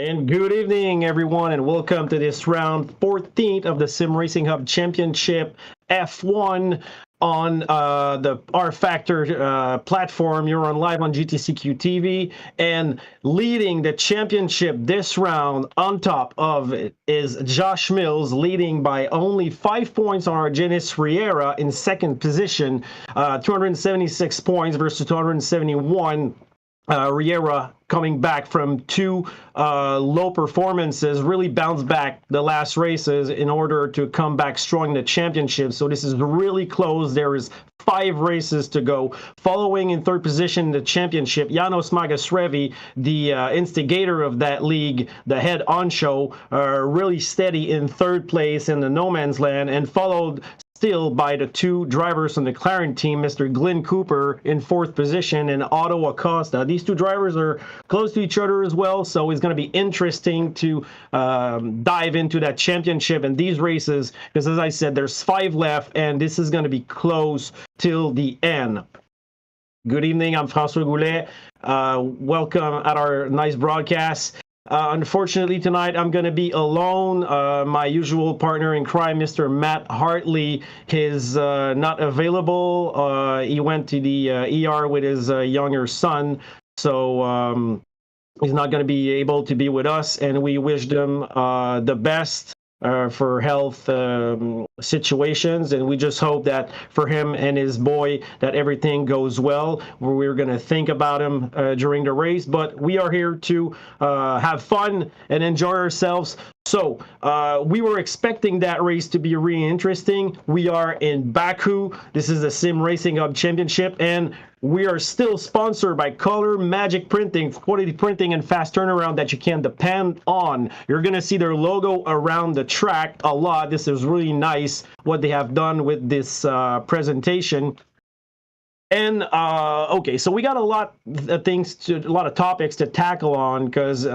And good evening, everyone, and welcome to this round 14th of the SimRacingHub Championship F1 on the RFactor platform. You're on live on GTCQ TV, and leading the championship this round on top of it is Josh Mills, leading by only 5 points on Argenis Riera in second position, 276 points versus 271. Riera coming back from two low performances, really bounced back the last races in order to come back strong in the championship. So this is really close. There is 5 races to go. Following in third position in the championship, Janos Magasrevi, the instigator of that league, the head honcho, really steady in third place in the no man's land, and followed still by the 2 drivers from the McLaren team, Mr. Glenn Cooper in 4th position and Otto Acosta. These 2 drivers are close to each other as well, so it's going to be interesting to dive into that championship and these races, because as I said, there's 5 left, and this is going to be close till the end. Good evening, I'm François Goulet. Welcome at our nice broadcast. Unfortunately, tonight I'm going to be alone. My usual partner in crime, Mr. Matt Hartley, is not available. He went to the ER with his younger son, so he's not going to be able to be with us, and we wish him the best for health situations, and we just hope that for him and his boy that everything goes well. We're going to think about him during the race, but we are here to have fun and enjoy ourselves. So we were expecting that race to be really interesting. We are in Baku. This is the SimRacingHub Championship, and we are still sponsored by Color Magic Printing, quality printing and fast turnaround that you can depend on. You're going to see their logo around the track a lot. This is really nice what they have done with this presentation. And okay, so we got a lot of topics to tackle on, because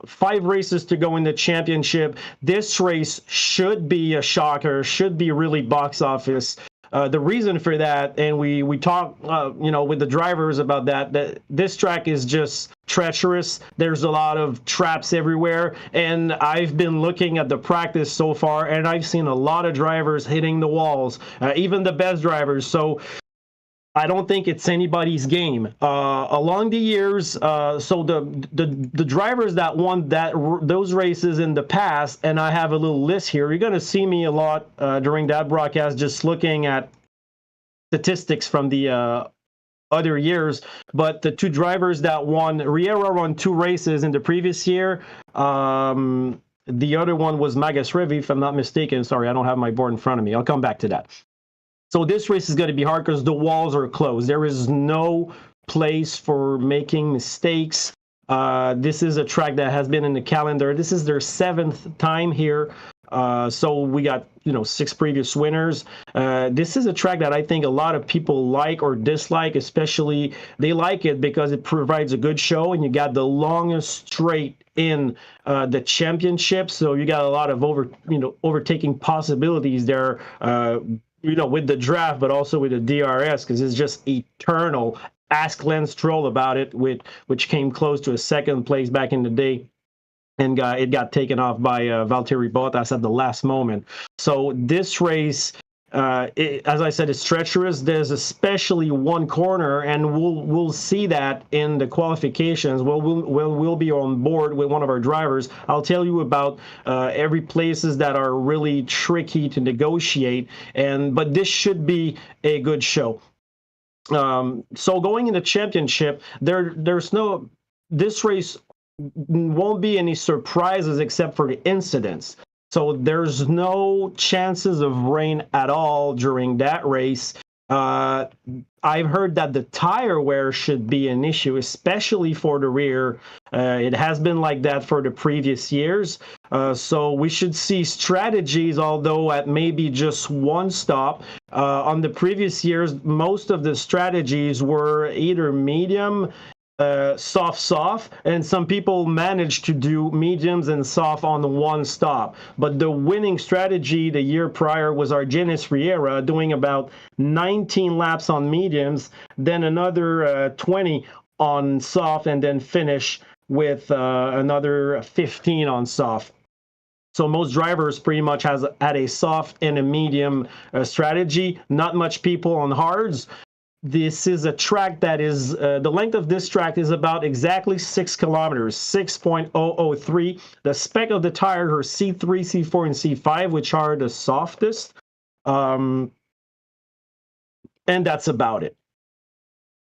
5 races to go in the championship. This race should be a shocker, should be really box office. The reason for that, and we talk, with the drivers about that this track is just treacherous. There's a lot of traps everywhere, and I've been looking at the practice so far, and I've seen a lot of drivers hitting the walls, even the best drivers. So I don't think it's anybody's game. Along the years, so the drivers that won those races in the past, and I have a little list here. You're going to see me a lot during that broadcast, just looking at statistics from the other years. But the 2 drivers that won, Riera won 2 races in the previous year. The other one was Magasrevi, if I'm not mistaken. Sorry, I don't have my board in front of me. I'll come back to that. So this race is going to be hard because the walls are closed. There is no place for making mistakes. This is a track that has been in the calendar. This is their 7th time here. So we got 6 previous winners. This is a track that I think a lot of people like or dislike. Especially they like it because it provides a good show, and you got the longest straight in the championship. So you got a lot of overtaking possibilities there. With the draft, but also with the DRS, because it's just eternal. Ask Lance Stroll about it, which came close to a 2nd place back in the day, and it got taken off by Valtteri Bottas at the last moment. So this race, as I said, it's treacherous. There's especially one corner, and we'll see that in the qualifications. We'll be on board with one of our drivers. I'll tell you about every places that are really tricky to negotiate, but this should be a good show. So going in the championship, this race won't be any surprises except for the incidents. So there's no chances of rain at all during that race. I've heard that the tire wear should be an issue, especially for the rear. It has been like that for the previous years. So we should see strategies, although at maybe just one stop. On the previous years, most of the strategies were either medium, soft, and some people managed to do mediums and soft on the one stop. But the winning strategy the year prior was Argenis Riera, doing about 19 laps on mediums, then another 20 on soft, and then finish with another 15 on soft. So most drivers pretty much had a soft and a medium strategy. Not much people on hards. This is a track that is, the length of this track is about exactly 6 kilometers, 6.003. The spec of the tires are C3, C4, and C5, which are the softest. And that's about it.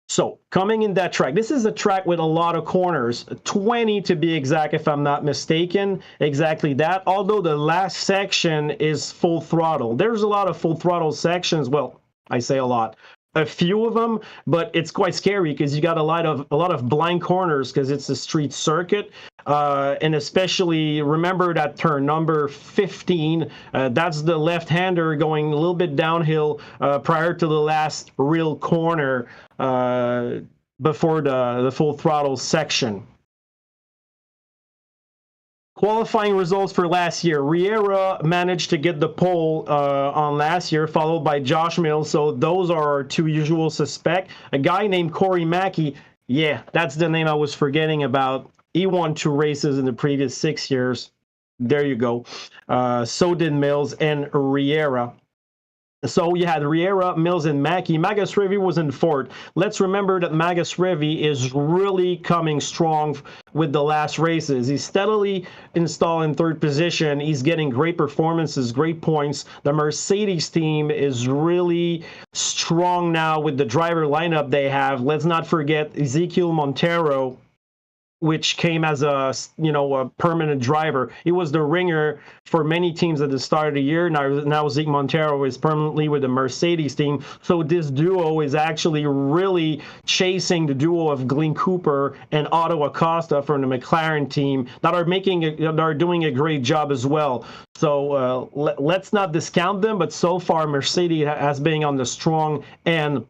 So coming in that track, this is a track with a lot of corners, 20 to be exact, if I'm not mistaken, exactly that. Although the last section is full throttle. There's a lot of full throttle sections. Well, I say a lot. A few of them, but it's quite scary because you got a lot of blind corners because it's a street circuit, and especially remember that turn number 15. That's the left-hander going a little bit downhill prior to the last real corner before the full throttle section. Qualifying results for last year. Riera managed to get the pole on last year, followed by Josh Mills. So those are our two usual suspects. A guy named Corey Mackey. Yeah, that's the name I was forgetting about. He won 2 races in the previous 6 years. There you go. So did Mills and Riera. So you had Riera, Mills, and Mackey. Magus Rivi was in 4th. Let's remember that Magus Rivi is really coming strong with the last races. He's steadily installed in 3rd position. He's getting great performances, great points. The Mercedes team is really strong now with the driver lineup they have. Let's not forget Ezekiel Montero, which came as a permanent driver. He was the ringer for many teams at the start of the year. Now Zeke Montero is permanently with the Mercedes team. So this duo is actually really chasing the duo of Glenn Cooper and Otto Acosta from the McLaren team that are doing a great job as well. So let's not discount them, but so far Mercedes has been on the strong end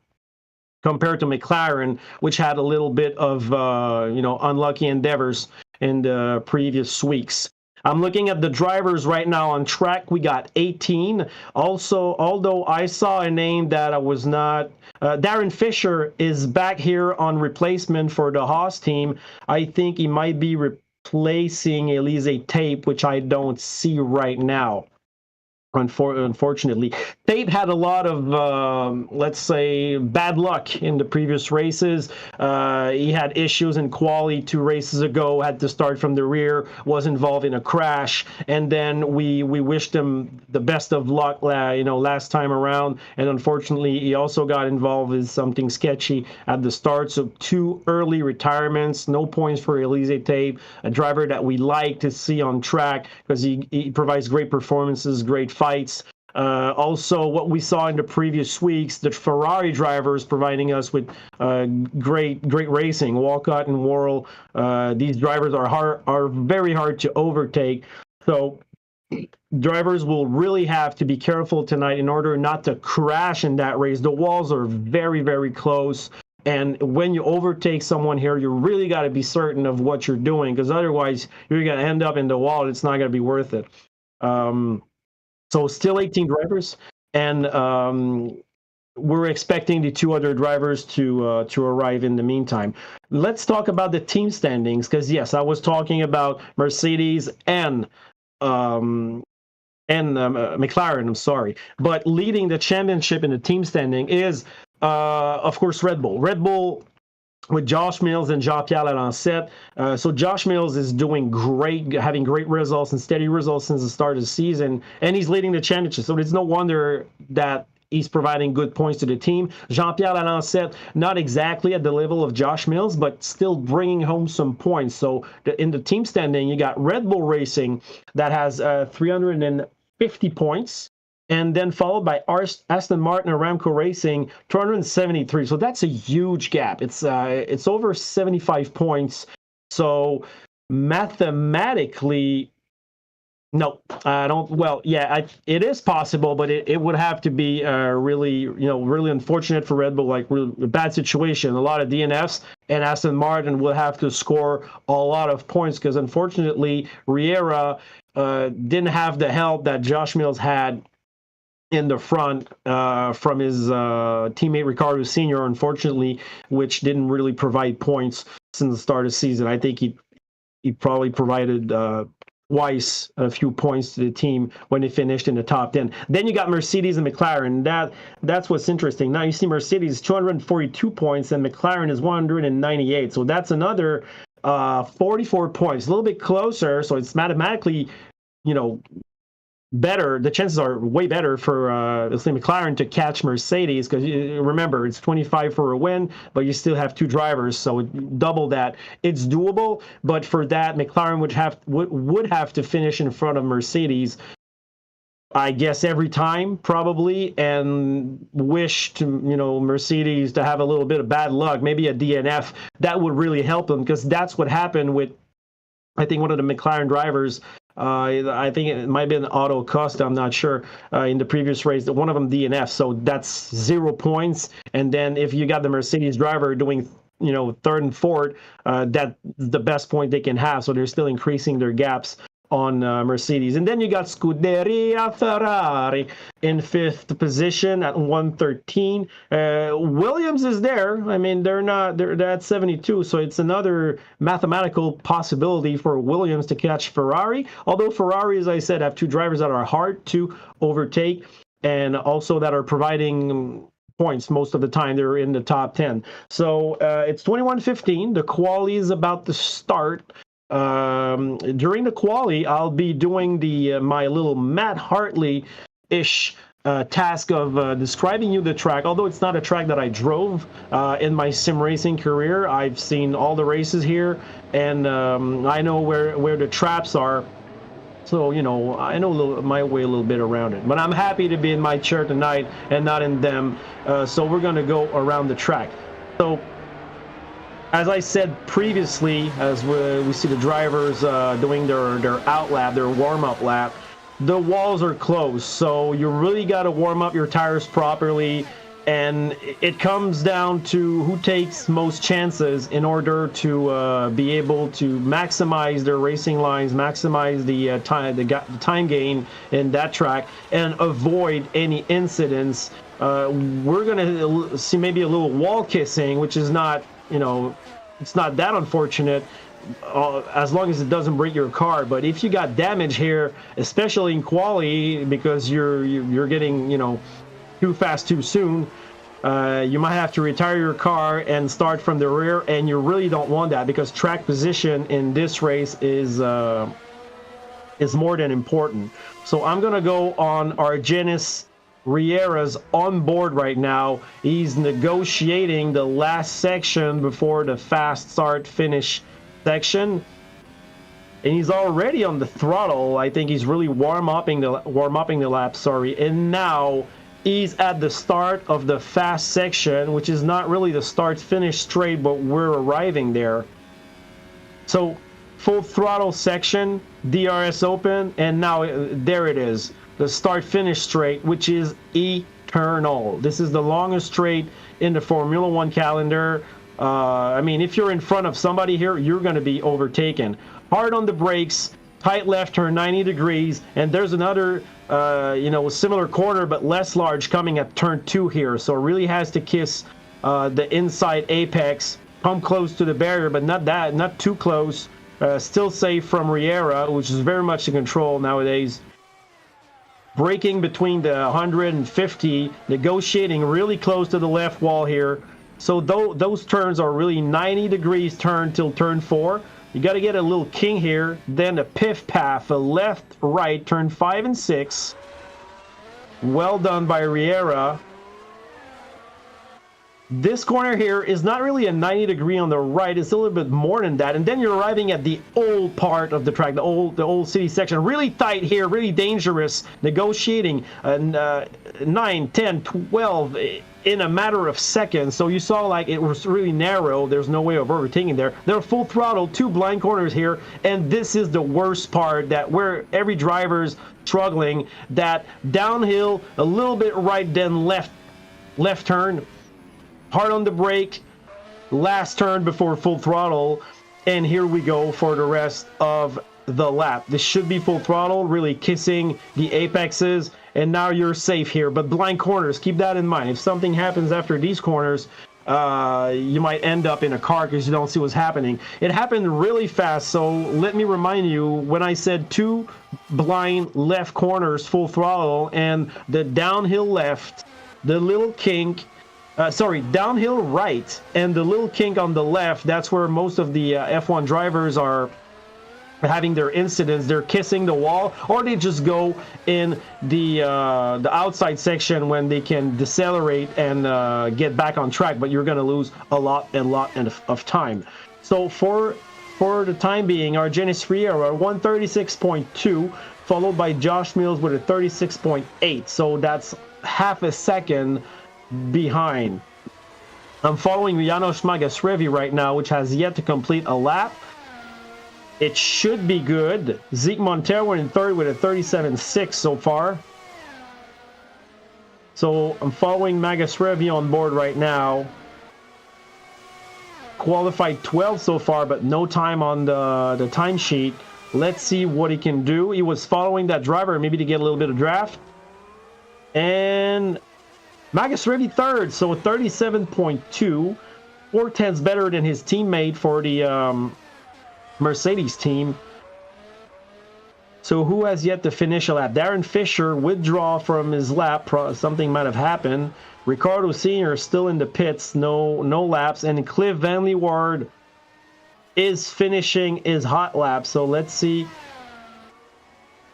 compared to McLaren, which had a little bit of unlucky endeavors in the previous weeks. I'm looking at the drivers right now on track. We got 18. Also, although I saw a name that I was not, Darren Fisher is back here on replacement for the Haas team. I think he might be replacing Elise Tape, which I don't see right now. Unfortunately, Tate had a lot of, let's say, bad luck in the previous races. He had issues in quali 2 races ago, had to start from the rear, was involved in a crash, and then we wished him the best of luck, last time around. And unfortunately, he also got involved in something sketchy at the start. So 2 early retirements, no points for Elise Tate, a driver that we like to see on track because he provides great performances, great fights. Also, what we saw in the previous weeks, the Ferrari drivers providing us with great racing. Walcott and Worrell, these drivers are very hard to overtake. So drivers will really have to be careful tonight in order not to crash in that race. The walls are very, very close. And when you overtake someone here, you really got to be certain of what you're doing, because otherwise you're going to end up in the wall. It's not going to be worth it. So still 18 drivers, and we're expecting the 2 other drivers to arrive in the meantime. Let's talk about the team standings, because yes, I was talking about Mercedes and McLaren. I'm sorry, but leading the championship in the team standing is, of course, Red Bull. Red Bull, with Josh Mills and Jean-Pierre Lalancette. So Josh Mills is doing great, having great results and steady results since the start of the season, and he's leading the championship. So it's no wonder that he's providing good points to the team. Jean-Pierre Lalancette, not exactly at the level of Josh Mills, but still bringing home some points. So in the team standing, you got Red Bull Racing that has 350 points. And then followed by Aston Martin and Aramco Racing, 273. So that's a huge gap. It's over 75 points. So mathematically, no, I don't. Well, yeah, it is possible, but it would have to be really unfortunate for Red Bull, like really a bad situation. A lot of DNFs, and Aston Martin will have to score a lot of points because unfortunately Riera didn't have the help that Josh Mills had in the front from his teammate Ricardo Sr., unfortunately, which didn't really provide points since the start of the season. I think he probably provided Weiss a few points to the team when they finished in the top 10. Then you got Mercedes and McLaren. That's what's interesting. Now you see Mercedes 242 points and McLaren is 198. So that's another 44 points, a little bit closer. So it's mathematically, better. The chances are way better for let's say McLaren to catch Mercedes, because remember it's 25 for a win, but you still have two drivers, so double that. It's doable, but for that McLaren would have to finish in front of Mercedes, I guess, every time probably, and wish to Mercedes to have a little bit of bad luck, maybe a DNF. That would really help them, because that's what happened with, I think, one of the McLaren drivers. I think it might have been Auto Costa, I'm not sure, in the previous race, one of them DNF, so that's 0 points. And then if you got the Mercedes driver doing third and fourth, that's the best point they can have, so they're still increasing their gaps on Mercedes. And then you got Scuderia Ferrari in 5th position at 113. Williams is there. I mean, they're at 72, so it's another mathematical possibility for Williams to catch Ferrari. Although Ferrari, as I said, have two drivers that are hard to overtake and also that are providing points most of the time. They're in the top 10. So it's 21:15. The quali is about to start. During the quali, I'll be doing my little Matt Hartley-ish task of describing you the track. Although it's not a track that I drove in my sim racing career, I've seen all the races here, and I know where the traps are. So, I know my way a little bit around it. But I'm happy to be in my chair tonight and not in them. So we're going to go around the track. So, as I said previously, as we see the drivers doing their out lap, their warm-up lap, the walls are closed, so you really got to warm up your tires properly, and it comes down to who takes most chances in order to be able to maximize their racing lines, maximize the time gain in that track, and avoid any incidents. We're going to see maybe a little wall kissing, which is not, it's not that unfortunate, as long as it doesn't break your car. But if you got damage here, especially in quali, because you're getting too fast too soon, you might have to retire your car and start from the rear, and you really don't want that, because track position in this race is more than important. So I'm gonna go on Argenis Riera's on board right now. He's negotiating the last section before the fast start finish section, and he's already on the throttle. I think he's really warm upping the lap, and now he's at the start of the fast section, which is not really the start finish straight, but we're arriving there. So full throttle section, DRS open, and now there it is, the start finish straight, which is eternal. This is the longest straight in the Formula One calendar. I mean, if you're in front of somebody here, you're going to be overtaken. Hard on the brakes, tight left turn 90 degrees, and there's another similar corner but less large coming at turn 2 here. So it really has to kiss the inside apex, come close to the barrier, but not too close. Still safe from Riera, which is very much in control nowadays. Braking between the 150, negotiating really close to the left wall here. So those turns are really 90 degrees turn till turn 4. You got to get a little king here. Then a piff path, a left, right, turn 5 and 6. Well done by Riera. This corner here is not really a 90 degree on the right. It's a little bit more than that. And then you're arriving at the old part of the track, the old city section. Really tight here, really dangerous. Negotiating 9, 10, 12 in a matter of seconds. So you saw like it was really narrow. There's no way of overtaking there. They're full throttle, 2 blind corners here. And this is the worst part, that where every driver's struggling, that downhill, a little bit right, then left turn. Hard on the brake, last turn before full throttle, and here we go for the rest of the lap. This should be full throttle, really kissing the apexes, and now you're safe here. But blind corners, keep that in mind. If something happens after these corners, you might end up in a car because you don't see what's happening. It happened really fast, so let me remind you, when I said 2 blind left corners full throttle and the downhill left, the little kink, downhill right, and the little kink on the left, that's where most of the F1 drivers are having their incidents. They're kissing the wall, or they just go in the outside section when they can decelerate and get back on track, but you're going to lose a lot of time. So for the time being, our Argenis Riera 136.2, followed by Josh Mills with a 36.8, so that's half a second behind. I'm following Janos Magasrevi right now, which has yet to complete a lap. It should be good. Zeke Montero in third with a 37.6 so far. So I'm following Magasrevi on board right now. Qualified 12 so far, but no time on the timesheet. Let's see what he can do. He was following that driver, maybe to get a little bit of draft. And Magasrevi third, so 37.2. 4/10 better than his teammate for the Mercedes team. So who has yet to finish a lap? Darren Fisher withdraw from his lap. Something might have happened. Ricardo Sr. still in the pits. No laps. And Cliff Van Leeuward is finishing his hot lap. So let's see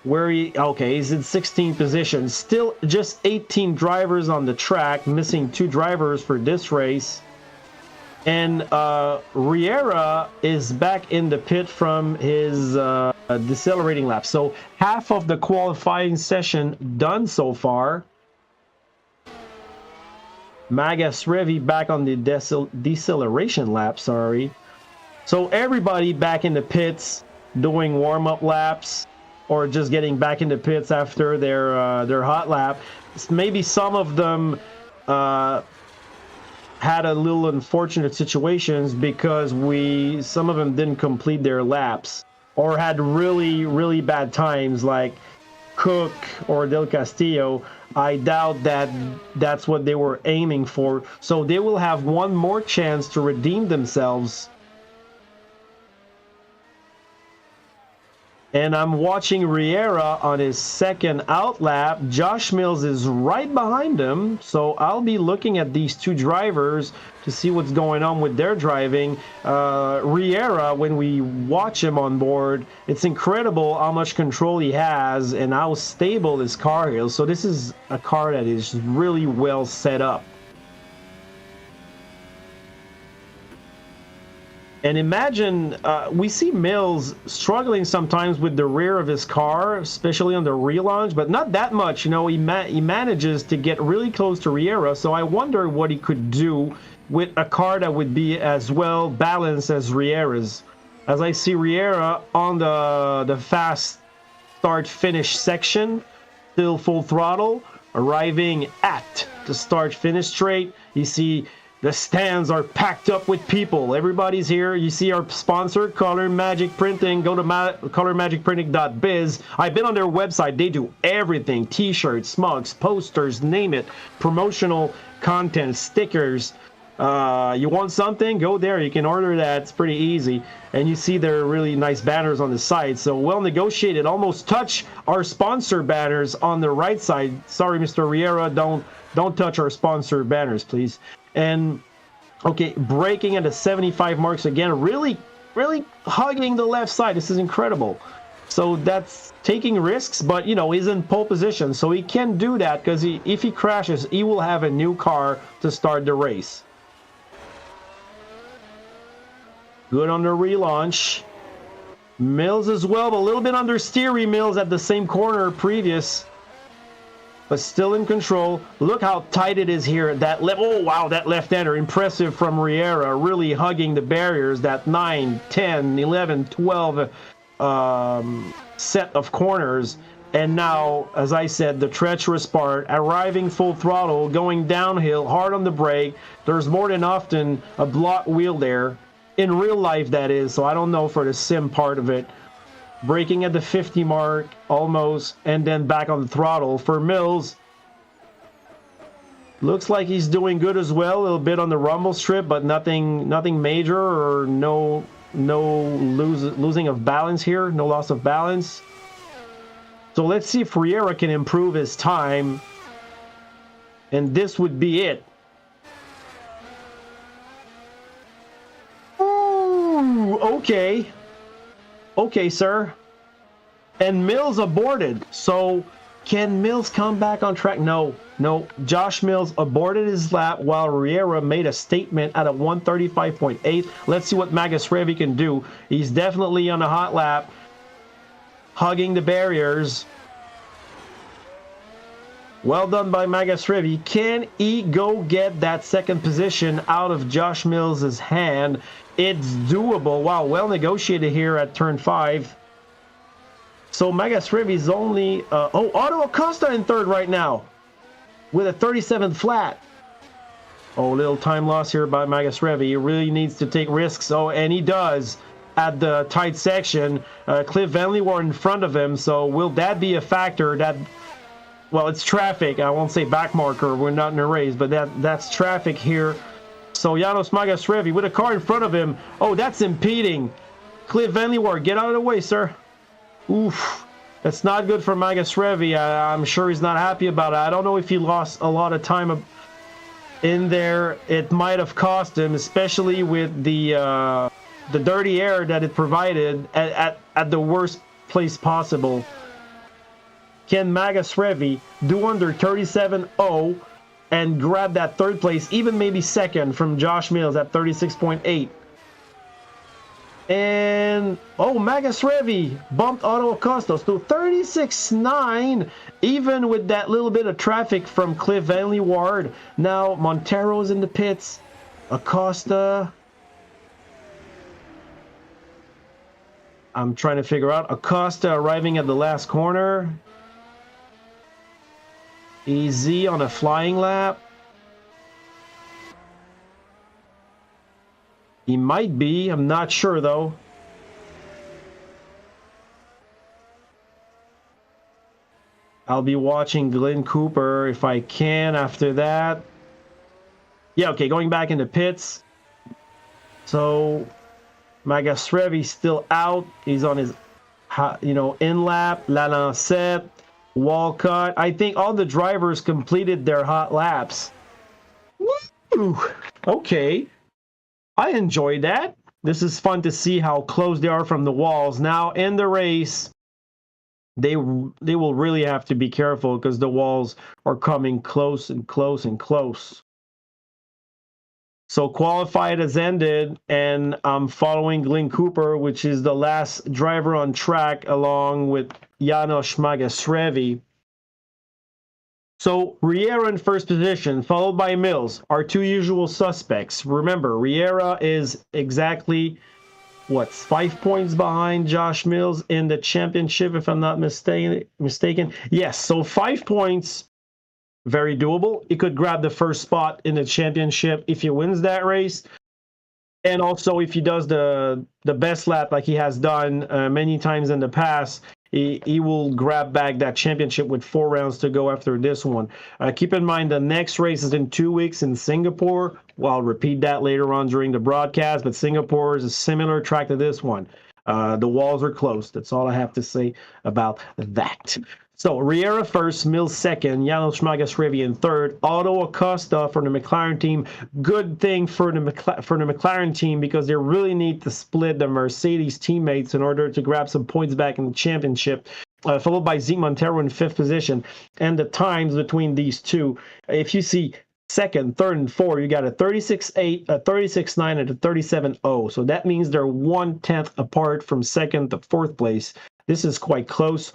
where he... Okay, he's in 16th position. Still just 18 drivers on the track. Missing 2 drivers for this race. And Riera is back in the pit from his decelerating lap. So half of the qualifying session done so far. Magasrevi back on the deceleration lap, sorry. So everybody back in the pits doing warm-up laps or just getting back in the pits after their hot lap. Maybe some of them had a little unfortunate situations because some of them didn't complete their laps or had really bad times, like Cook or Del Castillo. I doubt that that's what they were aiming for, so they will have one more chance to redeem themselves. And I'm watching Riera on his second out lap. Josh Mills is right behind him. So I'll be looking at these 2 drivers to see what's going on with their driving. Riera, when we watch him on board, it's incredible how much control he has and how stable his car is. So this is a car that is really well set up. And imagine, we see Mills struggling sometimes with the rear of his car, especially on the relaunch, but not that much. You know, he manages to get really close to Riera, so I wonder what he could do with a car that would be as well balanced as Riera's. As I see Riera on the fast start-finish section, still full throttle, arriving at the start-finish straight. You see the stands are packed up with people. Everybody's here. You see our sponsor, Color Magic Printing. Go to colormagicprinting.biz. I've been on their website. They do everything. T-shirts, mugs, posters, name it. Promotional content, stickers. You want something? Go there. You can order that. It's pretty easy. And you see their really nice banners on the side. So well negotiated. Almost touch our sponsor banners on the right side. Sorry, Mr. Riera. Don't touch our sponsor banners, please. And okay, braking at the 75 marks again, really hugging the left side. This is incredible. So that's taking risks, but you know, he's in pole position, so he can do that because if he crashes, he will have a new car to start the race. Good on the relaunch. Mills as well, but a little bit understeery. Mills at the same corner previous, but still in control. Look how tight it is here. Oh, wow, that left-hander. Impressive from Riera, really hugging the barriers. That 9, 10, 11, 12 set of corners. And now, as I said, the treacherous part, arriving full throttle, going downhill, hard on the brake. There's more than often a block wheel there. In real life, that is. So I don't know for the sim part of it. Braking at the 50 mark, almost, and then back on the throttle for Mills. Looks like he's doing good as well. A little bit on the rumble strip, but nothing major, or no losing of balance here. No loss of balance. So let's see if Riera can improve his time. And this would be it. Ooh, okay. Okay, sir. And Mills aborted. So can Mills come back on track? No. Josh Mills aborted his lap while Riera made a statement at a 135.8. Let's see what Magasrevi can do. He's definitely on a hot lap, hugging the barriers. Well done by Magasrevi. Can he go get that second position out of Josh Mills' hand? It's doable. Wow, well negotiated here at turn 5. So Magasrevi's only... Otto Acosta in third right now with a 37 flat. Oh, little time loss here by Magasrevi. He really needs to take risks. Oh, and he does at the tight section. Cliff Van Leeuwen in front of him. So will that be a factor? That... Well, it's traffic. I won't say back marker. We're not in a race, but that's traffic here. So Janos Magasrevi with a car in front of him. Oh, that's impeding. Cliff Van Leeuwen, get out of the way, sir. Oof. That's not good for Magasrevi. I'm sure he's not happy about it. I don't know if he lost a lot of time in there. It might have cost him, especially with the dirty air that it provided at the worst place possible. Can Magasrevi do under 37.0 and grab that third place, even maybe second from Josh Mills at 36.8? And Magasrevi bumped Otto Acosta to 36.9, even with that little bit of traffic from Cliff Van Leeuwen. Now Montero's in the pits. Acosta. I'm trying to figure out. Acosta arriving at the last corner. Easy on a flying lap. He might be. I'm not sure, though. I'll be watching Glenn Cooper if I can after that. Yeah, okay, going back into pits. So, Magasrevi's still out. He's on his, in lap. Lalancette, Walcott. I think all the drivers completed their hot laps. Woo! Okay. I enjoyed that. This is fun to see how close they are from the walls. Now, in the race, they will really have to be careful because the walls are coming close and close and close. So qualified has ended, and I'm following Glenn Cooper, which is the last driver on track, along with Janos Magasrevi. So Riera in first position, followed by Mills, our two usual suspects. Remember, Riera is exactly, 5 points behind Josh Mills in the championship, if I'm not mistaken. Yes, so 5 points, very doable. He could grab the first spot in the championship if he wins that race. And also, if he does the best lap like he has done many times in the past, he will grab back that championship with 4 rounds to go after this one. Keep in mind, the next race is in 2 weeks in Singapore. Well, I'll repeat that later on during the broadcast, but Singapore is a similar track to this one. The walls are close. That's all I have to say about that. So, Riera first, Mills second, Janos Magasrevi in third, Otto Acosta for the McLaren team. Good thing for the McLaren team because they really need to split the Mercedes teammates in order to grab some points back in the championship. Followed by Zeke Montero in 5th position. And the times between these two, if you see second, third, and fourth, you got a 36.8, a 36.9, and a 37.0. So that means they're 1/10 apart from second to 4th place. This is quite close.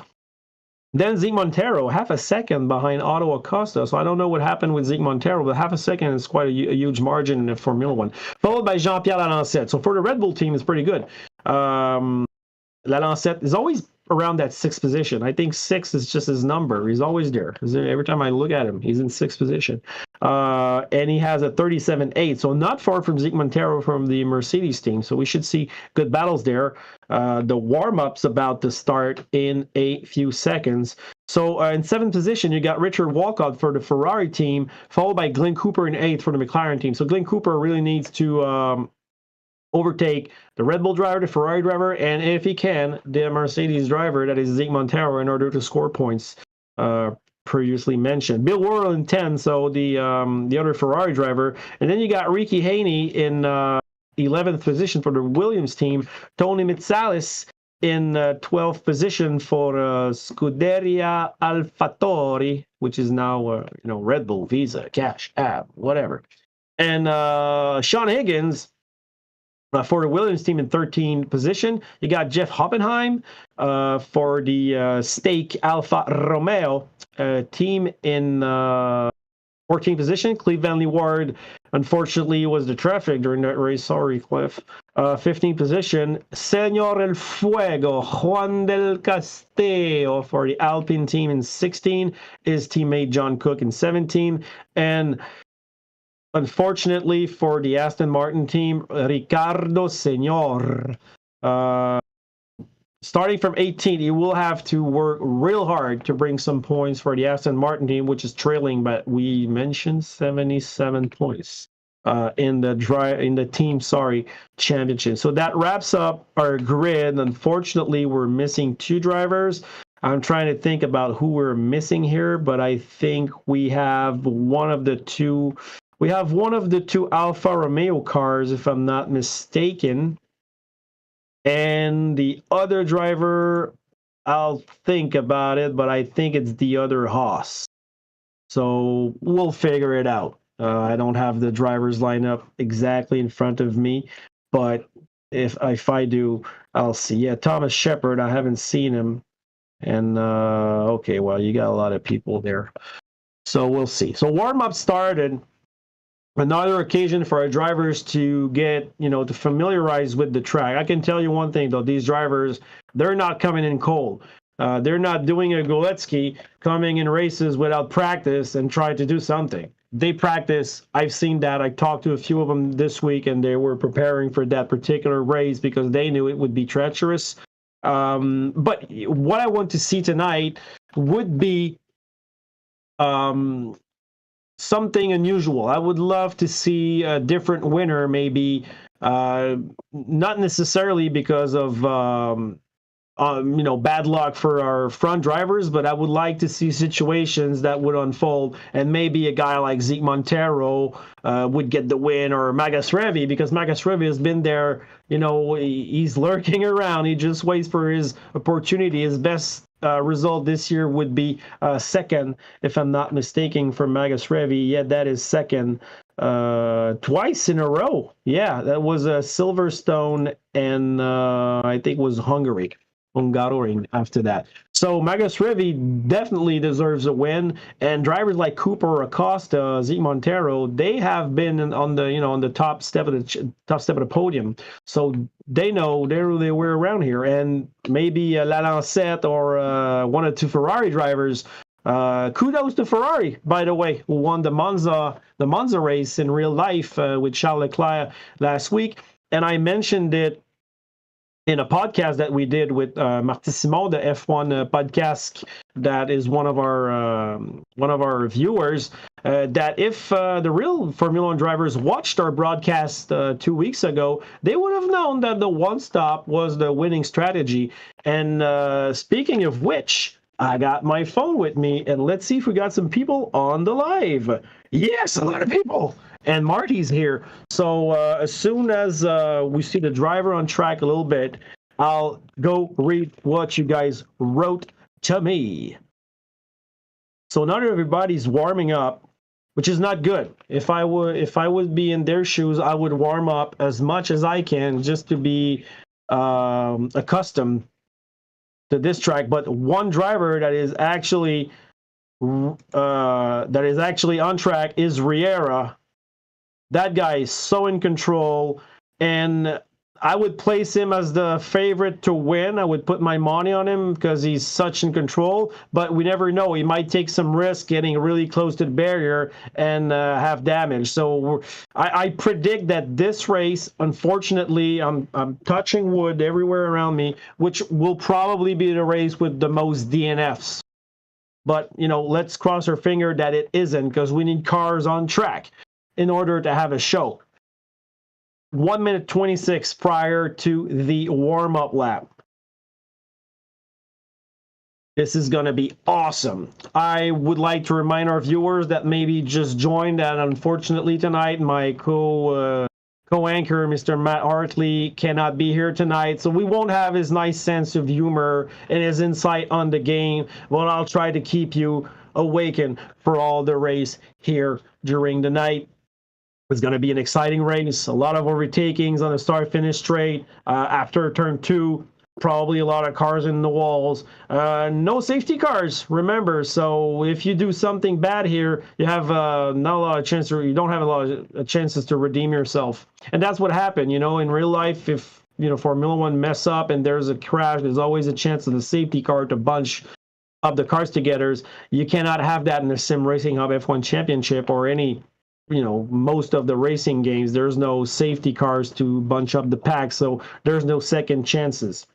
Then Zeke Montero, half a second behind Otto Acosta. So I don't know what happened with Zeke Montero, but half a second is quite a huge margin in the Formula One. Followed by Jean-Pierre Lalancette. So for the Red Bull team, it's pretty good. Lalancette is always around that 6th position. I think 6 is just his number. He's always there. Every time I look at him, he's in 6th position. And he has a 37.8, so not far from Zeke Montero from the Mercedes team. So we should see good battles there. The warm-up's about to start in a few seconds. So in 7th position, you got Richard Walcott for the Ferrari team, followed by Glenn Cooper in 8th for the McLaren team. So Glenn Cooper really needs to overtake the Red Bull driver, the Ferrari driver, and if he can, the Mercedes driver, that is Zeke Montero, in order to score points. Previously mentioned. Bill Worrell in 10, so the other Ferrari driver. And then you got Ricky Haney in 11th position for the Williams team. Tony Mitsalis in 12th position for Scuderia Alfatori, which is now Red Bull, Visa, Cash, App, whatever. And Sean Higgins for the Williams team in 13th position. You got Jeff Hoppenheim for the Stake Alfa Romeo team in 14th position. Cliff Van Leeuward, unfortunately, was the traffic during that race. Sorry, Cliff. 15th position. Señor El Fuego, Juan del Castillo for the Alpine team in 16. His teammate John Cook in 17. And unfortunately for the Aston Martin team, Ricardo Señor. Starting from 18, he will have to work real hard to bring some points for the Aston Martin team, which is trailing, but we mentioned 77 points in the team championship. So that wraps up our grid. Unfortunately, we're missing 2 drivers. I'm trying to think about who we're missing here, but I think we have one of the two. We have one of the 2 Alfa Romeo cars, if I'm not mistaken. And the other driver, I'll think about it, but I think it's the other Haas. So we'll figure it out. I don't have the drivers lineup exactly in front of me, but if I do, I'll see. Yeah, Thomas Shepard, I haven't seen him. And, okay, well, you got a lot of people there. So we'll see. So warm-up started. Another occasion for our drivers to get, to familiarize with the track. I can tell you one thing, though. These drivers, they're not coming in cold. They're not doing a Goletsky, coming in races without practice and trying to do something. They practice. I've seen that. I talked to a few of them this week, and they were preparing for that particular race because they knew it would be treacherous. But what I want to see tonight would be something unusual. I would love to see a different winner, maybe not necessarily because of bad luck for our front drivers, but I would like to see situations that would unfold, and maybe a guy like Zeke Montero would get the win, or Magas Revi, because Magas Revi has been there. He's lurking around. He just waits for his opportunity. His best result this year would be second, if I'm not mistaken, for Magas Revi. Yeah, that is second twice in a row. Yeah, that was Silverstone and I think it was Hungaroring after that. So Magas Revi definitely deserves a win, and drivers like Cooper, Acosta, Zeke Montero, they have been on the top step of the podium, so they know they were around here. And maybe Lalancette or one or 2 Ferrari drivers. Kudos to Ferrari, by the way, who won the Monza race in real life with Charles Leclerc last week, and I mentioned it in a podcast that we did with Martissimo, the F1 podcast, that is one of our viewers, that if the real Formula 1 drivers watched our broadcast 2 weeks ago, they would have known that the one stop was the winning strategy. And speaking of which, I got my phone with me, and let's see if we got some people on the live. Yes, a lot of people. And Marty's here. So as soon as we see the driver on track a little bit, I'll go read what you guys wrote to me. So not everybody's warming up, which is not good. If I would be in their shoes, I would warm up as much as I can just to be accustomed to this track. But one driver that is actually on track is Riera. That guy is so in control, and I would place him as the favorite to win. I would put my money on him because he's such in control, but we never know. He might take some risk getting really close to the barrier and have damage. So I predict that this race, unfortunately, I'm touching wood everywhere around me, which will probably be the race with the most DNFs. But, you know, let's cross our finger that it isn't, because we need cars on track in order to have a show. 1 minute 26 prior to the warm-up lap. This is going to be awesome. I would like to remind our viewers that maybe just joined that unfortunately tonight my co-anchor, Mr. Matt Hartley, cannot be here tonight, so we won't have his nice sense of humor and his insight on the game, but I'll try to keep you awakened for all the race here during the night. It's going to be an exciting race. A lot of overtakings on the start-finish straight. After turn 2, probably a lot of cars in the walls. No safety cars, remember. So if you do something bad here, you have not a lot of chances. You don't have a lot of chances to redeem yourself. And that's what happened. You know, in real life, if Formula One mess up and there's a crash, there's always a chance of the safety car to bunch up the cars together. You cannot have that in the Sim Racing Hub F1 Championship or any. Most of the racing games, there's no safety cars to bunch up the pack, so there's no second chances.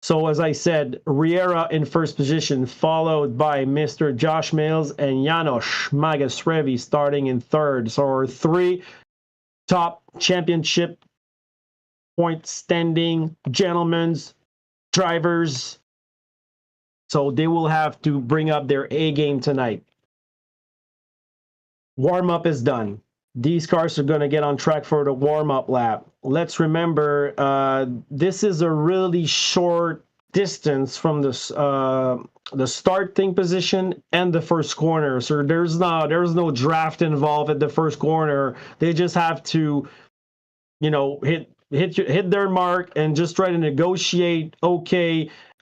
So as I said, Riera in first position, followed by Mr. Josh Males and Janos Magasrevi starting in third. So our 3 top championship point standing gentlemen, drivers. So they will have to bring up their A game tonight. Warm-up is done. These cars are going to get on track for the warm-up lap. Let's remember, this is a really short distance from the starting position and the first corner. So there's no draft involved at the first corner. They just have to, hit their mark and just try to negotiate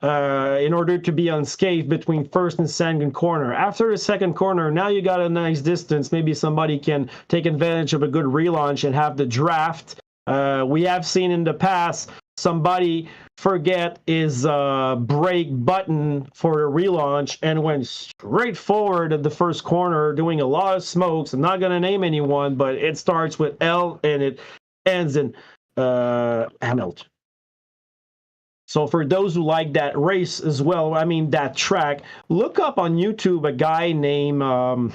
in order to be unscathed between first and second corner. After the second corner, now you got a nice distance. Maybe somebody can take advantage of a good relaunch and have the draft. We have seen in the past somebody forget his brake button for the relaunch and went straight forward at the first corner, doing a lot of smokes. I'm not going to name anyone, but it starts with L and it ends in Hamilton. So for those who like that race as well, that track, look up on YouTube a guy named,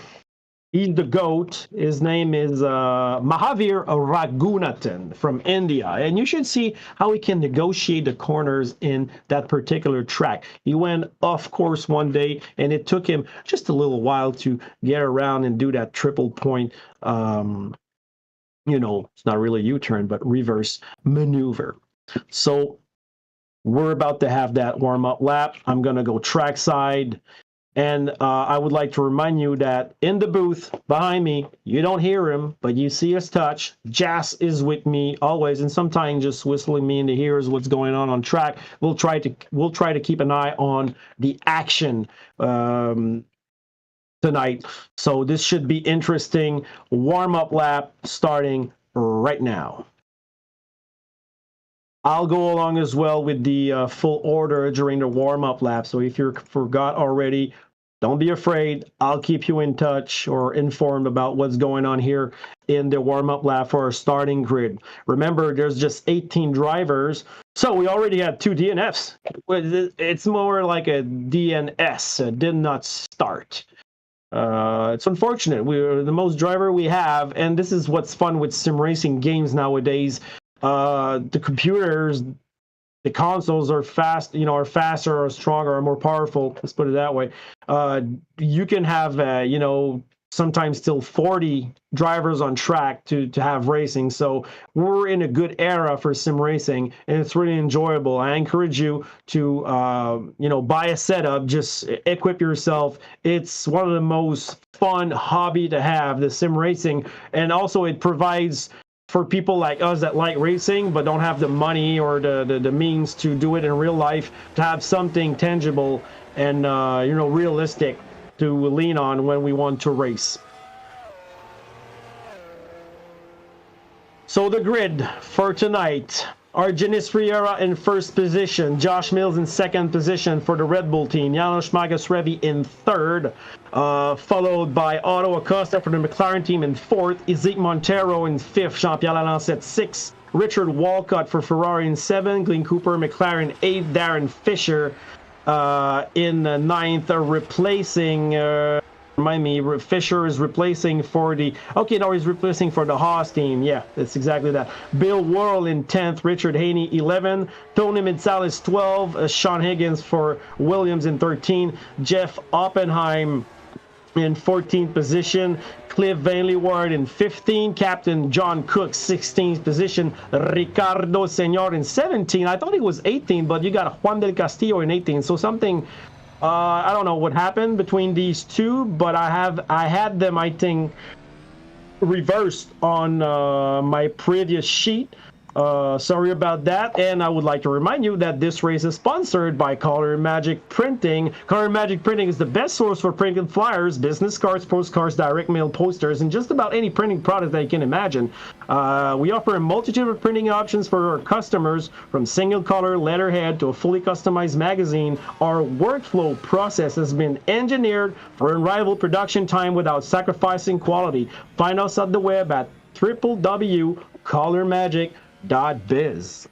he's the GOAT. His name is Mahavir Raghunathan from India. And you should see how he can negotiate the corners in that particular track. He went off course one day, and it took him just a little while to get around and do that triple point, it's not really a U-turn, but reverse maneuver. So we're about to have that warm-up lap. I'm going to go trackside. And I would like to remind you that in the booth behind me, you don't hear him, but you see his touch. Jas is with me always, and sometimes just whistling me in the ears what's going on track. We'll try to keep an eye on the action tonight. So this should be interesting. Warm-up lap starting right now. I'll go along as well with the full order during the warm-up lap. So if you forgot already, don't be afraid. I'll keep you in touch or informed about what's going on here in the warm-up lap for our starting grid. Remember, there's just 18 drivers. So we already had 2 DNFs. It's more like a DNS, did not start. It's unfortunate. We're the most driver we have, and this is what's fun with sim racing games nowadays. The computers, the consoles are are faster or stronger or more powerful. Let's put it that way. You can have, sometimes still 40 drivers on track to have racing. So we're in a good era for sim racing, and it's really enjoyable. I encourage you to, buy a setup, just equip yourself. It's one of the most fun hobby to have, the sim racing, and also it provides for people like us that like racing but don't have the money or the means to do it in real life, to have something tangible and realistic to lean on when we want to race. So So the grid for tonight. Argenis Riera in first position, Josh Mills in second position for the Red Bull team, Janos Magosrevi in third, followed by Otto Acosta for the McLaren team in fourth, Isaac Montero in fifth, Jean-Pierre Lalancette sixth, Richard Walcott for Ferrari in seventh, Glenn Cooper McLaren eighth, Darren Fisher in ninth, replacing... Remind me, Fisher is replacing for the... Okay, no, he's replacing for the Haas team. Yeah, that's exactly that. Bill Worrell in 10th, Richard Haney 11, Tony Mitsalis 12, Sean Higgins for Williams in 13, Jeff Oppenheim in 14th position, Cliff Van Leeuwen in 15, Captain John Cook 16th position, Ricardo Senor in 17. I thought he was 18, but you got Juan del Castillo in 18, so something... I don't know what happened between these two, but I had them, I think, reversed on my previous sheet. Sorry about that, and I would like to remind you that this race is sponsored by Color Magic Printing. Color Magic Printing is the best source for printing flyers, business cards, postcards, direct mail posters, and just about any printing product that you can imagine. We offer a multitude of printing options for our customers, from single color letterhead to a fully customized magazine. Our workflow process has been engineered for unrivaled production time without sacrificing quality. Find us at the web at www.colormagic.biz.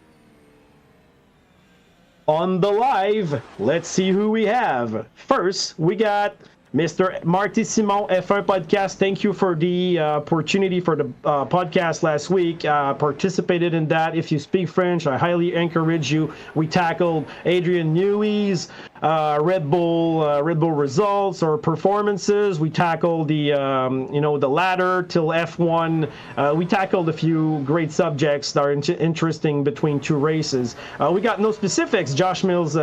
On the live, let's see who we have. First, we got Mr. Marty Simon, F1 Podcast. Thank you for the opportunity for the podcast last week. Participated in that. If you speak French, I highly encourage you. We tackled Adrian Newey's Red Bull results or performances. We tackled the the ladder till F1. We tackled a few great subjects that are interesting between two races. We got No Specifics, Josh Mills'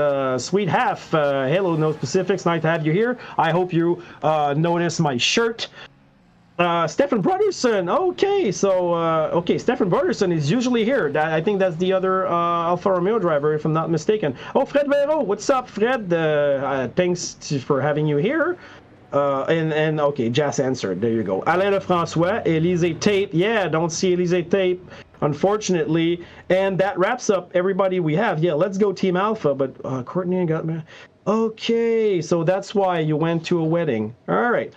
sweet half. Hello, No Specifics. Nice to have you here. I hope you notice my shirt. Stefan Broderson. Okay, so Stefan Broderson is usually here. I think that's the other Alfa Romeo driver, if I'm not mistaken. Oh, Fred Vero, what's up, Fred? Thanks for having you here. And okay, Jazz answered. There you go. Alain Lefrançois, Elise Tate. Yeah, don't see Elise Tate, unfortunately. And that wraps up everybody we have. Yeah, let's go Team Alpha. But Courtney got me. Okay, so that's why you went to a wedding. All right.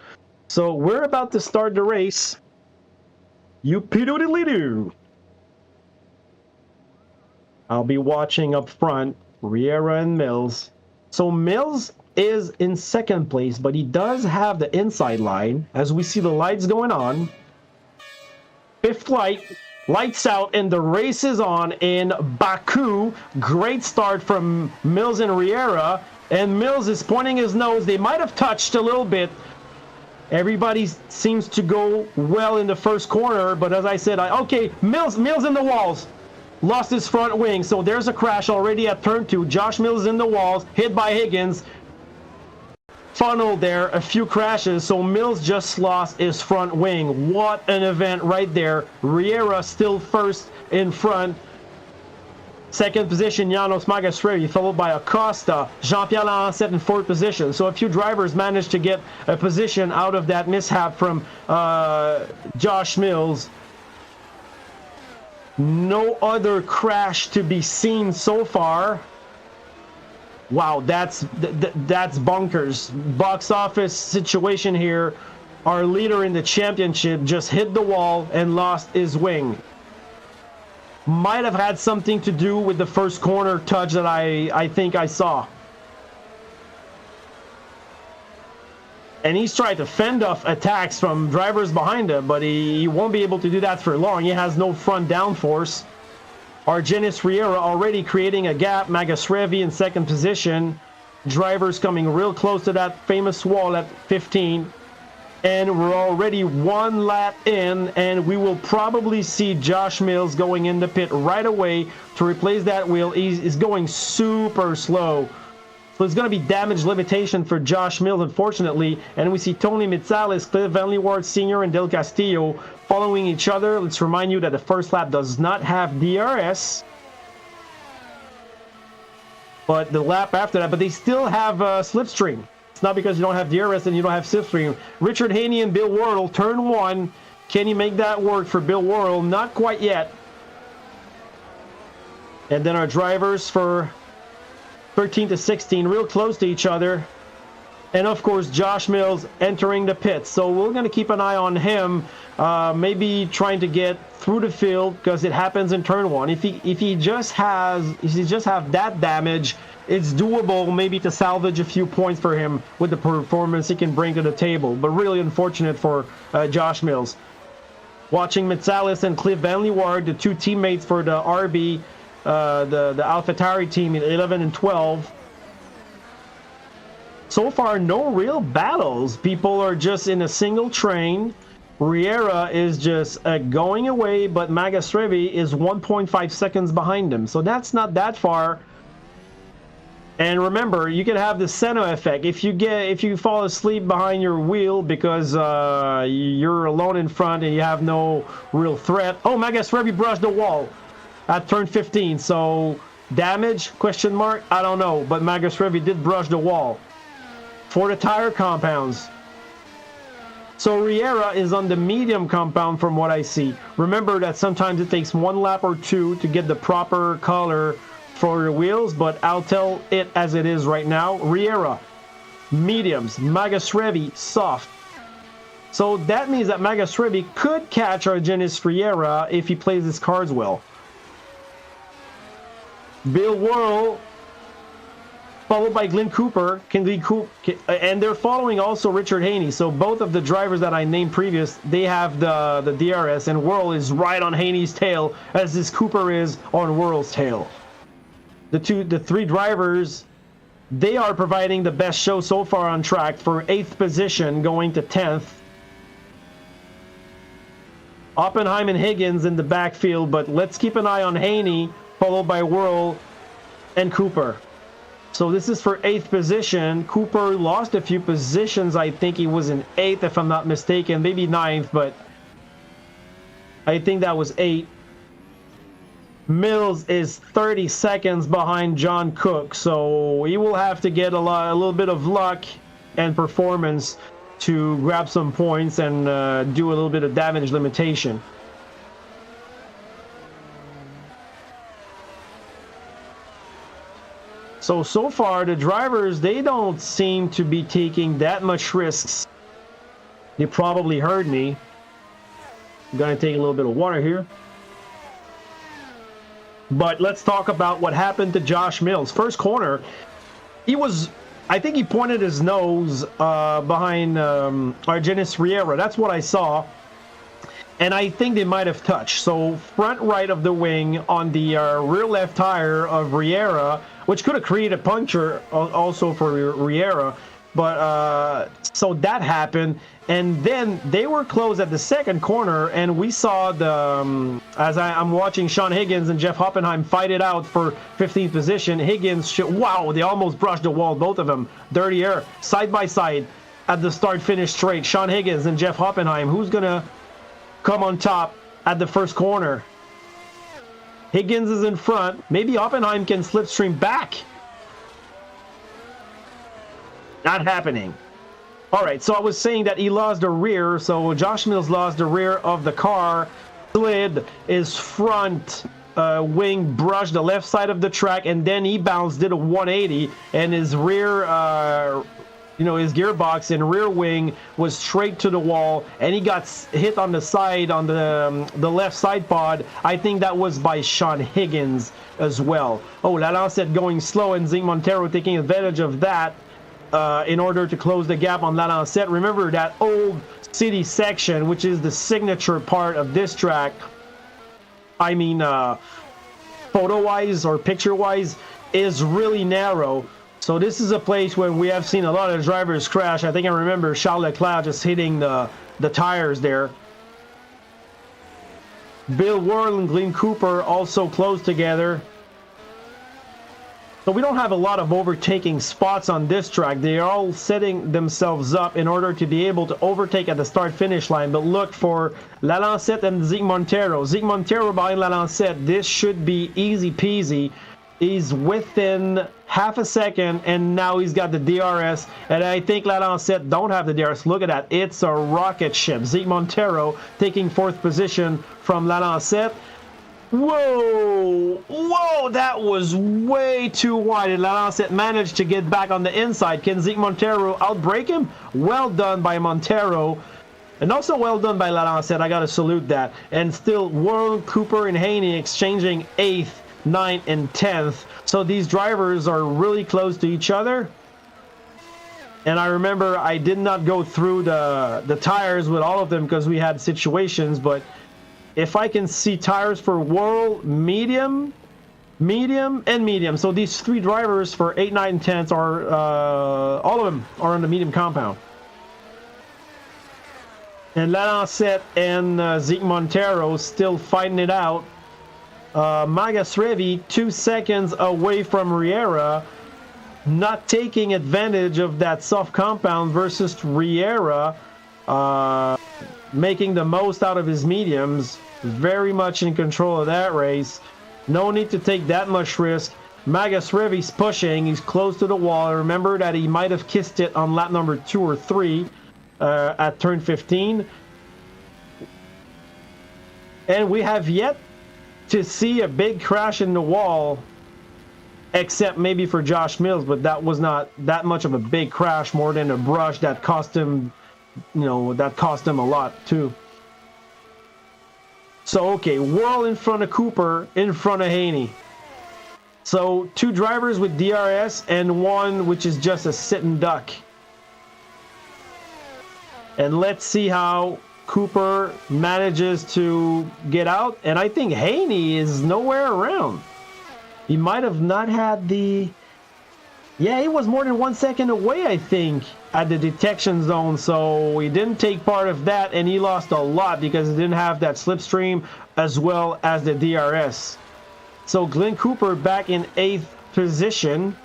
So we're about to start the race. You pidoodly-doo. I'll be watching up front, Riera and Mills. So Mills is in second place, but he does have the inside line, as we see the lights going on. Fifth light, lights out, and the race is on in Baku. Great start from Mills and Riera, and Mills is pointing his nose. They might have touched a little bit. Everybody seems to go well in the first corner, but as I said, Mills in the walls. Lost his front wing, so there's a crash already at turn 2. Josh Mills in the walls, hit by Higgins. Funnel there, a few crashes, so Mills just lost his front wing. What an event right there. Riera still first in front. Second position, Janos Magosrevi, followed by Acosta. Jean-Pierre Lalancette in fourth position. So a few drivers managed to get a position out of that mishap from Josh Mills. No other crash to be seen so far. Wow, that's bonkers. Box office situation here. Our leader in the championship just hit the wall and lost his wing. Might have had something to do with the first corner touch that I think I saw. And he's trying to fend off attacks from drivers behind him, but he won't be able to do that for long. He has no front downforce. Argenis Riera already creating a gap. Magosrevi in second position. Drivers coming real close to that famous wall at 15. And we're already one lap in, and we will probably see Josh Mills going in the pit right away to replace that wheel. He's going super slow. So it's going to be damage limitation for Josh Mills, unfortunately. And we see Tony Mitsalis, Cliff Van Leeuwen Sr., and Del Castillo following each other. Let's remind you that the first lap does not have DRS. But the lap after that, but they still have slipstream. It's not because you don't have DRS and you don't have slipstream. Richard Haney and Bill Worrell, turn 1. Can he make that work for Bill Worrell? Not quite yet. And then our drivers for 13 to 16, real close to each other. And of course, Josh Mills entering the pits. So we're going to keep an eye on him, maybe trying to get through the field because it happens in turn one. If he just have that damage, it's doable maybe to salvage a few points for him with the performance he can bring to the table. But really unfortunate for Josh Mills. Watching Mitsalis and Cliff Van Leeuwen, the two teammates for the RB, the AlphaTauri team in 11 and 12. So far, no real battles. People are just in a single train. Riera is just going away, but Magasrevi is 1.5 seconds behind him. So that's not that far. And remember, you can have the Senna effect. If you fall asleep behind your wheel because you're alone in front and you have no real threat. Oh, Magasrevi brushed the wall at turn 15. So damage? Question mark? I don't know. But Magasrevi did brush the wall for the tire compounds. So Riera is on the medium compound from what I see. Remember that sometimes it takes one lap or two to get the proper color for your wheels, but I'll tell it as it is right now. Riera, mediums. Magasrevi, soft. So that means that Magasrevi could catch Argenis Riera if he plays his cards well. Bill Worrell, followed by Glenn Cooper, and they're following also Richard Haney. So both of the drivers that I named previous, they have the DRS, and Worrell is right on Haney's tail as this Cooper is on Worrell's tail. The three drivers, they are providing the best show so far on track for 8th position going to 10th. Oppenheim and Higgins in the backfield, but let's keep an eye on Haney, followed by Worrell and Cooper. So this is for 8th position. Cooper lost a few positions. I think he was in 8th, if I'm not mistaken. Maybe 9th, but I think that was 8. Mills is 30 seconds behind John Cook. So he will have to get a little bit of luck and performance to grab some points and do a little bit of damage limitation. So far, the drivers, they don't seem to be taking that much risks. You probably heard me. I'm going to take a little bit of water here. But let's talk about what happened to Josh Mills. First corner, I think he pointed his nose behind Argenis Riera. That's what I saw. And I think they might have touched. So front right of the wing on the rear left tire of Riera, which could have created a puncture also for Riera. But so that happened. And then they were close at the second corner, and we saw as I'm watching Sean Higgins and Jeff Oppenheim fight it out for 15th position. Higgins, wow, they almost brushed the wall, both of them. Dirty air, side by side at the start-finish straight. Sean Higgins and Jeff Oppenheim, who's going to come on top at the first corner? Higgins is in front. Maybe Oppenheim can slipstream back. Not happening. All right, so I was saying that he lost the rear. So Josh Mills lost the rear of the car. Slid his front wing, brushed the left side of the track, and then he bounced, did a 180, and his rear, his gearbox and rear wing was straight to the wall, and he got hit on the side, on the left side pod. I think that was by Sean Higgins as well. Oh, Lalancette going slow, and Zeke Montero taking advantage of that. In order to close the gap on Lalancette. Remember that old city section, which is the signature part of this track. I mean, photo-wise or picture-wise, is really narrow. So this is a place where we have seen a lot of drivers crash. I think I remember Charles Leclerc just hitting the tires there. Bill Worrell and Glenn Cooper also close together. So we don't have a lot of overtaking spots on this track. They are all setting themselves up in order to be able to overtake at the start-finish line. But look for Lalancette and Zeke Montero. Zeke Montero behind Lalancette. This should be easy peasy. He's within half a second, and now he's got the DRS. And I think Lalancette don't have the DRS. Look at that. It's a rocket ship. Zeke Montero taking 4th position from Lalancette. Whoa! Whoa! That was way too wide. And Lancet managed to get back on the inside. Can Zeke Montero outbreak him? Well done by Montero. And also well done by Lancet. I got to salute that. And still, World, Cooper, and Haney exchanging 8th, 9th, and 10th. So these drivers are really close to each other. And I remember I did not go through the tires with all of them because we had situations, but if I can see tires for World, medium, and medium. So these 3 drivers for 8, 9, and 10s are, all of them are on the medium compound. And Lancet and Zeke Montero still fighting it out. Magas Revi 2 seconds away from Riera, not taking advantage of that soft compound versus Riera, making the most out of his mediums. Very much in control of that race. No need to take that much risk. Magas Revi's pushing. He's close to the wall. Remember that he might have kissed it on lap number 2 or 3 at turn 15. And we have yet to see a big crash in the wall, except maybe for Josh Mills, but that was not that much of a big crash, more than a brush that cost him, that cost him a lot too. So, okay, World in front of Cooper, in front of Haney. So, 2 drivers with DRS and 1 which is just a sitting duck. And let's see how Cooper manages to get out. And I think Haney is nowhere around. He might have not had the... Yeah, he was more than 1 second away, I think, at the detection zone. So he didn't take part of that, and he lost a lot because he didn't have that slipstream as well as the DRS. So Glenn Cooper back in 8th position.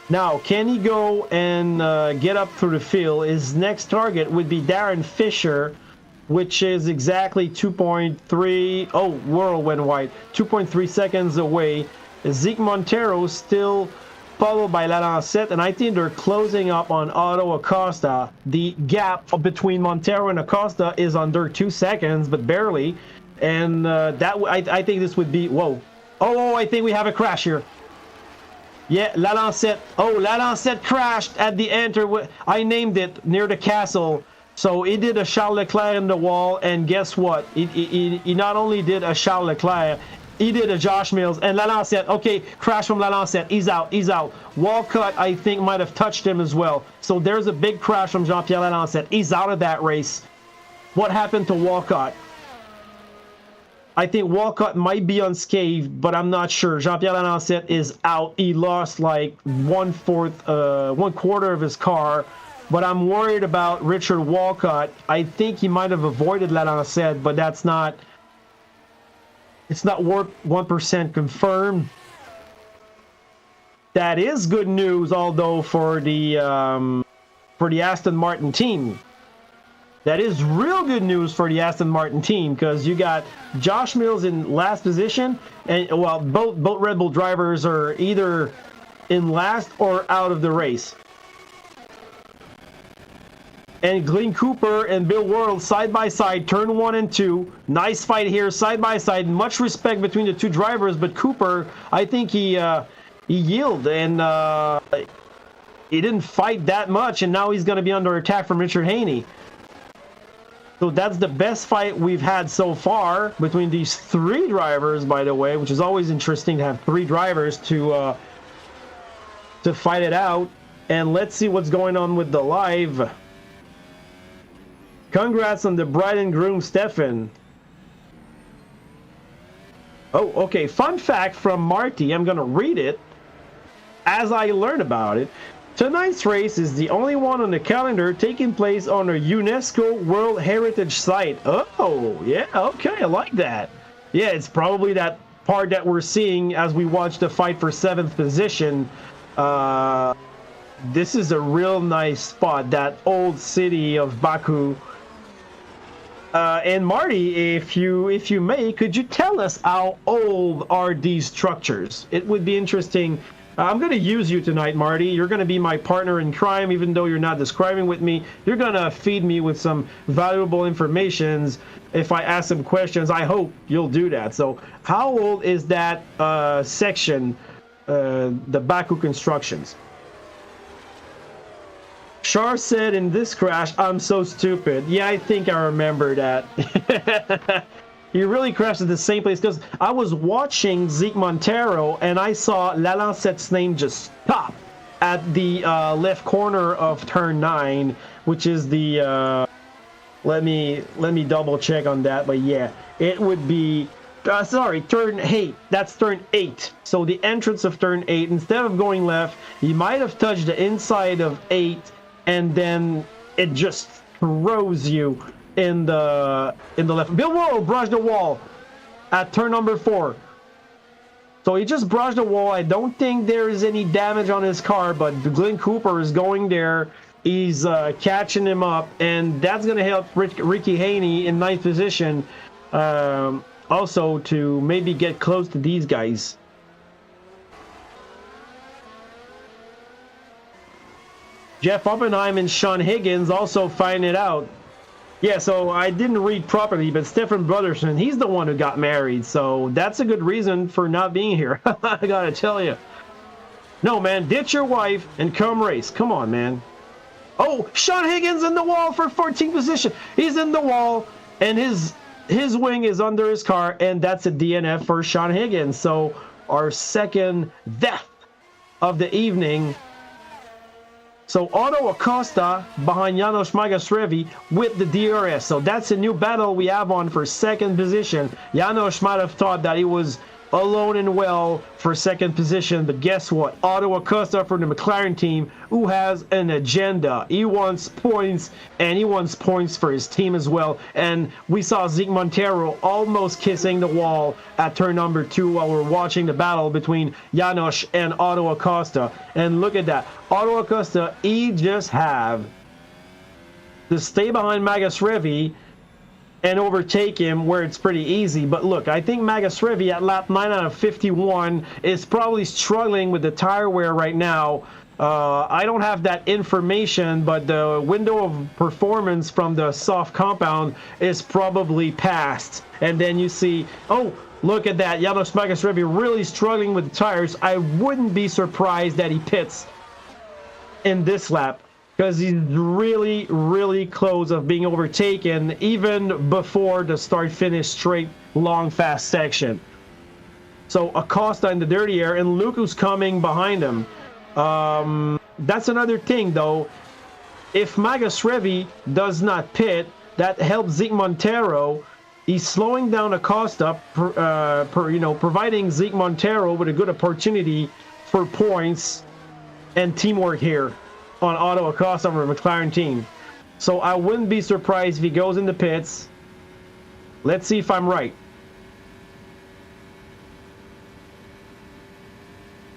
Now, can he go and get up through the field? His next target would be Darren Fisher, which is exactly 2.3... Oh, World went wide. 2.3 seconds away. Zeke Montero still followed by Lancet, and I think they're closing up on Otto Acosta. The gap between Montero and Acosta is under 2 seconds, but barely. And I think this would be... Whoa. Oh, I think we have a crash here. Yeah, Lancet. Oh, Lancet crashed at the enter. I named it near the castle. So he did a Charles Leclerc in the wall, and guess what? He not only did a Charles Leclerc, he did a Josh Mills, and Lancet, okay, crash from Lancet. He's out. Walcott, I think, might have touched him as well. So there's a big crash from Jean-Pierre Lancet. He's out of that race. What happened to Walcott? I think Walcott might be unscathed, but I'm not sure. Jean-Pierre Lancet is out. He lost like 1/4 of his car. But I'm worried about Richard Walcott. I think he might have avoided Lancet, but that's not... It's not 1% confirmed. That is good news, although, for the Aston Martin team. That is real good news for the Aston Martin team, because you got Josh Mills in last position, and well, both Red Bull drivers are either in last or out of the race. And Glenn Cooper and Bill World side by side, turn 1 and 2. Nice fight here, side by side. Much respect between the 2 drivers, but Cooper, I think he yielded, and he didn't fight that much, and now he's going to be under attack from Richard Haney. So that's the best fight we've had so far between these 3 drivers, by the way, which is always interesting to have 3 drivers to fight it out. And let's see what's going on with the live. Congrats on the bride and groom, Stefan. Oh, okay. Fun fact from Marty. I'm going to read it as I learn about it. Tonight's race is the only one on the calendar taking place on a UNESCO World Heritage Site. Oh, yeah. Okay. I like that. Yeah, it's probably that part that we're seeing as we watch the fight for 7th position. This is a real nice spot, that old city of Baku. And Marty, if you may, could you tell us how old are these structures? It would be interesting I'm going to use you tonight, Marty. You're going to be my partner in crime, even though you're not describing with me. You're going to feed me with some valuable information. If I ask some questions, I hope you'll do that. So how old is that section, the Baku constructions? Char said in this crash, I'm so stupid. Yeah, I think I remember that. You really crashed at the same place, because I was watching Zeke Montero and I saw Lalancette's name just stop at the left corner of turn 9, which is the let me double check on that, but yeah, it would be sorry, turn 8. That's turn 8. So the entrance of turn 8, instead of going left, you might have touched the inside of 8, and then it just throws you in the left. Bill Worrell brushed the wall at turn number 4. So he just brushed the wall. I don't think there is any damage on his car, but Glenn Cooper is going there. He's catching him up, and that's going to help Ricky Haney in 9th position also to maybe get close to these guys. Jeff Oppenheim and Sean Higgins also find it out. Yeah, so I didn't read properly, but Stephen Brotherson, he's the one who got married, so that's a good reason for not being here. I gotta tell you. No, man, ditch your wife and come race. Come on, man. Oh, Sean Higgins in the wall for 14th position. He's in the wall, and his wing is under his car, and that's a DNF for Sean Higgins. So our second death of the evening. So Otto Acosta behind Janos Magasrevi with the DRS. So that's a new battle we have on for second position. Janos might have thought that he was alone and well for second position, but guess what? Otto Acosta from the McLaren team, who has an agenda. He wants points, and he wants points for his team as well. And we saw Zeke Montero almost kissing the wall at turn number 2 while we're watching the battle between Janos and Otto Acosta. And look at that. Otto Acosta, he just have to stay behind Magasrevi and overtake him where it's pretty easy. But look, I think Magasrevi at lap 9 out of 51 is probably struggling with the tire wear right now. I don't have that information, but the window of performance from the soft compound is probably past. And then you see, oh, look at that, Janos Magasrevi really struggling with the tires. I wouldn't be surprised that he pits in this lap, because he's really, really close of being overtaken even before the start-finish straight, long, fast section. So Acosta in the dirty air, and Luke who's coming behind him. That's another thing, though. If Magasrevi does not pit, that helps Zeke Montero. He's slowing down Acosta, providing Zeke Montero with a good opportunity for points and teamwork here on Otto Acosta from the McLaren team. So I wouldn't be surprised if he goes in the pits. Let's see if I'm right.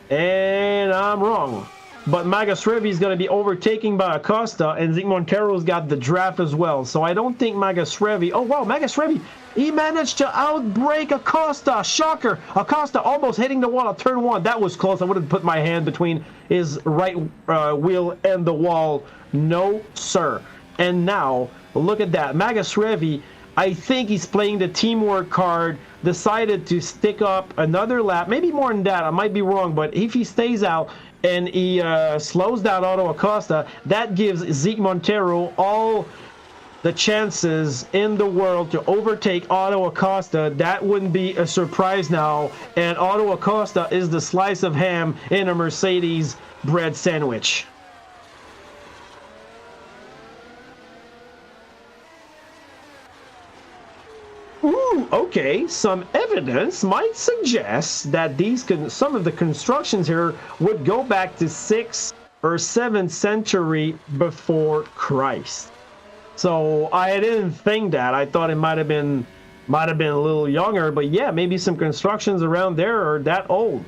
And I'm wrong. But Magasrevi is going to be overtaken by Acosta, and Zeke Montero's got the draft as well. So I don't think Magasrevi... Oh, wow, Magasrevi, he managed to outbrake Acosta. Shocker. Acosta almost hitting the wall at turn 1. That was close. I would have put my hand between his right wheel and the wall. No, sir. And now, look at that. Magasrevi, I think he's playing the teamwork card, decided to stick up another lap. Maybe more than that. I might be wrong, but if he stays out and he slows down Otto Acosta, that gives Zeke Montero all the chances in the world to overtake Otto Acosta. That wouldn't be a surprise now. And Otto Acosta is the slice of ham in a Mercedes bread sandwich. Ooh, okay, some evidence might suggest that some of the constructions here would go back to 6th or 7th century before Christ. So I didn't think that. I thought it might have been a little younger, but yeah, maybe some constructions around there are that old.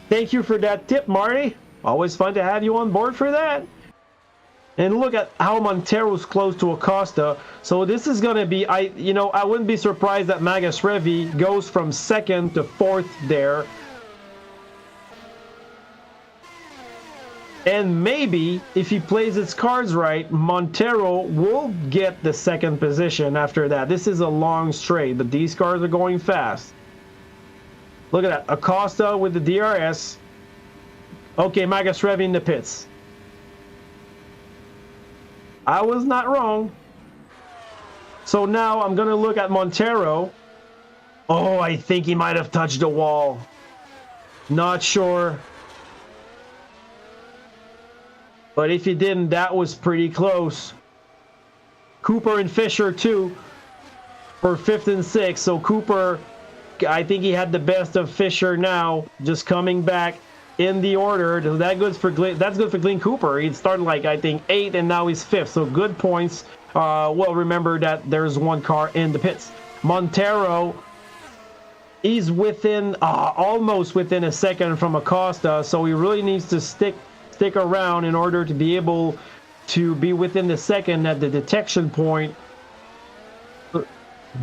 Thank you for that tip, Marty. Always fun to have you on board for that. And look at how Montero's close to Acosta. So this is going to be, I wouldn't be surprised that Magasrevi goes from 2nd to 4th there. And maybe, if he plays his cards right, Montero will get the second position after that. This is a long straight, but these cars are going fast. Look at that. Acosta with the DRS. Okay, Magasrevi in the pits. I was not wrong. So now I'm going to look at Montero. Oh, I think he might have touched the wall. Not sure. But if he didn't, that was pretty close. Cooper and Fisher too for 5th and 6th. So Cooper, I think he had the best of Fisher now, just coming back in the order. That's good for Glenn Cooper. He started like, I think, 8th and now he's 5th. So good points. Well, remember that there's one car in the pits. Montero, he's within, almost within a second from Acosta. So he really needs to stick around in order to be able to be within the second at the detection point.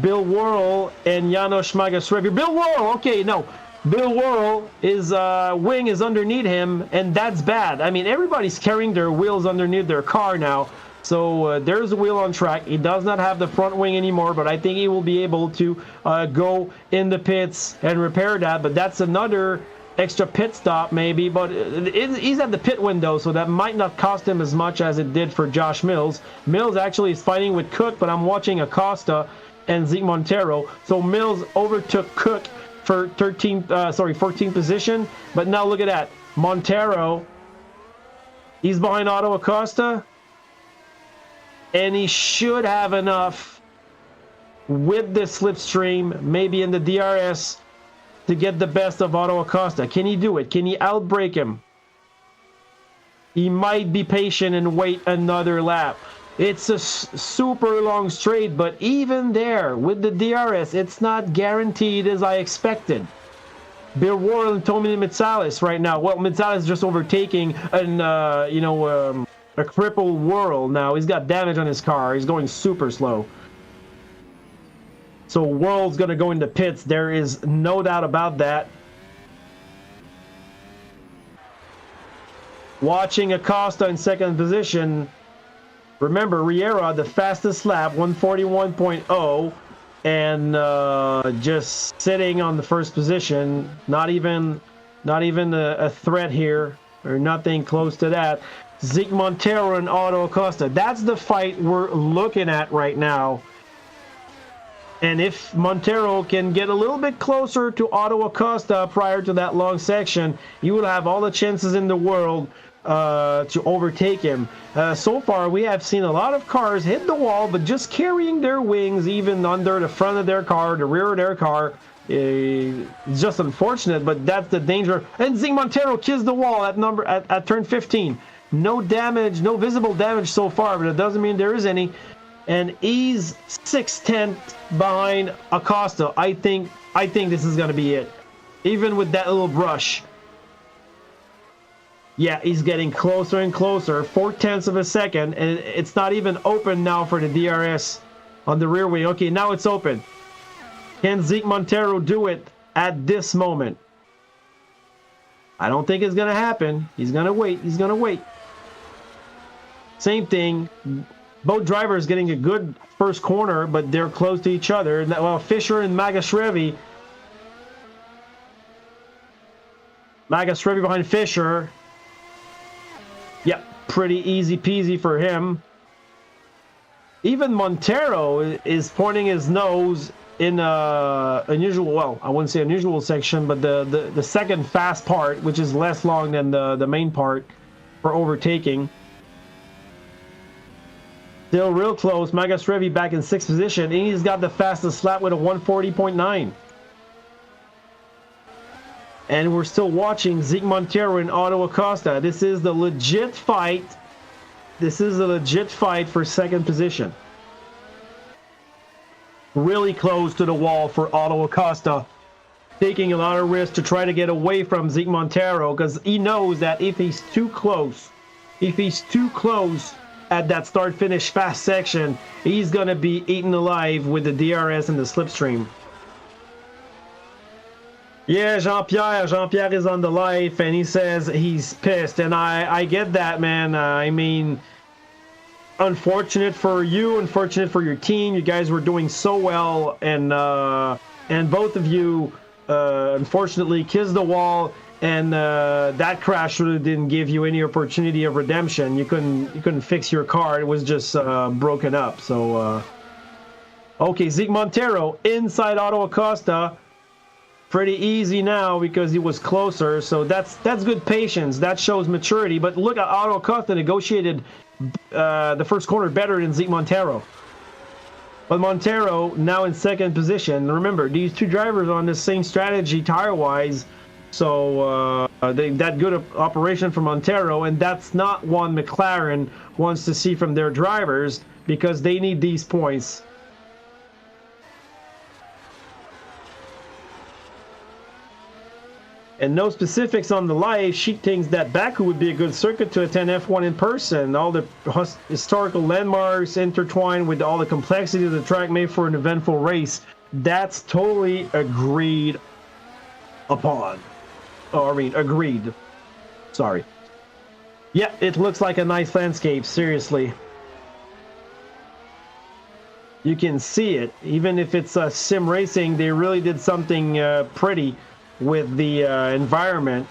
Bill Worrell and Janos Magasrevi. Bill Worrell, okay, no. Bill Worrell, his wing is underneath him, and that's bad. I mean, everybody's carrying their wheels underneath their car now. So there's a wheel on track. He does not have the front wing anymore, but I think he will be able to go in the pits and repair that. But that's another extra pit stop maybe, but he's at the pit window, so that might not cost him as much as it did for Josh Mills. Mills actually is fighting with Cook, but I'm watching Acosta and Zeke Montero. So Mills overtook Cook for 14th position, but now look at that. Montero, he's behind Otto Acosta, and he should have enough with the slipstream, maybe in the DRS, to get the best of Otto Acosta. Can he do it? Can he outbrake him? He might be patient and wait another lap. It's a super long straight, but even there, with the DRS, it's not guaranteed as I expected. Bill Worrell and Tommy Mitsalis right now. Well, Mitsalis just overtaking a crippled Worrell now. He's got damage on his car. He's going super slow. So Worrell's going to go into pits. There is no doubt about that. Watching Acosta in second position. Remember, Riera, the fastest lap, 141.0, and just sitting on the first position. Not even a threat here, or nothing close to that. Zeke Montero and Otto Acosta. That's the fight we're looking at right now. And if Montero can get a little bit closer to Otto Acosta prior to that long section, you will have all the chances in the world to overtake him. So far, we have seen a lot of cars hit the wall, but just carrying their wings even under the front of their car, the rear of their car. It's just unfortunate, but that's the danger. And Zeke Montero kissed the wall at turn 15. No damage, no visible damage so far, but it doesn't mean there is any. And he's 6/10 behind Acosta. I think this is going to be it. Even with that little brush. Yeah, he's getting closer and closer. 4/10 of a second. And it's not even open now for the DRS on the rear wing. Okay, now it's open. Can Zeke Montero do it at this moment? I don't think it's going to happen. He's going to wait. He's going to wait. Same thing. Both drivers getting a good first corner, but they're close to each other. Well, Fisher and Magasrevi. Magasrevi behind Fisher. Yep, pretty easy peasy for him. Even Montero is pointing his nose in unusual, well, I wouldn't say unusual section, but the second fast part, which is less long than the main part for overtaking. Still real close. Magasrevi back in 6th position, and he's got the fastest lap with a 140.9. And we're still watching Zeke Montero and Otto Acosta. This is the legit fight. This is a legit fight for second position. Really close to the wall for Otto Acosta. Taking a lot of risk to try to get away from Zeke Montero, because he knows that if he's too close at that start-finish fast section, he's going to be eaten alive with the DRS and the slipstream. Yeah, Jean-Pierre is on the live, and he says he's pissed, and I get that, man. I mean, unfortunate for you, unfortunate for your team. You guys were doing so well, and both of you, unfortunately, kissed the wall, and that crash really didn't give you any opportunity of redemption. You couldn't fix your car. It was just broken up. So, okay, Zeke Montero inside Otto Acosta. Pretty easy now because he was closer, so that's good patience. That shows maturity. But look at Otto Acosta negotiated the first corner better than Zeke Montero. But Montero now in second position. Remember, these two drivers are on the same strategy tire-wise, so that good operation for Montero, and that's not one McLaren wants to see from their drivers because they need these points. And no specifics on the live. She thinks that Baku would be a good circuit to attend F1 in person. All the historical landmarks intertwined with all the complexity of the track made for an eventful race. That's totally agreed upon. Oh, I mean, agreed. Sorry. Yeah, it looks like a nice landscape, seriously. You can see it. Even if it's sim racing, they really did something pretty with the environment.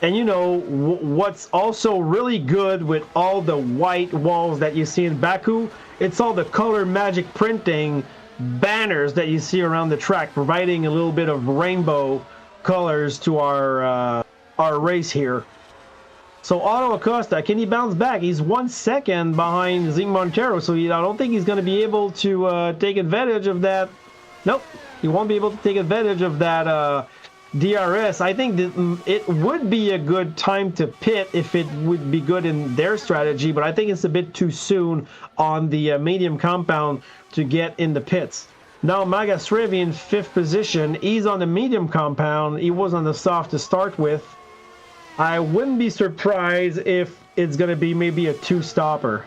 And you know what's also really good with all the white walls that you see in Baku? It's all the color magic printing banners that you see around the track, providing a little bit of rainbow colors to our race here. So Otto Acosta, can he bounce back? He's 1 second behind Zeke Montero, so I don't think he's going to be able to take advantage of that. Nope. He won't be able to take advantage of that DRS. I think that it would be a good time to pit if it would be good in their strategy, but I think it's a bit too soon on the medium compound to get in the pits. Now Magasrevi in 5th position. He's on the medium compound. He was on the soft to start with. I wouldn't be surprised if it's going to be maybe a two-stopper.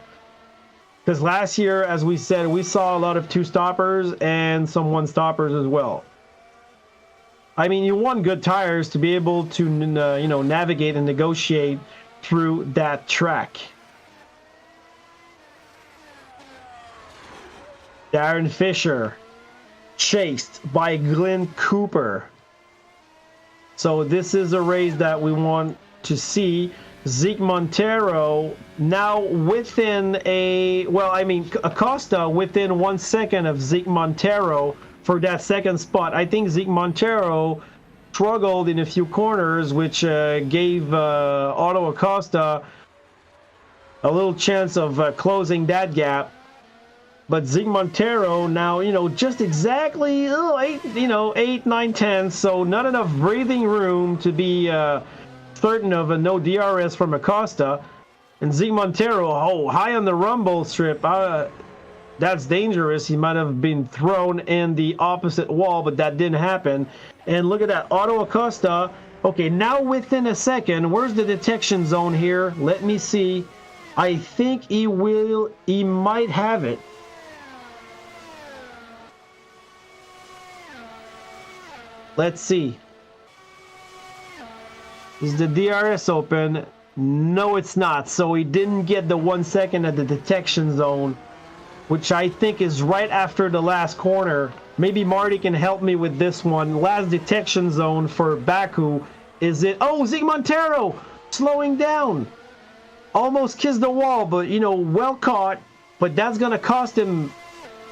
Because last year, as we said, we saw a lot of two-stoppers and some one-stoppers as well. I mean, you want good tires to be able to, navigate and negotiate through that track. Darren Fisher, chased by Glenn Cooper. So this is a race that we want to see. Zeke Montero now within Acosta within 1 second of Zeke Montero for that second spot. I think Zeke Montero struggled in a few corners, which gave Otto Acosta a little chance of closing that gap. But Zeke Montero now, just exactly 8, 9, 10, so not enough breathing room to be certain of a no DRS from Acosta. And Zeke Montero, high on the rumble strip. That's dangerous. He might have been thrown in the opposite wall, but that didn't happen. And look at that, Otto Acosta. Okay, now within a second, where's the detection zone here? Let me see. I think he might have it. Let's see. Is the DRS open? No, it's not. So he didn't get the 1 second at the detection zone, which I think is right after the last corner. Maybe Marty can help me with this one. Last detection zone for Baku. Is it? Oh, Zeke Montero slowing down. Almost kissed the wall, but, well caught. But that's going to cost him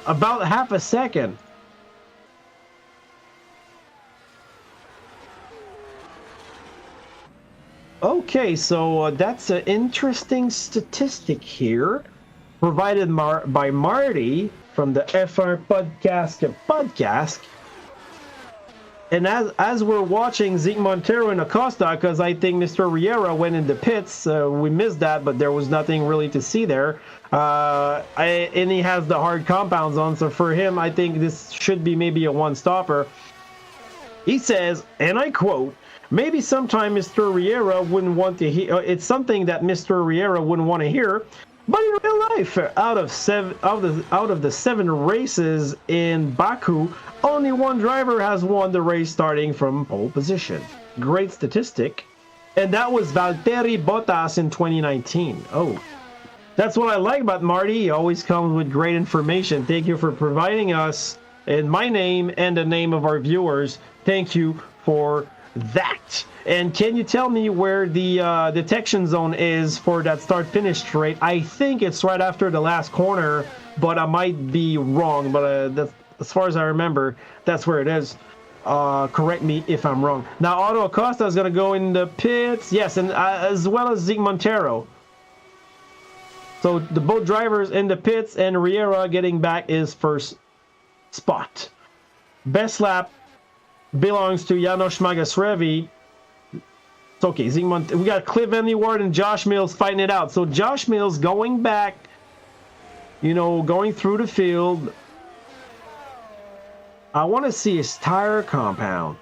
about half a second. Okay, so that's an interesting statistic here, provided by Marty from the F1 podcast. And as we're watching Zeke Montero and Acosta, because I think Mr. Riera went in the pits, we missed that, but there was nothing really to see there. And he has the hard compounds on, so for him, I think this should be maybe a one-stopper. He says, and I quote, maybe sometime Mr. Riera wouldn't want to hear. It's something that Mr. Riera wouldn't want to hear, But in real life, out of the 7 races in Baku, only one driver has won the race starting from pole position. Great statistic. And that was Valtteri Bottas in 2019. Oh, that's what I like about Marty. He always comes with great information. Thank you for providing us, in my name and the name of our viewers, thank you for that. And can you tell me where the detection zone is for that start-finish straight? I think it's right after the last corner, but I might be wrong. But that's, as far as I remember, that's where it is. Correct me if I'm wrong. Now, Otto Acosta is going to go in the pits. Yes, and as well as Zeke Montero. So the both drivers in the pits, and Riera getting back his first spot. Best lap belongs to Janos Magasrevi. It's okay. We got Cliff Van Ward and Josh Mills fighting it out. So Josh Mills going back, you know, going through the field. I want to see his tire compound,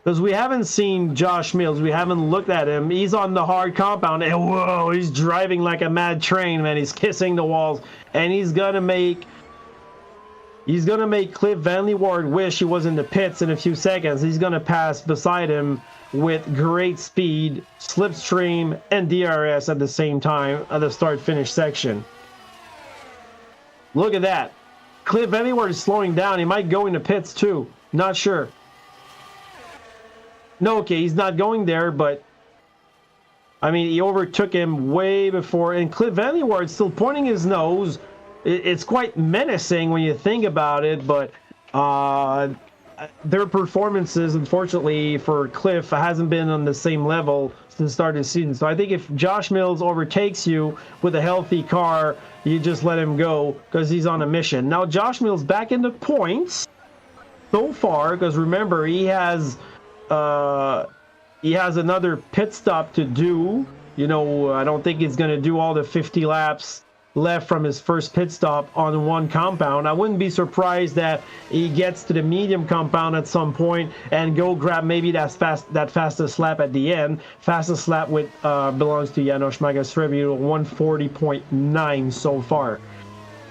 because we haven't seen Josh Mills. We haven't looked at him. He's on the hard compound, and whoa, he's driving like a mad train, man. He's kissing the walls, and he's gonna make Cliff Van Ward wish he was in the pits in a few seconds. He's gonna pass beside him with great speed, slipstream, and DRS at the same time at the start-finish section. Look at that. Cliff Van Ward is slowing down. He might go in the pits too. Not sure. No, okay, he's not going there, but I mean, he overtook him way before. And Cliff Van Ward still pointing his nose. It's quite menacing when you think about it, but their performances, unfortunately, for Cliff hasn't been on the same level since the start of the season. So I think if Josh Mills overtakes you with a healthy car, you just let him go, because he's on a mission. Now, Josh Mills back in the points so far, because remember, he has another pit stop to do. You know, I don't think he's going to do all the 50 laps left from his first pit stop on one compound. I wouldn't be surprised that he gets to the medium compound at some point and go grab maybe that fastest lap at the end. Fastest lap with belongs to Janos Magasrevi, 140.9 so far.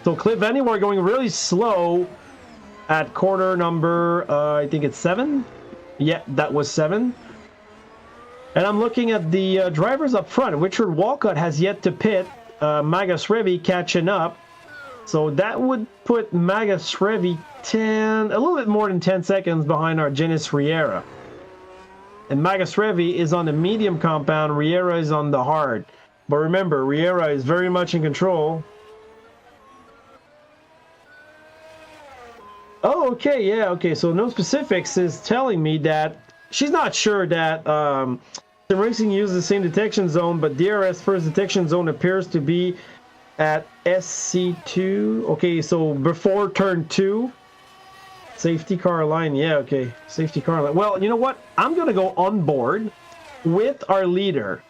So Cliff Van Ward going really slow at corner number I think it's 7. Yeah, that was 7. And I'm looking at the drivers up front. Richard Walcott has yet to pit. Magasrevi catching up. So that would put Magasrevi a little bit more than 10 seconds behind our Argenis Riera. And Magasrevi is on the medium compound. Riera is on the hard. But remember, Riera is very much in control. Oh, okay, yeah, okay. So No Specifics is telling me that she's not sure that SimRacing uses the same detection zone, but DRS first detection zone appears to be at SC2. Okay, so before turn 2. Safety car line, yeah, okay. Safety car line. Well, you know what? I'm going to go on board with our leader.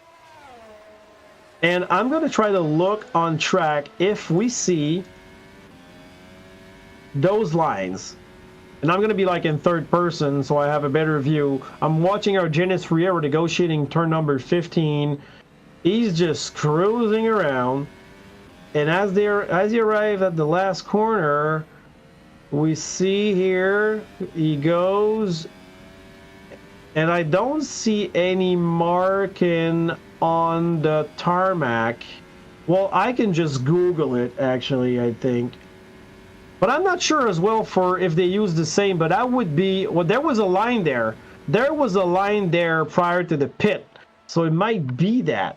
And I'm going to try to look on track if we see those lines. And I'm going to be like in third person, so I have a better view. I'm watching our Argenis Riera negotiating turn number 15. He's just cruising around. And as he arrive at the last corner, we see here, he goes. And I don't see any marking on the tarmac. Well, I can just Google it, actually, I think. But I'm not sure as well for if they use the same, but that would be, well, there was a line there. There was a line there prior to the pit. So it might be that.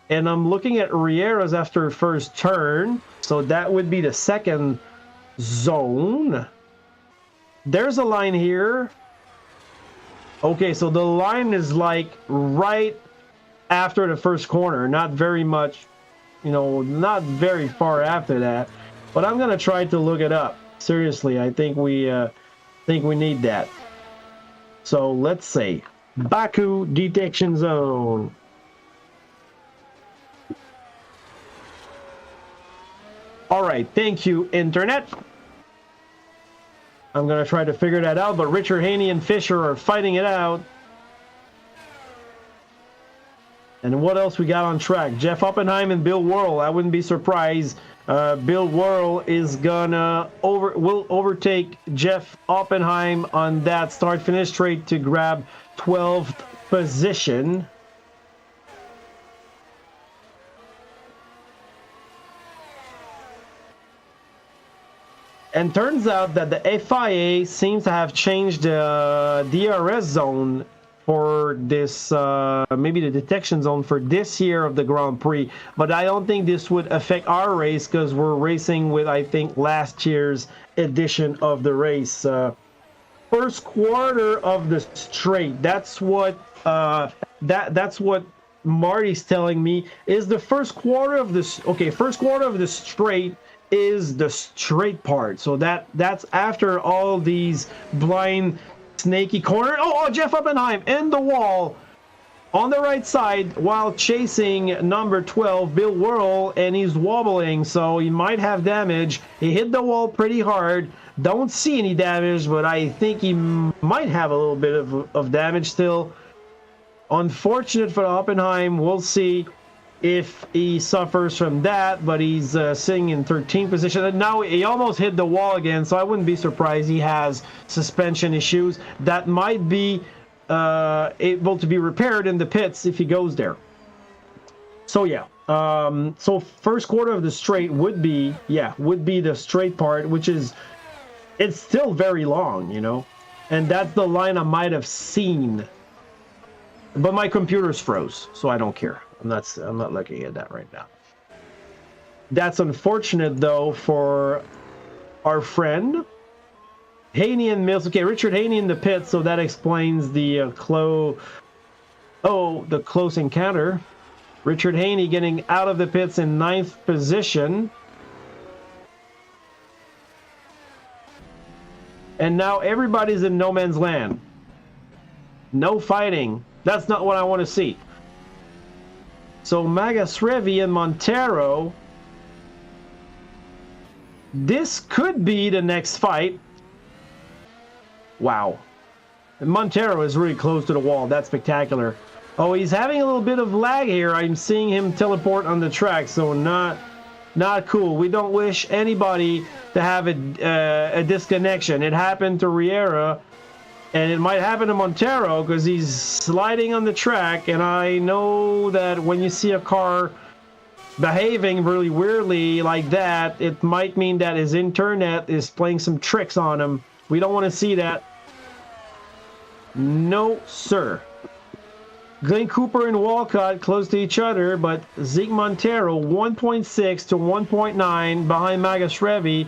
And I'm looking at Riera's after first turn. So that would be the second zone. There's a line here. Okay, so the line is like right after the first corner. Not very much, you know, not very far after that. But I'm gonna try to look it up. Seriously, I think we need that. So let's say Baku detection zone. All right, thank you, internet. I'm gonna try to figure that out, but Richard Haney and Fisher are fighting it out. And what else we got on track? Jeff Oppenheim and Bill Worrell. I wouldn't be surprised. Bill Worrell is gonna will overtake Jeff Oppenheim on that start-finish straight to grab 12th position. And turns out that the FIA seems to have changed the DRS zone for this, maybe the detection zone for this year of the Grand Prix. But I don't think this would affect our race because we're racing with, I think, last year's edition of the race. First quarter of the straight. That's what that's what Marty's telling me is the first quarter of this. Okay, first quarter of the straight is the straight part. So that's after all these blind snaky corner. Oh, Jeff Oppenheim in the wall on the right side while chasing number 12 Bill Worrell, and he's wobbling, so he might have damage. He hit the wall pretty hard. Don't see any damage, but I think he might have a little bit of damage still. Unfortunate for Oppenheim. We'll see if he suffers from that, but he's sitting in 13th position. And now he almost hit the wall again, so I wouldn't be surprised he has suspension issues that might be able to be repaired in the pits if he goes there. So yeah, so first quarter of the straight would be the straight part, which is, it's still very long, you know, and that's the line I might have seen, but my computer's froze, so I don't care. I'm not looking at that right now. That's unfortunate though for our friend Haney and Mills. Okay, Richard Haney in the pit, so that explains the close encounter. Richard Haney getting out of the pits in 9th position. And now everybody's in no man's land. No fighting. That's not what I want to see. So Magasrevi and Montero. This could be the next fight. Wow. And Montero is really close to the wall. That's spectacular. Oh, he's having a little bit of lag here. I'm seeing him teleport on the track, so not cool. We don't wish anybody to have a disconnection. It happened to Riera, and it might happen to Montero because he's sliding on the track, and I know that when you see a car behaving really weirdly like that, it might mean that his internet is playing some tricks on him. We don't want to see that. No, sir. Glenn Cooper and Walcott close to each other, but Zeke Montero 1.6 to 1.9 behind Magasrevi.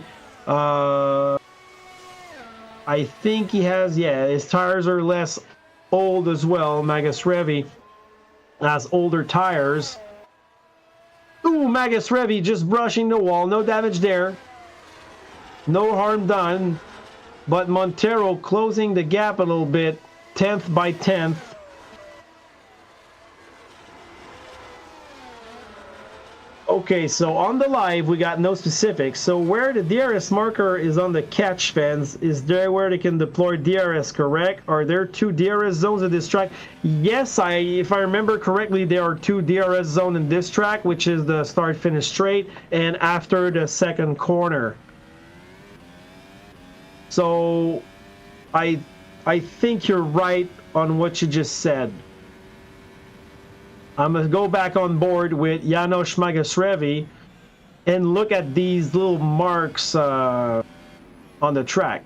I think he has, his tires are less old as well. Magasrevi has older tires. Ooh, Magasrevi just brushing the wall. No damage there. No harm done. But Montero closing the gap a little bit. 10th by 10th. Okay, so on the live, we got no specifics. So where the DRS marker is on the catch fence, is there where they can deploy DRS, correct? Are there 2 DRS zones at this track? Yes, if I remember correctly, there are 2 DRS zones in this track, which is the start-finish straight and after the second corner. So I think you're right on what you just said. I'm going to go back on board with Janos Magasrevi and look at these little marks on the track.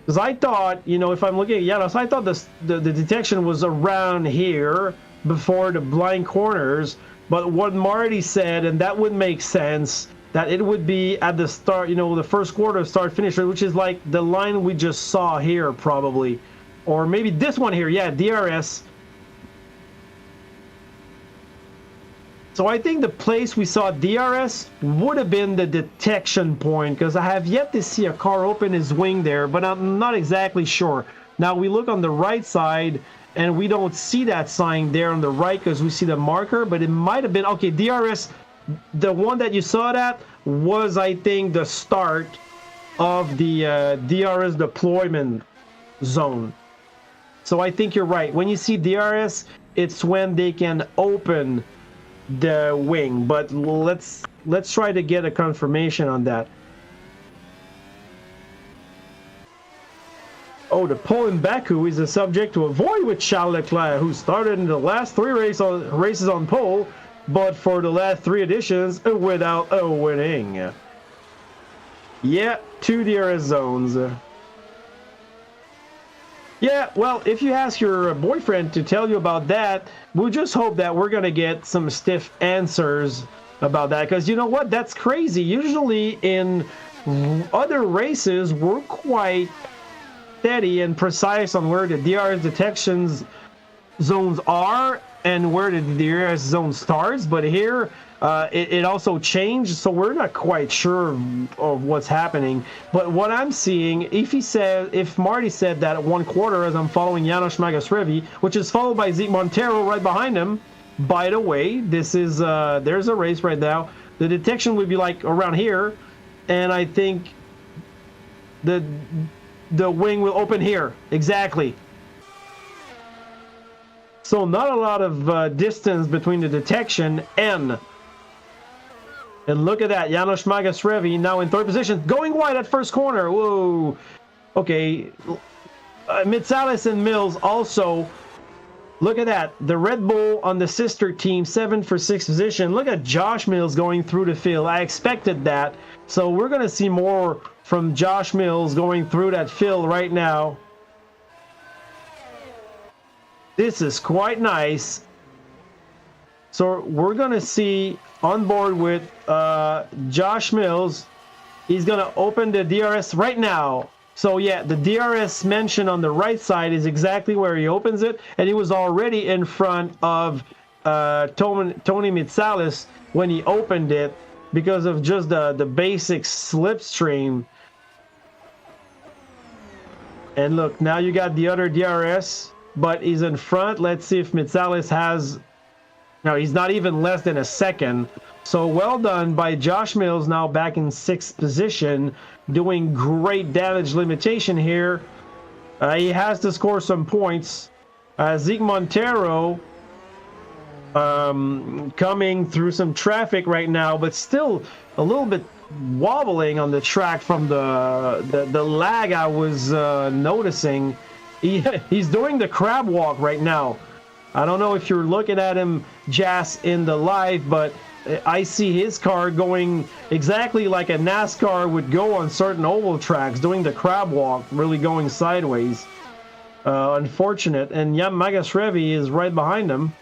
Because I thought, you know, if I'm looking at Janos, I thought the detection was around here before the blind corners. But what Marty said, and that would make sense, that it would be at the start, you know, the first quarter start finish, which is like the line we just saw here probably. Or maybe this one here, yeah, DRS. So I think the place we saw DRS would have been the detection point, because I have yet to see a car open his wing there, but I'm not exactly sure. Now we look on the right side and we don't see that sign there on the right because we see the marker, but it might have been, okay, DRS, the one that you saw that was, I think, the start of the DRS deployment zone. So I think you're right. When you see DRS, it's when they can open the wing. But let's try to get a confirmation on that. Oh, the pole in Baku is a subject to avoid with Charles Leclerc, who started in the last 3 races on pole, but for the last 3 editions without a winning. Yeah, 2 DRS zones. Yeah, well, if you ask your boyfriend to tell you about that, we'll just hope that we're going to get some stiff answers about that. Because you know what? That's crazy. Usually in other races, we're quite steady and precise on where the DRS detections zones are and where the DRS zone starts. But here, it also changed, so we're not quite sure of what's happening. But what I'm seeing, if Marty said that at 1/4 as I'm following Janos Magasrevi, which is followed by Zeke Montero right behind him. By the way, this is there's a race right now. The detection would be like around here, and I think the wing will open here. Exactly. So not a lot of distance between the detection and look at that, Janos Magasrevi now in 3rd position, going wide at first corner. Whoa. Okay. Mitsalis and Mills also. Look at that. The Red Bull on the sister team, 7th for 6th position. Look at Josh Mills going through the field. I expected that. So we're going to see more from Josh Mills going through that field right now. This is quite nice. So we're going to see on board with Josh Mills. He's going to open the DRS right now. So yeah, the DRS mentioned on the right side is exactly where he opens it. And he was already in front of Tony Mitsalis when he opened it because of just the basic slipstream. And look, now you got the other DRS, but he's in front. Let's see if Mitsalis has... Now, he's not even less than a second. So well done by Josh Mills, now back in 6th position, doing great damage limitation here. He has to score some points. Zeke Montero coming through some traffic right now, but still a little bit wobbling on the track from the lag I was noticing. He's doing the crab walk right now. I don't know if you're looking at him, Jas, in the live, but I see his car going exactly like a NASCAR would go on certain oval tracks, doing the crab walk, really going sideways. Unfortunate. And Jan Magasrevi is right behind him.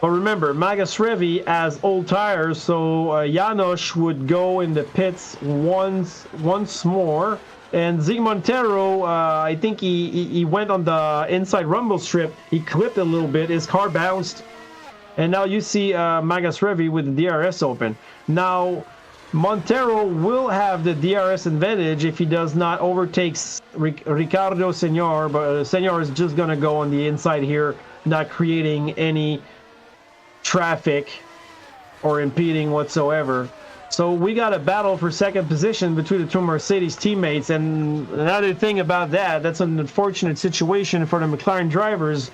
But remember, Magasrevi has old tires, so Janos would go in the pits once more. And Zeke Montero, I think he went on the inside rumble strip. He clipped a little bit. His car bounced. And now you see Magasrevi with the DRS open. Now, Montero will have the DRS advantage if he does not overtake Ricardo Senor. But Senor is just going to go on the inside here, not creating any traffic or impeding whatsoever. So we got a battle for 2nd position between the 2 Mercedes teammates. And another thing about that's an unfortunate situation for the McLaren drivers.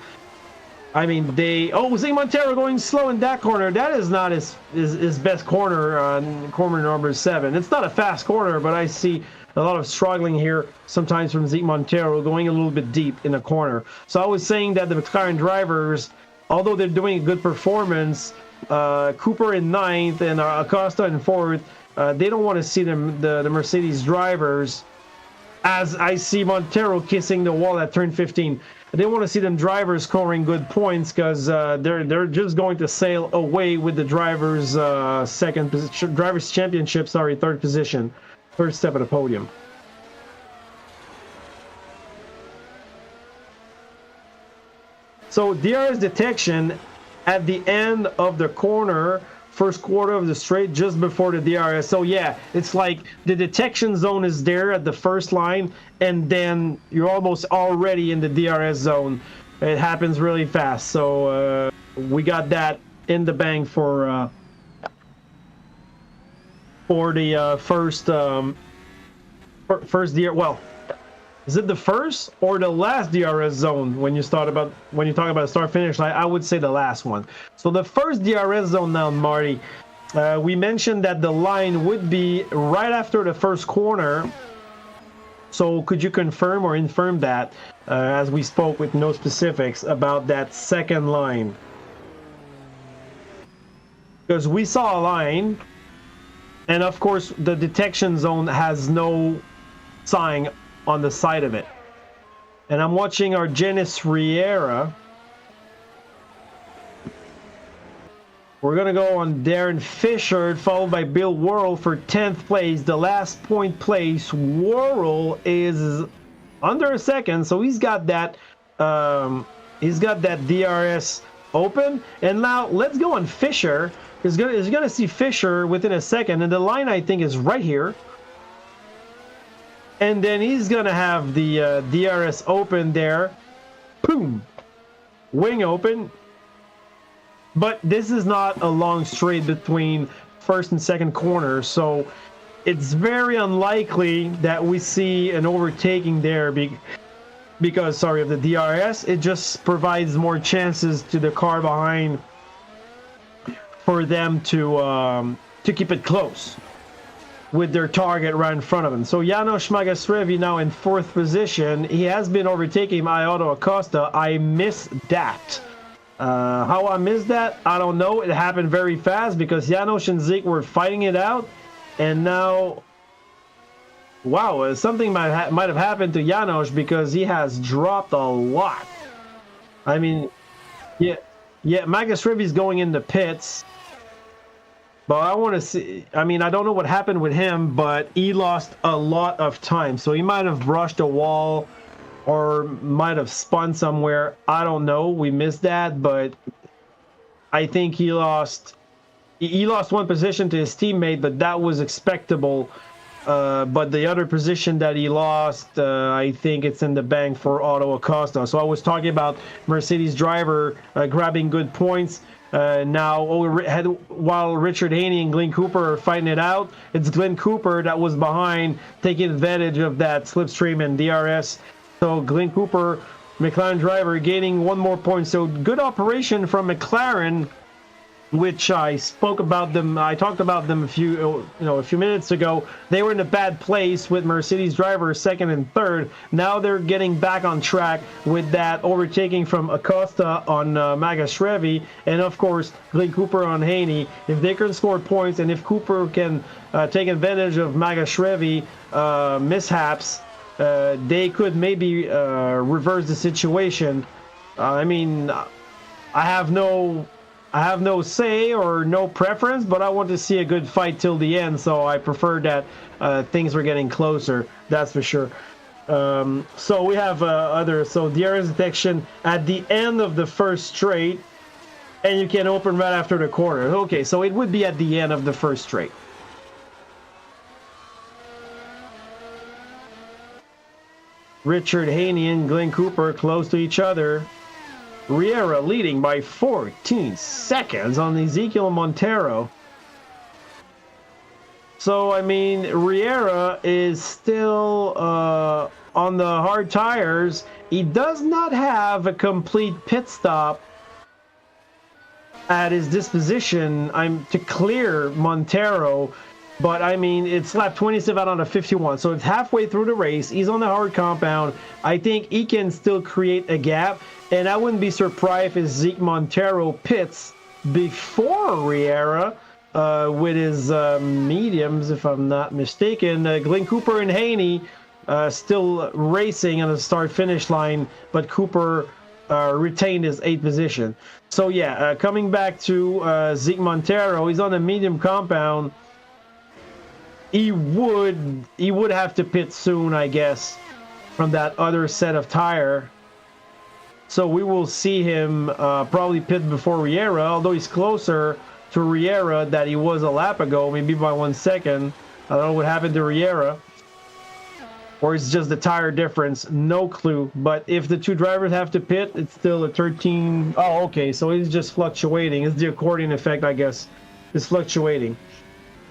I mean, Zeke Montero going slow in that corner. That is not his best corner on corner number 7. It's not a fast corner, but I see a lot of struggling here sometimes from Zeke Montero going a little bit deep in the corner. So I was saying that the McLaren drivers, although they're doing a good performance, Cooper in 9th and Acosta in 4th, they don't want to see the Mercedes drivers, as I see Montero kissing the wall at turn 15. They want to see them drivers scoring good points because they're just going to sail away with the drivers' drivers' championship. Sorry, 3rd position, 3rd step of the podium. So DRS detection at the end of the corner, 1st quarter of the straight, just before the DRS. So yeah, it's like the detection zone is there at the first line, and then you're almost already in the DRS zone. It happens really fast. So we got that in the bank for the first Is it the first or the last DRS zone when you talk about the start finish line? I would say the last one. So the first DRS zone now, Marty. We mentioned that the line would be right after the first corner. So could you confirm or infirm that, as we spoke with no specifics about that second line? Because we saw a line, and of course the detection zone has no sign on the side of it. And I'm watching our Genis Riera. We're going to go on Darren Fisher, followed by Bill Worrell for 10th place. The last point place, Worrell is under a second, so he's got that DRS open. And now let's go on Fisher. He's gonna see Fisher within a second, and the line I think is right here. And then he's gonna have the DRS open there. Boom, wing open. But this is not a long straight between first and second corner, so it's very unlikely that we see an overtaking there because of the DRS. It just provides more chances to the car behind for them to keep it close with their target right in front of them. So Janos Magasrevi now in 4th position. He has been overtaking Otto Acosta. I missed that. How I missed that, I don't know. It happened very fast because Janos and Zeke were fighting it out, and now, wow, something might have happened to Janos because he has dropped a lot. I mean, yeah, Magasrevi's going in the pits. But I want to see, I mean, I don't know what happened with him, but he lost a lot of time. So he might have brushed a wall or might have spun somewhere. I don't know. We missed that, but I think he lost one position to his teammate, but that was expectable. But the other position that he lost, I think it's in the bank for Otto Acosta. So I was talking about Mercedes driver grabbing good points. Now, while Richard Haney and Glenn Cooper are fighting it out, it's Glenn Cooper that was behind, taking advantage of that slipstream and DRS. So Glenn Cooper, McLaren driver, gaining one more point. So good operation from McLaren, which I spoke about them. I talked about them a few minutes ago. They were in a bad place with Mercedes driver 2nd and 3rd. Now they're getting back on track with that overtaking from Acosta on Magasrevi, and of course Glenn Cooper on Haney. If they can score points, and if Cooper can take advantage of Magasrevi mishaps, they could maybe reverse the situation. I mean, I have no say or no preference, but I want to see a good fight till the end, so I prefer that things were getting closer, that's for sure. So we have so DRS detection at the end of the first straight, and you can open right after the corner. Okay, so it would be at the end of the first straight. Richard Haney and Glenn Cooper close to each other. Riera leading by 14 seconds on Ezekiel Montero. So, I mean, Riera is still on the hard tires. He does not have a complete pit stop at his disposition to clear Montero. But, I mean, it's lap 27 on a 51. So it's halfway through the race. He's on the hard compound. I think he can still create a gap. And I wouldn't be surprised if Zeke Montero pits before Riera with his mediums, if I'm not mistaken. Glenn Cooper and Haney still racing on the start-finish line, but Cooper retained his 8th position. So, yeah, coming back to Zeke Montero, he's on the medium compound. He would have to pit soon, I guess, from that other set of tire. So we will see him probably pit before Riera, although he's closer to Riera than he was a lap ago, maybe by 1 second. I don't know what happened to Riera. Or it's just the tire difference, no clue. But if the two drivers have to pit, it's still a 13. Oh, okay, so it's just fluctuating. It's the accordion effect, I guess. It's fluctuating.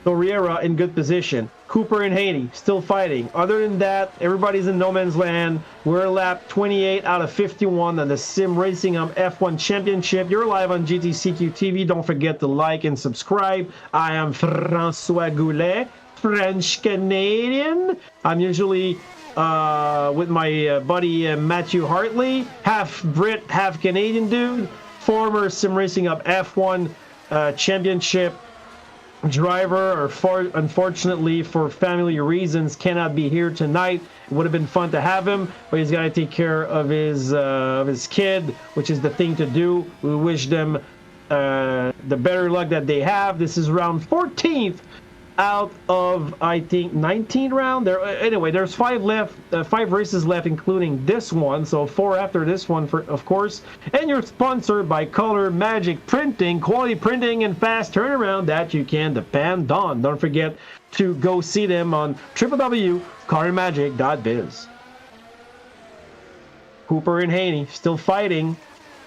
Riera in good position. Cooper and Haney still fighting. Other than that, everybody's in no man's land. We're lap 28 out of 51 on the Sim Racing F1 Championship. You're live on GTCQ TV. Don't forget to like and subscribe. I am Francois Goulet, French Canadian. I'm usually with my buddy Matthew Hartley, half Brit, half Canadian dude, former Sim Racing F1 Championship driver, unfortunately for family reasons cannot be here tonight. It would have been fun to have him, but he's got to take care of his kid, which is the thing to do. We wish them the better luck that they have. This is round 14th out of, I think, 19 round there. Anyway, there's 5 left, 5 races left, including this one, so 4 after this one, of course. And you're sponsored by Color Magic Printing, quality printing and fast turnaround that you can depend on. Don't forget to go see them on www.colormagic.biz. Cooper and Haney still fighting,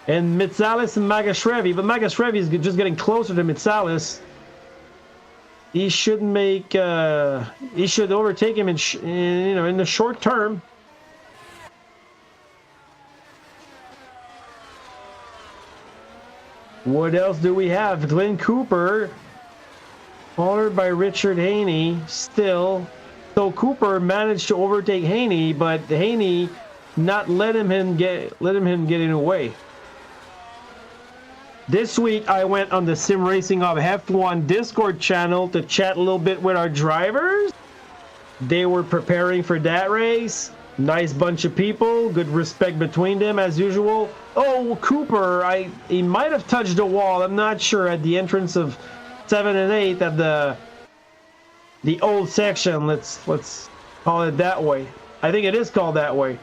and Mitsalis and Magashrevi, but Magashrevi is just getting closer to Mitsalis. He should make. He should overtake him in the short term. What else do we have? Glenn Cooper, followed by Richard Haney. Still, so Cooper managed to overtake Haney, but Haney not letting him get in the way. This week, I went on the Sim Racing Hub F1 Discord channel to chat a little bit with our drivers. They were preparing for that race. Nice bunch of people. Good respect between them, as usual. Oh, Cooper, he might have touched the wall. I'm not sure, at the entrance of 7 and 8 at the old section. Let's call it that way. I think it is called that way.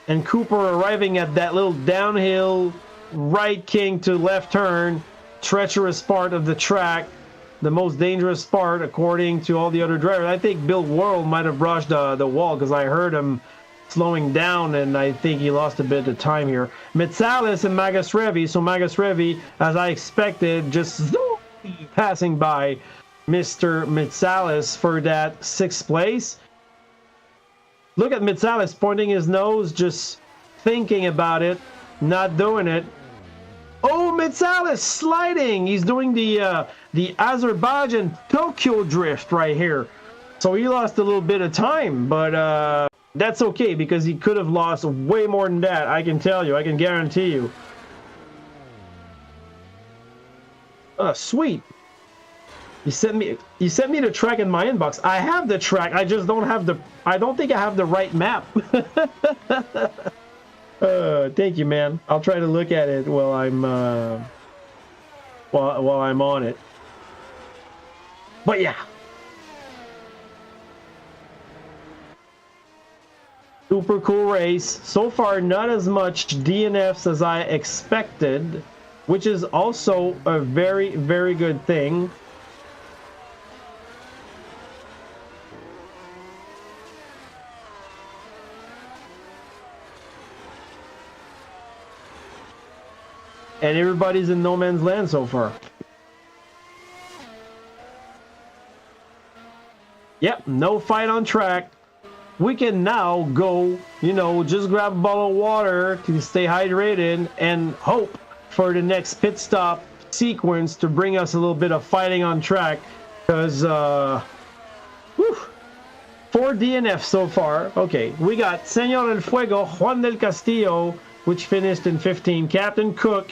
And Cooper arriving at that little downhill right king to left turn, treacherous part of the track, the most dangerous part according to all the other drivers. I think Bill Worrell might have brushed the wall, because I heard him slowing down, and I think he lost a bit of time here. Mitsalis and Magashrevi. So Magashrevi, as I expected, just passing by Mr. Mitsalis for that 6th place. Look at Mitsalis pointing his nose, just thinking about it, not doing it. Oh, Mitsalis sliding. He's doing the Azerbaijan Tokyo drift right here. So he lost a little bit of time, but that's okay, because he could have lost way more than that. I can tell you. I can guarantee you. Sweet. You sent me the track in my inbox. I have the track. I just don't have I don't think I have the right map. Thank you, man. I'll try to look at it while I'm while I'm on it. But yeah, super cool race so far. Not as much DNFs as I expected, which is also a very, very good thing. And everybody's in no man's land so far. Yep, no fight on track. We can now go, just grab a bottle of water to stay hydrated and hope for the next pit stop sequence to bring us a little bit of fighting on track. Because, 4 DNFs so far. Okay, we got Señor El Fuego, Juan del Castillo, which finished in 15. Captain Cook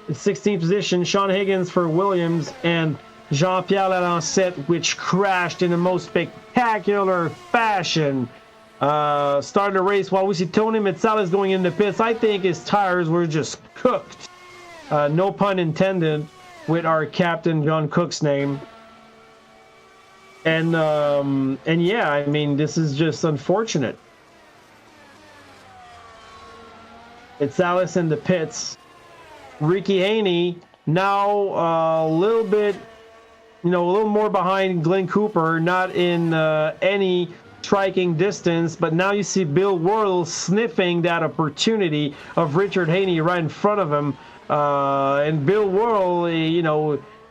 in 16th position, Sean Higgins for Williams, and Jean-Pierre Lalancette, which crashed in the most spectacular fashion. Started the race while we see Tony Mitsalis going into pits. I think his tires were just cooked. No pun intended with our captain, John Cook's name. And yeah, I mean, this is just unfortunate. Mitsalis in the pits. Ricky Haney now a little bit, a little more behind Glenn Cooper, not in any striking distance, but now you see Bill Worrell sniffing that opportunity of Richard Haney right in front of him. And Bill Worrell,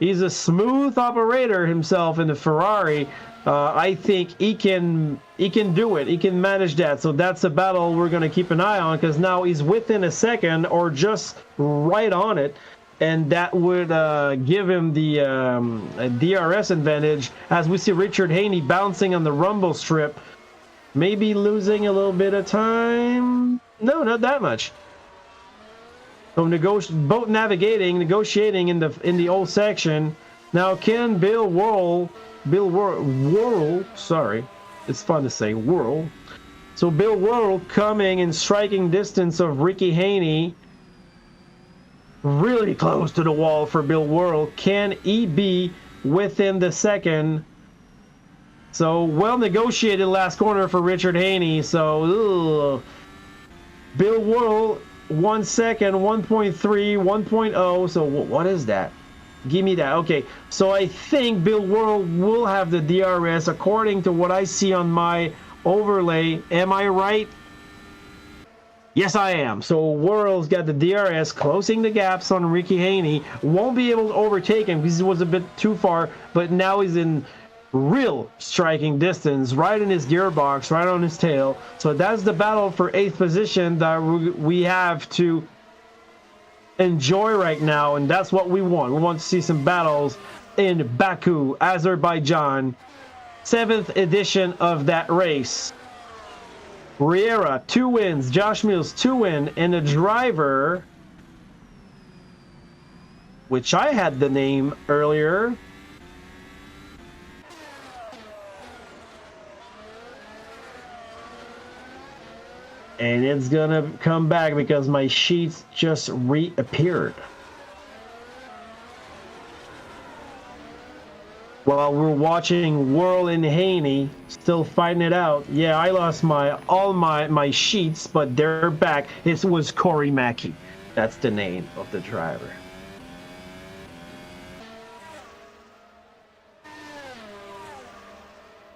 He's a smooth operator himself in the Ferrari. I think he can do it. He can manage that. So that's a battle we're going to keep an eye on, because now he's within a second or just right on it. And that would give him the DRS advantage, as we see Richard Haney bouncing on the rumble strip, maybe losing a little bit of time. No, not that much. So negotiating in the old section. Now can Bill Worrell, sorry, it's fun to say Worrell. So Bill Worrell coming in striking distance of Ricky Haney. Really close to the wall for Bill Worrell. Can he be within the second? So well negotiated last corner for Richard Haney. So Bill Worrell 1 second, 1.3, 1.0. So what is that? Give me that. Okay, so I think Bill Worrell will have the DRS according to what I see on my overlay. Am I right? Yes, I am. So Worrell's got the DRS, closing the gaps on Ricky Haney. Won't be able to overtake him because he was a bit too far, but now he's in real striking distance, right in his gearbox, right on his tail. So that's the battle for 8th position that we have to enjoy right now, and that's what we want. We want to see some battles in Baku, Azerbaijan, 7th edition of that race. Riera, 2 wins. Josh Mills, 2 wins. And a driver, which I had the name earlier. And it's gonna come back because my sheets just reappeared. While we're watching Worrell and Haney still fighting it out. Yeah, I lost all my sheets, but they're back. It was Corey Mackey. That's the name of the driver.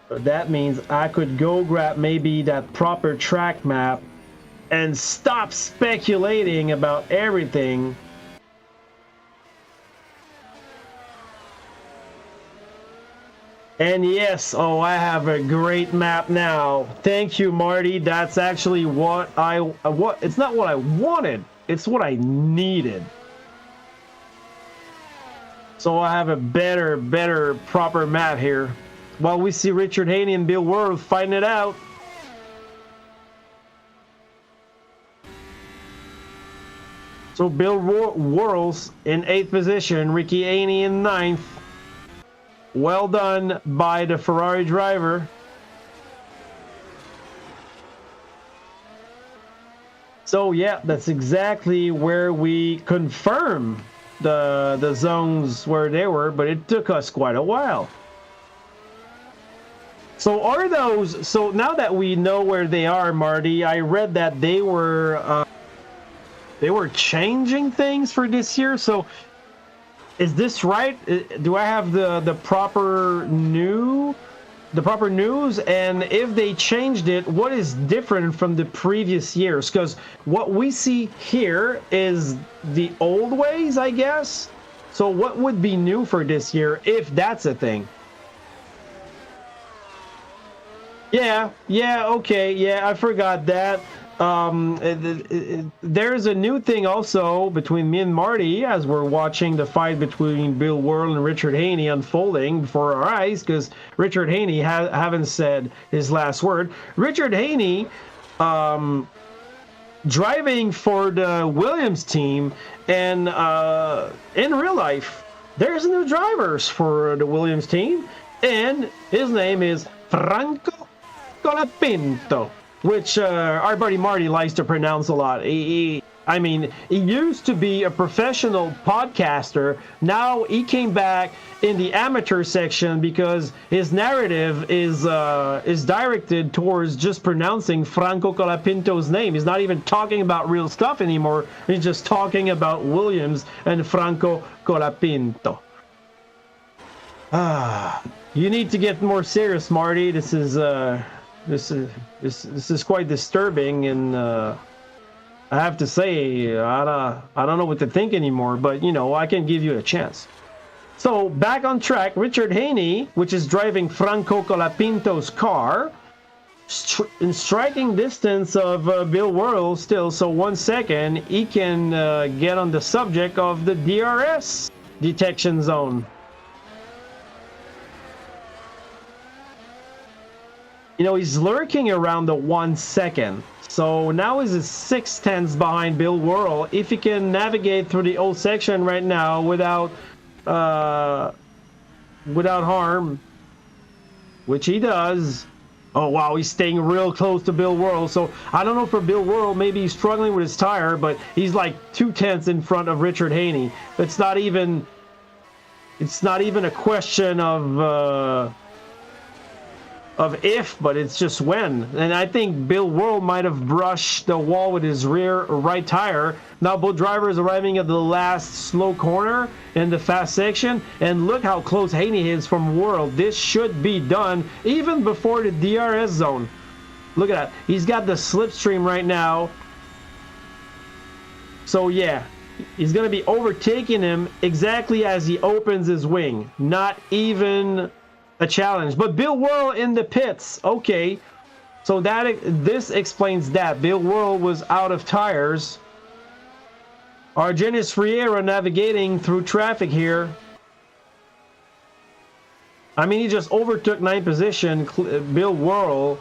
So that means I could go grab maybe that proper track map and stop speculating about everything. And yes, oh, I have a great map now. Thank you, Marty. That's actually what it's not what I wanted, it's what I needed. So I have a better, proper map here. While we see Richard Haney and Bill Worrell fighting it out. So Bill Worrell's in 8th position, Ricky Haney in 9th. Well done by the Ferrari driver. So yeah, that's exactly where we confirm the zones where they were, but it took us quite a while. So are those, so now that we know where they are, Marty, I read that they were changing things for this year. So is this right? Do I have the proper news? And if they changed it, what is different from the previous years? Because what we see here is the old ways, I guess. So what would be new for this year, if that's a thing? Yeah, okay, yeah, I forgot that. There's a new thing also between me and Marty as we're watching the fight between Bill Worrell and Richard Haney unfolding before our eyes, because Richard Haney haven't said his last word. Richard Haney driving for the Williams team, and in real life there's new drivers for the Williams team, and his name is Franco Colapinto, which our buddy Marty likes to pronounce a lot. I mean, he used to be a professional podcaster. Now he came back in the amateur section because his narrative is directed towards just pronouncing Franco Colapinto's name. He's not even talking about real stuff anymore. He's just talking about Williams and Franco Colapinto. You need to get more serious, Marty. This is quite disturbing, and I have to say, I don't know what to think anymore, but you know, I can give you a chance. So back on track, Richard Haney, which is driving Franco Colapinto's car, in striking distance of Bill Worrell still. So 1 second, he can get on the subject of the DRS detection zone. You know, he's lurking around the 1 second. So now he's 6/10 behind Bill Worrell. If he can navigate through the old section right now without harm, which he does. Oh wow, he's staying real close to Bill Worrell. So I don't know, for Bill Worrell, maybe he's struggling with his tire, but he's like 2/10 in front of Richard Haney. It's not even a question of if, but it's just when. And I think Bill Worrell might have brushed the wall with his rear right tire. Now both drivers arriving at the last slow corner in the fast section, and look how close Haney is from Worrell. This should be done even before the DRS zone. Look at that. He's got the slipstream right now. So yeah, he's going to be overtaking him exactly as he opens his wing. Not even a challenge. But Bill Worrell in the pits. Okay, so this explains that. Bill Worrell was out of tires. Argenis Riera navigating through traffic here. I mean, he just overtook 9th position Bill Worrell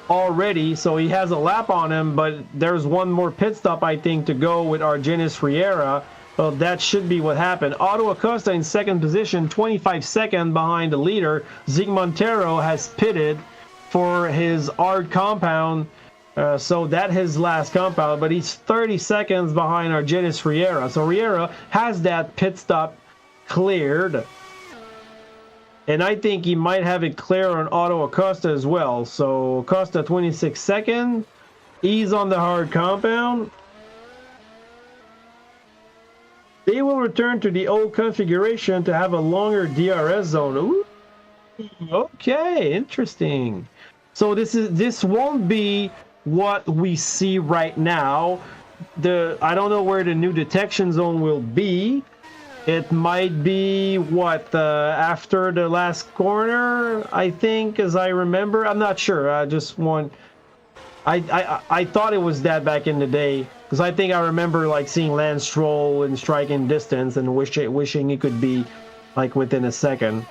already, so he has a lap on him, but there's one more pit stop, I think, to go with Argenis Riera. Well, that should be what happened. Otto Acosta in 2nd position, 25 seconds behind the leader. Zig Montero has pitted for his hard compound, so that's his last compound, but he's 30 seconds behind Argenis Riera. So Riera has that pit stop cleared, and I think he might have it clear on Otto Acosta as well. So Acosta 26 seconds. He's on the hard compound. They will return to the old configuration to have a longer DRS zone. Ooh, okay, interesting. So this won't be what we see right now. I don't know where the new detection zone will be. It might be what after the last corner, I think, as I remember. I'm not sure. I thought it was that back in the day, because I think I remember like seeing Lance Stroll in striking distance and wishing it could be like within a second,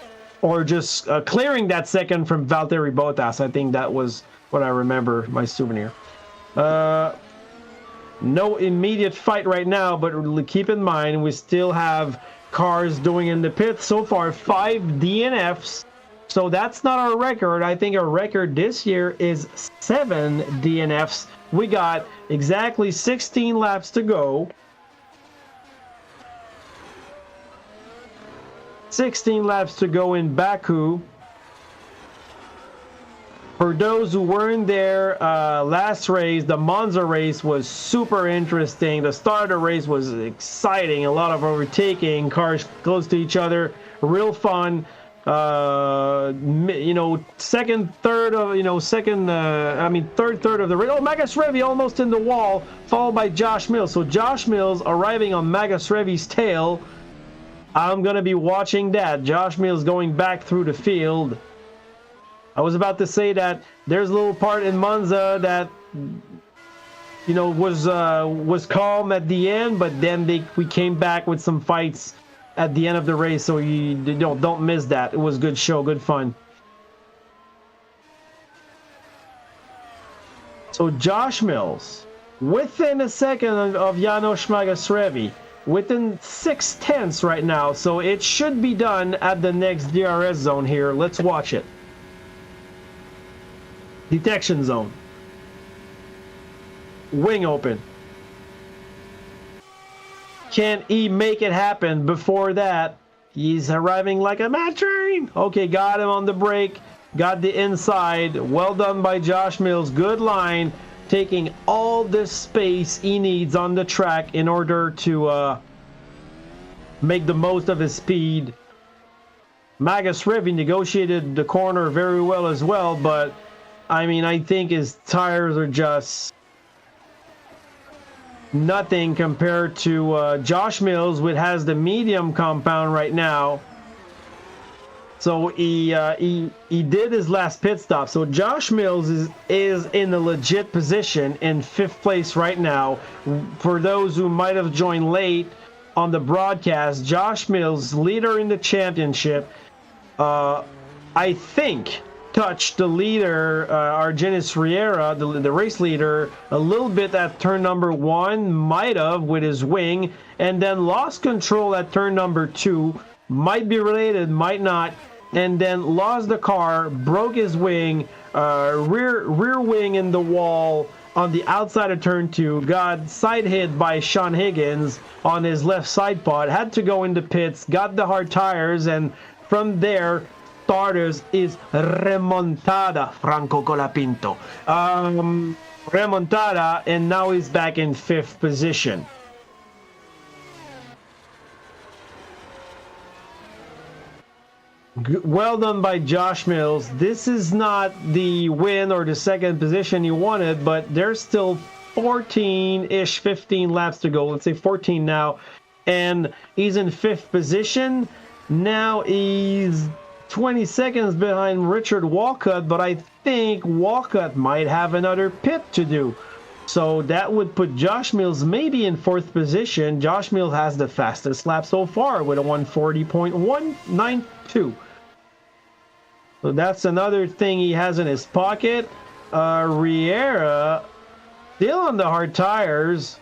or just clearing that second from Valtteri Bottas. I think that was what I remember, my souvenir. No immediate fight right now, but keep in mind we still have cars doing in the pits. So far 5 DNFs. So that's not our record. I think our record this year is 7 DNFs. We got exactly 16 laps to go. 16 laps to go in Baku. For those who weren't there last race, the Monza race was super interesting. The start of the race was exciting. A lot of overtaking, cars close to each other, real fun. You know, third third of the race. Oh, Magasrevi almost in the wall, followed by Josh Mills. So Josh Mills arriving on Magasrevi's tail. I'm gonna be watching that. Josh Mills going back through the field. I was about to say that there's a little part in Monza that, you know, was calm at the end, but then we came back with some fights at the end of the race, so you don't miss that. It was a good show, good fun. So Josh Mills, within a second of Janos Magasrevi, within 6/10 right now, so it should be done at the next DRS zone here. Let's watch it. Detection zone. Wing open. Can he make it happen before that? He's arriving like a mad train. Okay, got him on the brake. Got the inside. Well done by Josh Mills. Good line. Taking all the space he needs on the track in order to make the most of his speed. Magasrevi negotiated the corner very well as well, but I mean, I think his tires are just nothing compared to Josh Mills, which has the medium compound right now. So he did his last pit stop. So Josh Mills is in a legit position in 5th place right now. For those who might have joined late on the broadcast, Josh Mills, leader in the championship, I think touched the leader, Argenis Riera, the race leader, a little bit at turn number 1, might have with his wing, and then lost control at turn number 2. Might be related, might not, and then lost the car, broke his wing, rear wing in the wall on the outside of turn 2, got side hit by Sean Higgins on his left side pod, had to go into pits, got the hard tires, and from there, starters is remontada, Franco Colapinto. Remontada, and now he's back in 5th position. Well done by Josh Mills. This is not the win or the 2nd position he wanted, but there's still 14-ish, 15 laps to go. Let's say 14 now. And he's in 5th position. Now he's 20 seconds behind Richard Walcott, but I think Walcott might have another pit to do. So that would put Josh Mills maybe in 4th position. Josh Mills has the fastest lap so far with a 140.192. So that's another thing he has in his pocket. Riera still on the hard tires.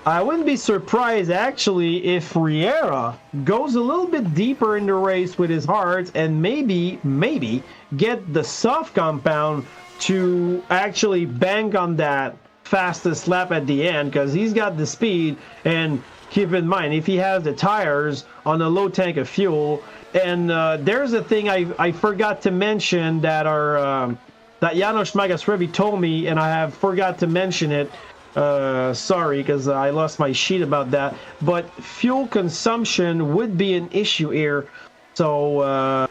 I wouldn't be surprised actually if Riera goes a little bit deeper in the race with his hards and maybe get the soft compound to actually bank on that fastest lap at the end, because he's got the speed. And keep in mind, if he has the tires on a low tank of fuel, and there's a thing I forgot to mention that that Janos Magasrevi told me, and I have forgot to mention it. Sorry, because I lost my sheet about that. But fuel consumption would be an issue here. So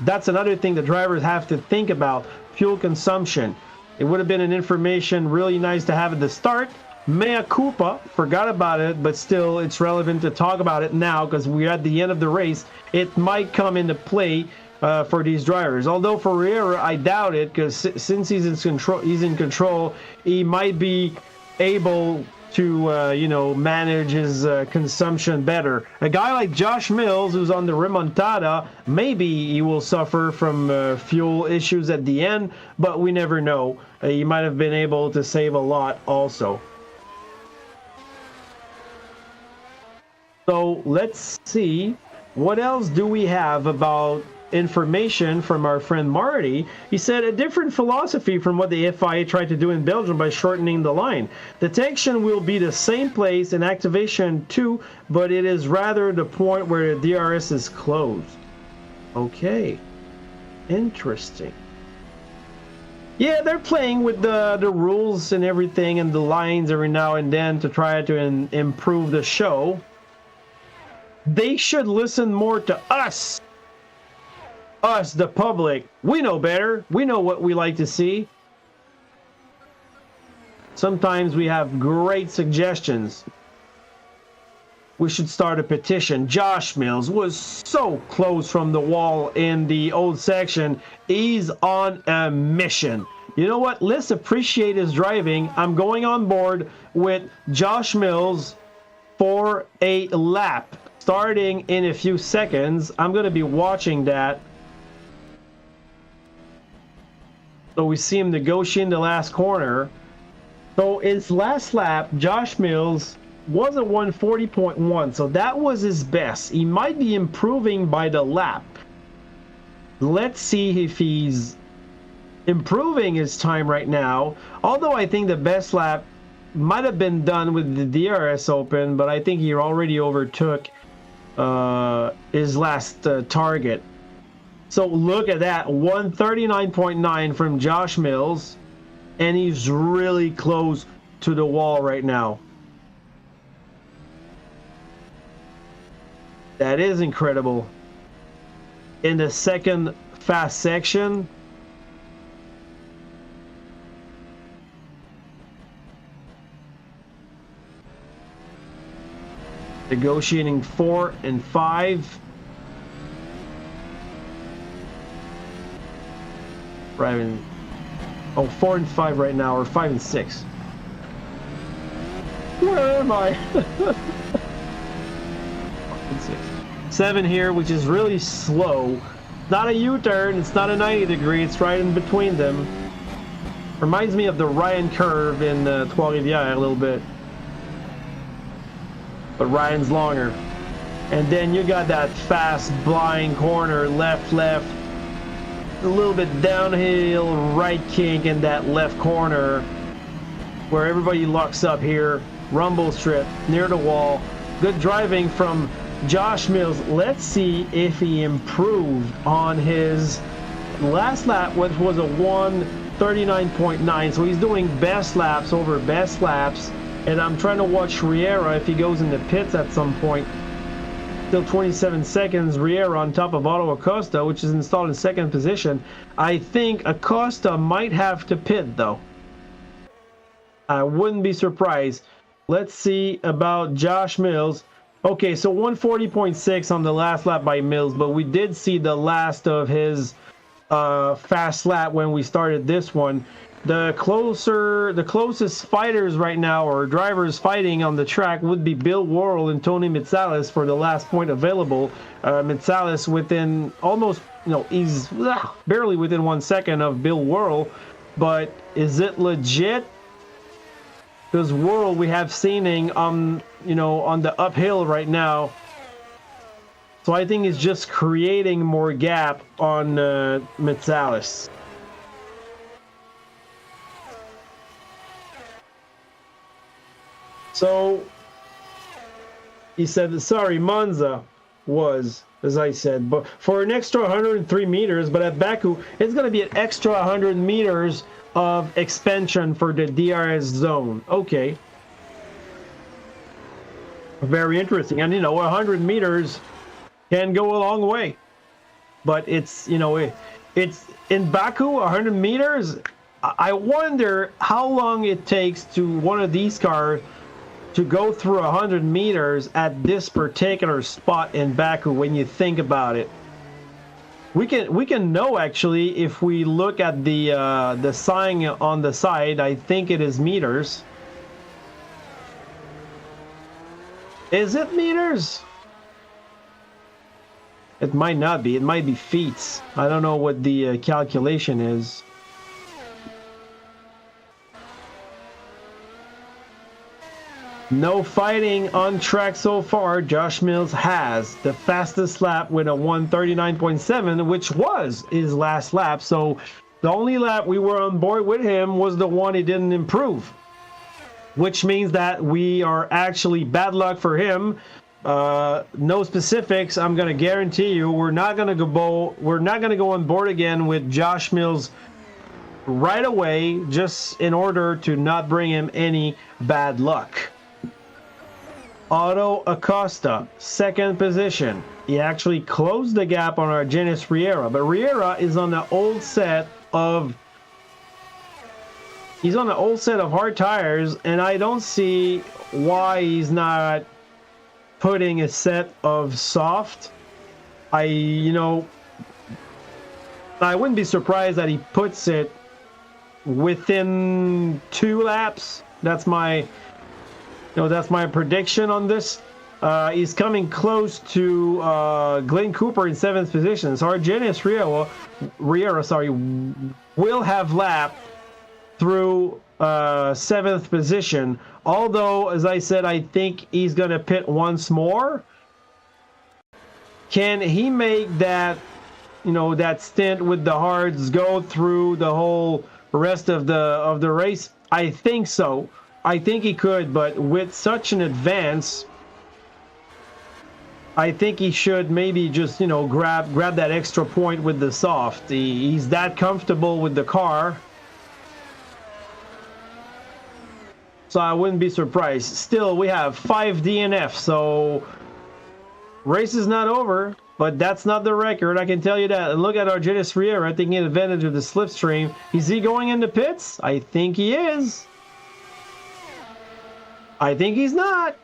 that's another thing the drivers have to think about, fuel consumption. It would have been an information really nice to have at the start. Mea culpa, forgot about it, but still it's relevant to talk about it now because we're at the end of the race. It might come into play for these drivers. Although for Riera, I doubt it, because since he's in control, he might be able to manage his consumption better. A guy like Josh Mills, who's on the remontada, maybe he will suffer from fuel issues at the end, but we never know. He might have been able to save a lot also. So let's see, what else do we have about information from our friend Marty? He said a different philosophy from what the FIA tried to do in Belgium by shortening the line. Detection will be the same place in activation 2, but it is rather the point where the DRS is closed. Okay, interesting. Yeah, they're playing with the rules and everything and the lines every now and then to try to improve the show. They should listen more to us, the public. We know better. We know what we like to see. Sometimes we have great suggestions. We should start a petition. Josh Mills was so close from the wall in the old section. He's on a mission. You know what? Let's appreciate his driving. I'm going on board with Josh Mills for a lap starting in a few seconds. I'm going to be watching that. So we see him negotiating the last corner. So his last lap, Josh Mills was a 140.1, so that was his best. He might be improving by the lap. Let's see if he's improving his time right now. Although I think the best lap might have been done with the DRS open, but I think he already overtook his last target. So look at that, 139.9 from Josh Mills, and he's really close to the wall right now. That is incredible. In the second fast section, negotiating 4 and 5. Driving. Oh, 4 and 5 right now, or 5 and 6. Where am I? 5 and 6. 7 here, which is really slow. Not a U-turn, it's not a 90 degree, it's right in between them. Reminds me of the Ryan curve in Trois-Rivières a little bit. But Ryan's longer. And then you got that fast blind corner, left, a little bit downhill, right kink in that left corner where everybody locks up here. Rumble strip near the wall. Good driving from Josh Mills. Let's see if he improved on his last lap, which was a 1:39.9. So he's doing best laps over best laps. And I'm trying to watch Riera if he goes in the pits at some point. Still 27 seconds. Riera on top of Otto Acosta, which is installed in second position. I think Acosta might have to pit, though. I wouldn't be surprised. Let's see about Josh Mills. Okay, so 140.6 on the last lap by Mills, but we did see the last of his fast lap when we started this one. The closest fighters right now, or drivers fighting on the track, would be Bill Worrell and Tony Mitsalis for the last point available. Mitsalis within almost, he's barely within 1 second of Bill Worrell, but is it legit? Because Worrell, we have seen on the uphill right now. So I think he's just creating more gap on Mitsalis. So he said, sorry, Monza was, as I said, but for an extra 103 meters, but at Baku, it's going to be an extra 100 meters of expansion for the DRS zone. Okay. Very interesting. And, 100 meters can go a long way. But it's, it's in Baku, 100 meters. I wonder how long it takes to one of these cars to go through 100 meters at this particular spot in Baku when you think about it. We can know actually if we look at the sign on the side. I think it is meters. Is it meters? It might not be. It might be feet. I don't know what the calculation is. No fighting on track so far. Josh Mills has the fastest lap with a 1:39.7, which was his last lap. So the only lap we were on board with him was the one he didn't improve, which means that we are actually bad luck for him. No specifics. I'm going to guarantee you we're not going to go on board again with Josh Mills right away, just in order to not bring him any bad luck. Otto Acosta, second position. He actually closed the gap on Argenis Riera, but Riera is on the old set of hard tires, and I don't see why he's not putting a set of soft. I wouldn't be surprised that he puts it within 2 laps. That's my prediction on this. He's coming close to Glenn Cooper in 7th position. So Argenis Riera will have lapped through 7th position. Although, as I said, I think he's going to pit once more. Can he make that, that stint with the hards go through the whole rest of the race? I think so. I think he could, but with such an advance, I think he should maybe just, grab that extra point with the soft. He's that comfortable with the car. So I wouldn't be surprised. Still, we have 5 DNF, so race is not over, but that's not the record, I can tell you that. And look at Argenis Riera taking advantage of the slipstream. Is he going into pits? I think he is. I think he's not.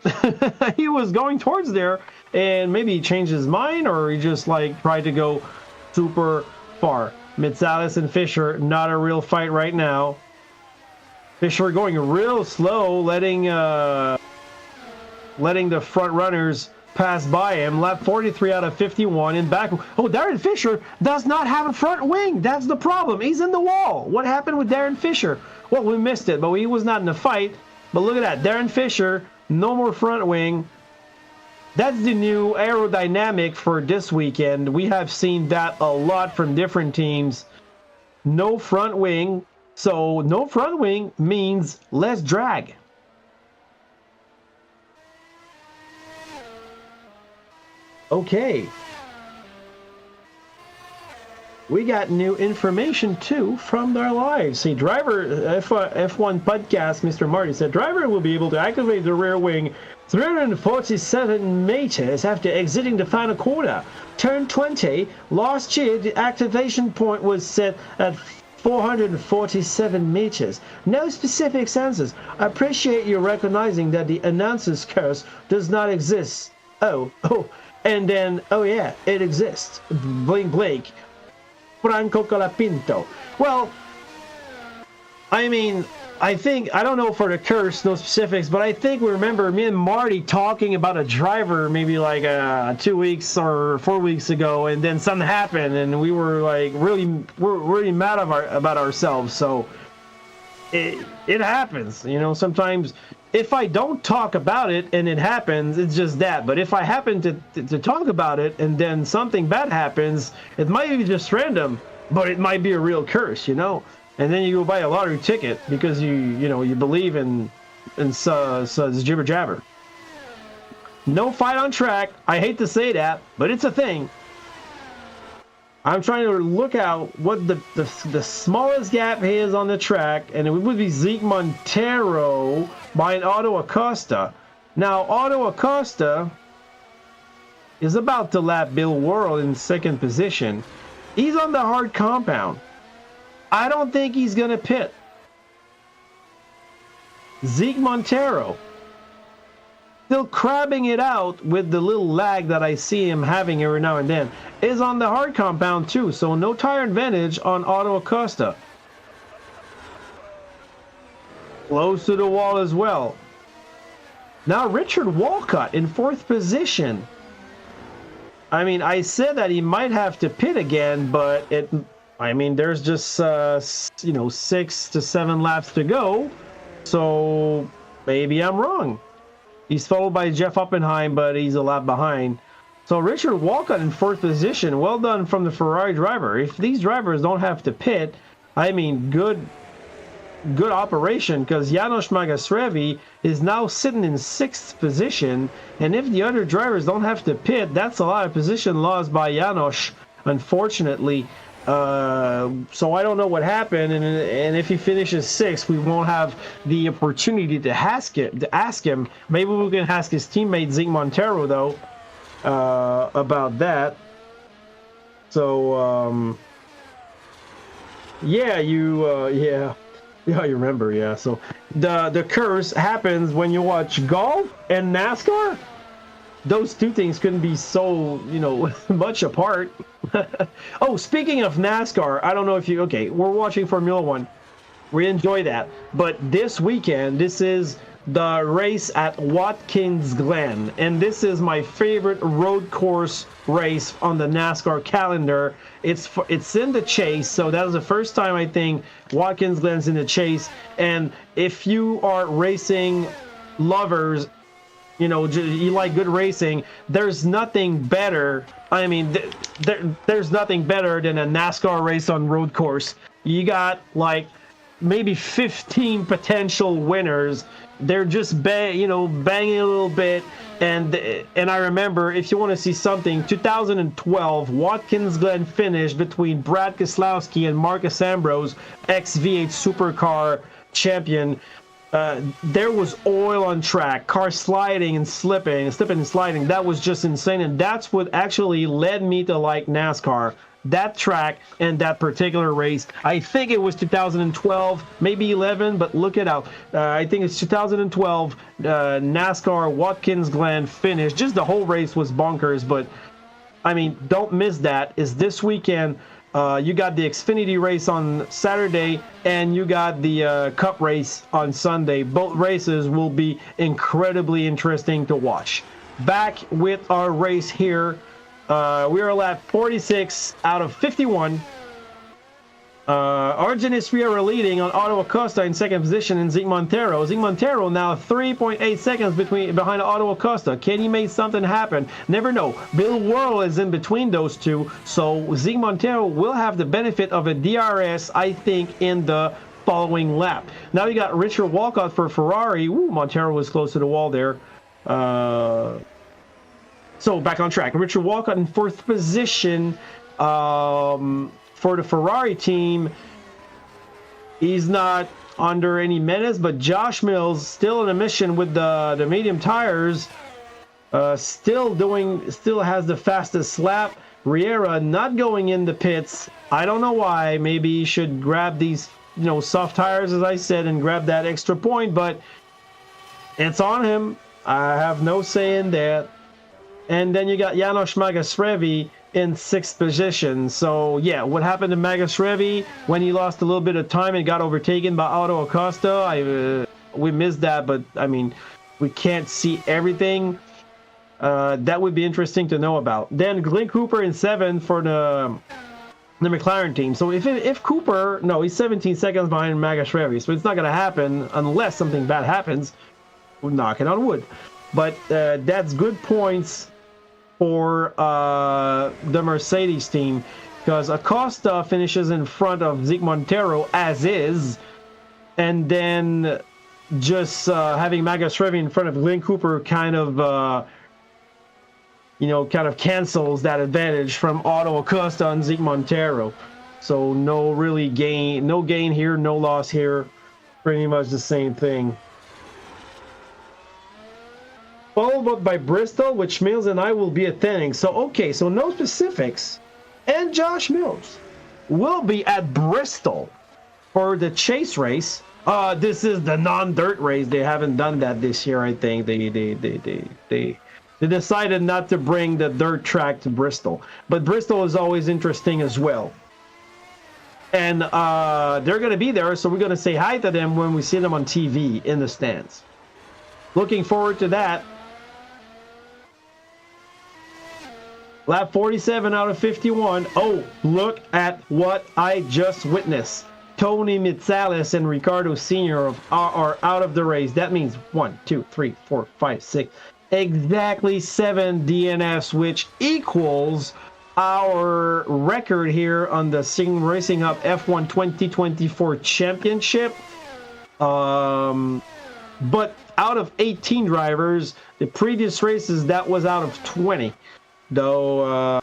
He was going towards there, and maybe he changed his mind, or he just tried to go super far. Mitsalis and Fisher, not a real fight right now. Fisher going real slow, letting the front runners pass by him. Lap 43 out of 51 in Baku. Oh, Darren Fisher does not have a front wing. That's the problem. He's in the wall. What happened with Darren Fisher? Well, we missed it, but he was not in the fight. But look at that. Darren Fisher, no more front wing. That's the new aerodynamic for this weekend. We have seen that a lot from different teams. No front wing. So no front wing means less drag. Okay. We got new information too from our lives. See, driver F1 podcast, Mr. Marty said, driver will be able to activate the rear wing 347 meters after exiting the final quarter. Turn 20. Last year, the activation point was set at 447 meters. No specific answers. I appreciate you recognizing that the announcer's curse does not exist. Oh, and then, oh yeah, it exists. Blake. Franco Colapinto. Well, I mean, I don't know for the curse, no specifics, but I think we remember me and Marty talking about a driver maybe like 2 weeks or 4 weeks ago, and then something happened, and we were like really mad about ourselves. So it happens, you know. Sometimes if I don't talk about it and it happens, it's just that. But if I happen to talk about it and then something bad happens, it might be just random, but it might be a real curse, you know. And then you go buy a lottery ticket because you believe in jibber jabber. No fight on track. I hate to say that, but it's a thing. I'm trying to look out what the smallest gap is on the track, and it would be Zeke Montero behind Otto Acosta. Now, Otto Acosta is about to lap Bill Worrell in second position. He's on the hard compound. I don't think he's going to pit. Zeke Montero, still crabbing it out with the little lag that I see him having every now and then, is on the hard compound too, so no tire advantage on Otto Acosta. Close to the wall as well. Now Richard Walcott in fourth position. I mean, I said that he might have to pit again, but there's just 6 to 7 laps to go, so maybe I'm wrong. He's followed by Jeff Oppenheim, but he's a lap behind. So Richard Walcott in fourth position. Well done from the Ferrari driver. If these drivers don't have to pit, I mean, good operation, because Janos Magasrevi is now sitting in sixth position, and if the other drivers don't have to pit, that's a lot of position lost by Janos, unfortunately. So I don't know what happened, and if he finishes sixth, we won't have the opportunity to ask him. Maybe we can ask his teammate Zeke Montero though about that. So you remember, yeah. So the curse happens when you watch golf and NASCAR. Those two things couldn't be so, much apart. Oh, speaking of NASCAR, I don't know if we're watching Formula One. We enjoy that. But this weekend, this is the race at Watkins Glen. And this is my favorite road course race on the NASCAR calendar. It's in the chase, so that was the first time I think Watkins Glen's in the chase. And if you are racing lovers, you like good racing, there's nothing better. I mean, there's nothing better than a NASCAR race on road course. You got like maybe 15 potential winners. They're just banging a little bit. And I remember, if you want to see something, 2012 Watkins Glen finish between Brad Keselowski and Marcus Ambrose, ex-V8 Supercar champion. There was oil on track, car slipping and sliding. That was just insane, and that's what actually led me to like NASCAR. That track and that particular race. I think it was 2012, maybe 11, but look it out. I think it's 2012 NASCAR Watkins Glen finish. Just the whole race was bonkers, but I mean, don't miss that. Is this weekend. You got the Xfinity race on Saturday, and you got the Cup race on Sunday. Both races will be incredibly interesting to watch. Back with our race here. We are lap 46 out of 51. Argenis Riera leading on Otto Acosta in second position, and Zeke Montero. Zeke Montero now 3.8 seconds behind Otto Acosta. Can he make something happen? Never know. Bill Worrell is in between those two, so Zeke Montero will have the benefit of a DRS, I think, in the following lap. Now you got Richard Walcott for Ferrari. Ooh, Montero was close to the wall there. So back on track. Richard Walcott in fourth position. For the Ferrari team, he's not under any menace, but Josh Mills still in a mission with the medium tires, still has the fastest lap. Riera not going in the pits. I don't know why. Maybe he should grab these, soft tires, as I said, and grab that extra point, but it's on him. I have no say in that. And then you got Janos Magasrevi in sixth position. So yeah, what happened to Magasrevi when he lost a little bit of time and got overtaken by Otto Acosta? We missed that, but I mean, we can't see everything. That would be interesting to know about. Then Glenn Cooper in seventh for the McLaren team. So if Cooper, no, he's 17 seconds behind Magasrevi, so it's not going to happen unless something bad happens. We're knocking on wood. But that's good points for the Mercedes team, because Acosta finishes in front of Zeke Montero as is, and then just having Magasrevi in front of Glenn Cooper kind of cancels that advantage from Otto Acosta and Zeke Montero. So no gain here, no loss here, pretty much the same thing. Followed up by Bristol, which Mills and I will be attending. So, okay, so no specifics. And Josh Mills will be at Bristol for the chase race. This is the non-dirt race. They haven't done that this year, I think. They decided not to bring the dirt track to Bristol. But Bristol is always interesting as well. And they're going to be there, so we're going to say hi to them when we see them on TV in the stands. Looking forward to that. Lap 47 out of 51. Oh, look at what I just witnessed. Tony Mitsalis and Ricardo Sr. are out of the race. That means 1, 2, 3, 4, 5, 6. Exactly 7 DNFs, which equals our record here on the SimRacingHub F1 2024 Championship. But out of 18 drivers, the previous races, that was out of 20. Though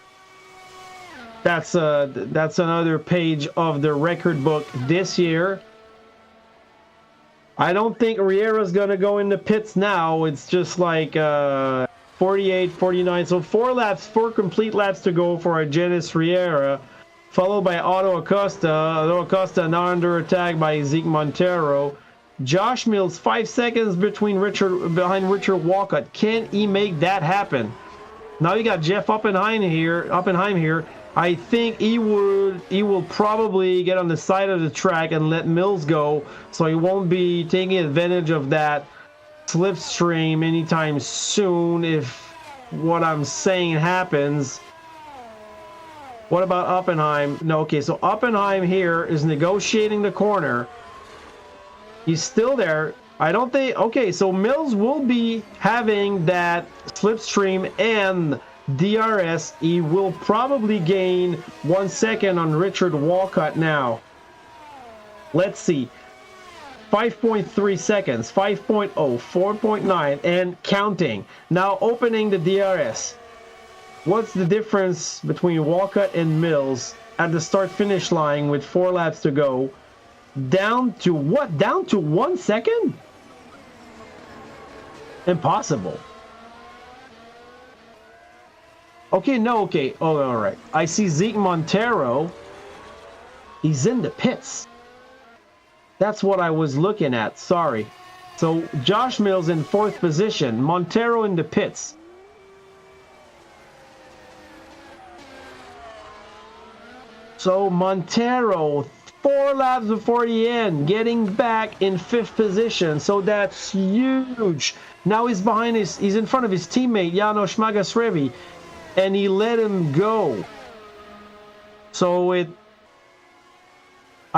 that's another page of the record book this year. I don't think Riera's gonna go in the pits now. It's just like 48, 49. So 4 complete laps to go for Argenis Riera, followed by Otto Acosta. Otto Acosta now under attack by Zeke Montero. Josh Mills 5 seconds behind Richard Walcott. Can he make that happen? Now you got Jeff Oppenheim here. I think he will probably get on the side of the track and let Mills go, so he won't be taking advantage of that slipstream anytime soon if what I'm saying happens. What about Oppenheim? No, okay, so Oppenheim here is negotiating the corner. He's still there. I don't think... Okay, so Mills will be having that slipstream and DRS. He will probably gain 1 second on Richard Walcott now. Let's see. 5.3 seconds, 5.0, 4.9, and counting. Now opening the DRS. What's the difference between Walcott and Mills at the start-finish line with 4 laps to go? Down to what? Down to 1 second? Impossible. Okay, no, okay. Oh, all right. I see Zeke Montero. He's in the pits. That's what I was looking at. Sorry. So Josh Mills in 4th position. Montero in the pits. So Montero, 4 laps before the end, getting back in 5th position. So that's huge. Now he's he's in front of his teammate Janos Magasrevi, and he let him go. So I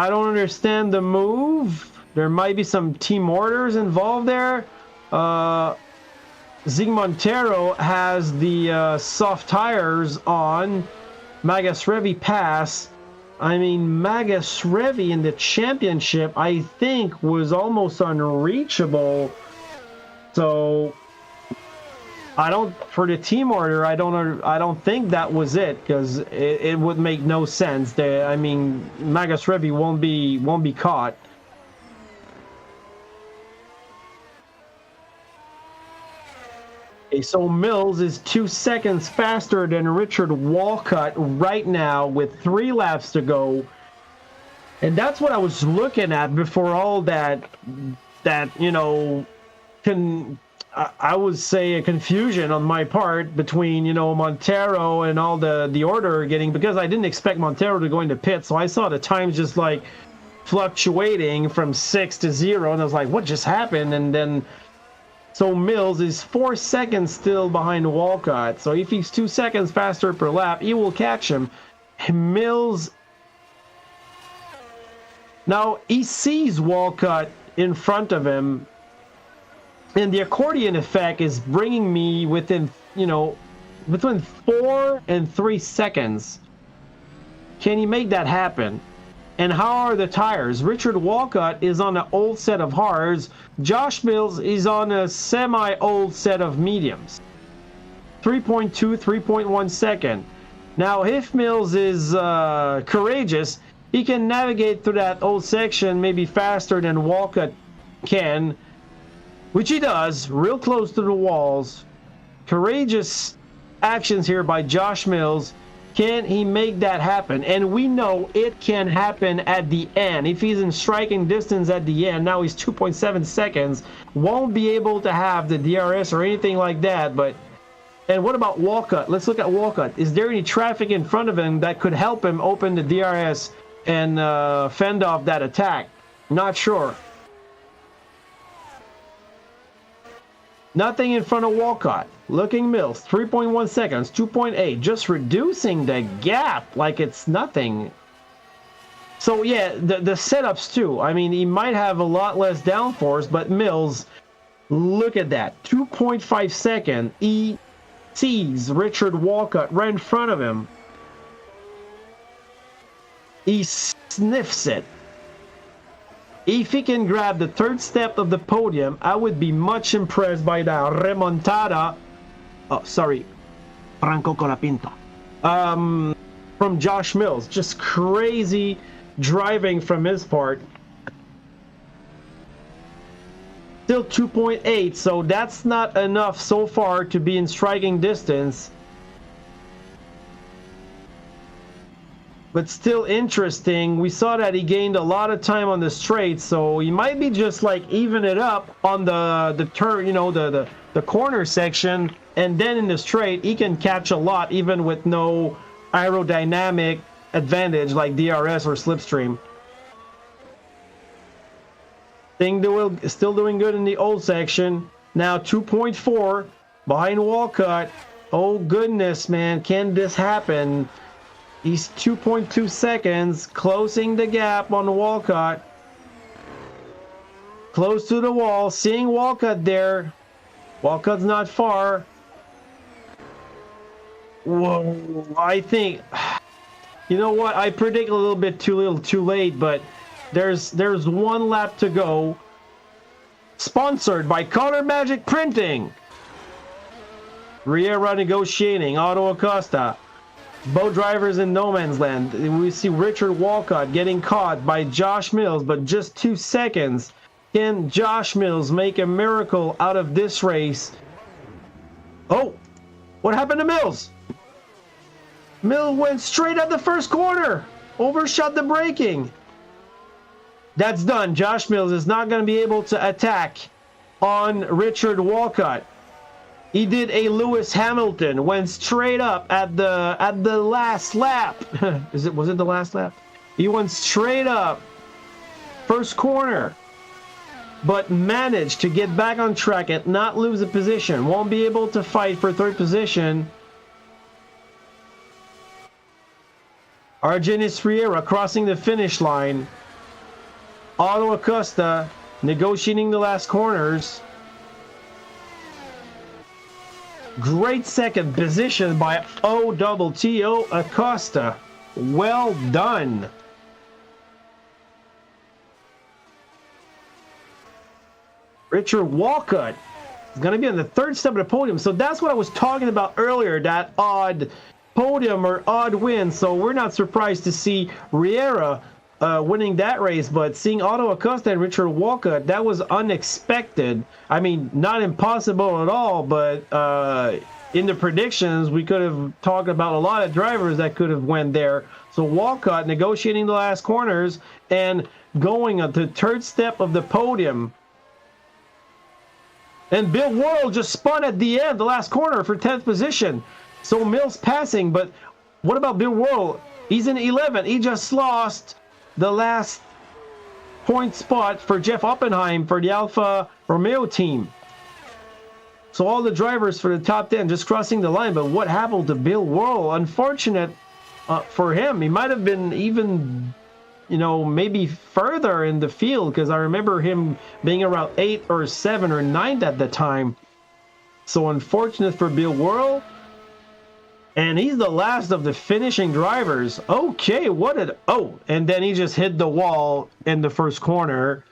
don't understand the move. There might be some team orders involved there. Zig Montero has the soft tires on. Magasrevi pass. I mean, Magasrevi in the championship, I think, was almost unreachable. So for the team order, I don't think that was it, because it would make no sense. I mean, Magasrevi won't be caught. Okay, so Mills is 2 seconds faster than Richard Walcott right now with 3 laps to go. And that's what I was looking at before all that you know, I would say a confusion on my part between, you know, Montero and all the order getting, because I didn't expect Montero to go into pit. So I saw the times just like fluctuating from 6 to 0, and I was like, what just happened? And then so Mills is 4 seconds still behind Walcott. So if he's 2 seconds faster per lap, he will catch him. Mills, now he sees Walcott in front of him, and the accordion effect is bringing me within, you know, between 4 and 3 seconds. Can he make that happen? And how are the tires? Richard Walcott is on an old set of hards. Josh Mills is on a semi-old set of mediums. 3.2, 3.1 second. Now, if Mills is courageous, he can navigate through that old section maybe faster than Walcott can, which he does, real close to the walls. Courageous actions here by Josh Mills. Can he make that happen? And we know it can happen at the end. If he's in striking distance at the end, now he's 2.7 seconds, won't be able to have the DRS or anything like that. But, and what about Walcott? Let's look at Walcott. Is there any traffic in front of him that could help him open the DRS and fend off that attack? Not sure. Nothing in front of Walcott. Looking Mills, 3.1 seconds, 2.8, just reducing the gap like it's nothing. So yeah, the setups too. I mean, he might have a lot less downforce, but Mills, look at that, 2.5 second. He sees Richard Walcott right in front of him. He sniffs it. If he can grab the 3rd step of the podium, I would be much impressed by that remontada. Oh, sorry, Franco Colapinto. From Josh Mills, just crazy driving from his part. Still 2.8, so that's not enough so far to be in striking distance. But still interesting. We saw that he gained a lot of time on the straight, so he might be just like even it up on the turn, you know, the corner section, and then in the straight he can catch a lot even with no aerodynamic advantage like DRS or slipstream. Still doing good in the old section. Now 2.4 behind Walcott. Oh goodness, man, can this happen? He's 2.2 seconds, closing the gap on Walcott. Close to the wall, seeing Walcott there. Walcott's not far. Whoa, I think, you know what? I predict a little bit too late, but there's 1 lap to go. Sponsored by Color Magic Printing. Riera negotiating, Auto Acosta. Both drivers in no man's land. We see Richard Walcott getting caught by Josh Mills, but just 2 seconds. Can Josh Mills make a miracle out of this race? Oh, what happened to Mills? Mills went straight at the first corner. Overshot the braking. That's done. Josh Mills is not going to be able to attack on Richard Walcott. He did a Lewis Hamilton, went straight up at the last lap. Was it the last lap? He went straight up, first corner, but managed to get back on track and not lose a position. Won't be able to fight for third position. Argenis Riera crossing the finish line. Otto Acosta negotiating the last corners. Great second position by OTTO Acosta. Well done. Richard Walcott is going to be on the third step of the podium. So that's what I was talking about earlier, that odd podium or odd win. So we're not surprised to see Riera winning that race, but seeing Otto Acosta and Richard Walcott, that was unexpected. I mean, not impossible at all, but in the predictions, we could have talked about a lot of drivers that could have went there. So Walcott negotiating the last corners and going on the third step of the podium. And Bill Worrell just spun at the end, the last corner, for 10th position. So Mills passing, but what about Bill Worrell? He's in 11th. He just lost the last point spot for Jeff Oppenheim for the Alfa Romeo team. So all the drivers for the top 10 just crossing the line. But what happened to Bill Worrell? Unfortunate for him. He might have been even, maybe further in the field, because I remember him being around 8th or 7th or 9th at the time. So unfortunate for Bill Worrell. And he's the last of the finishing drivers. Okay, and then he just hit the wall in the first corner.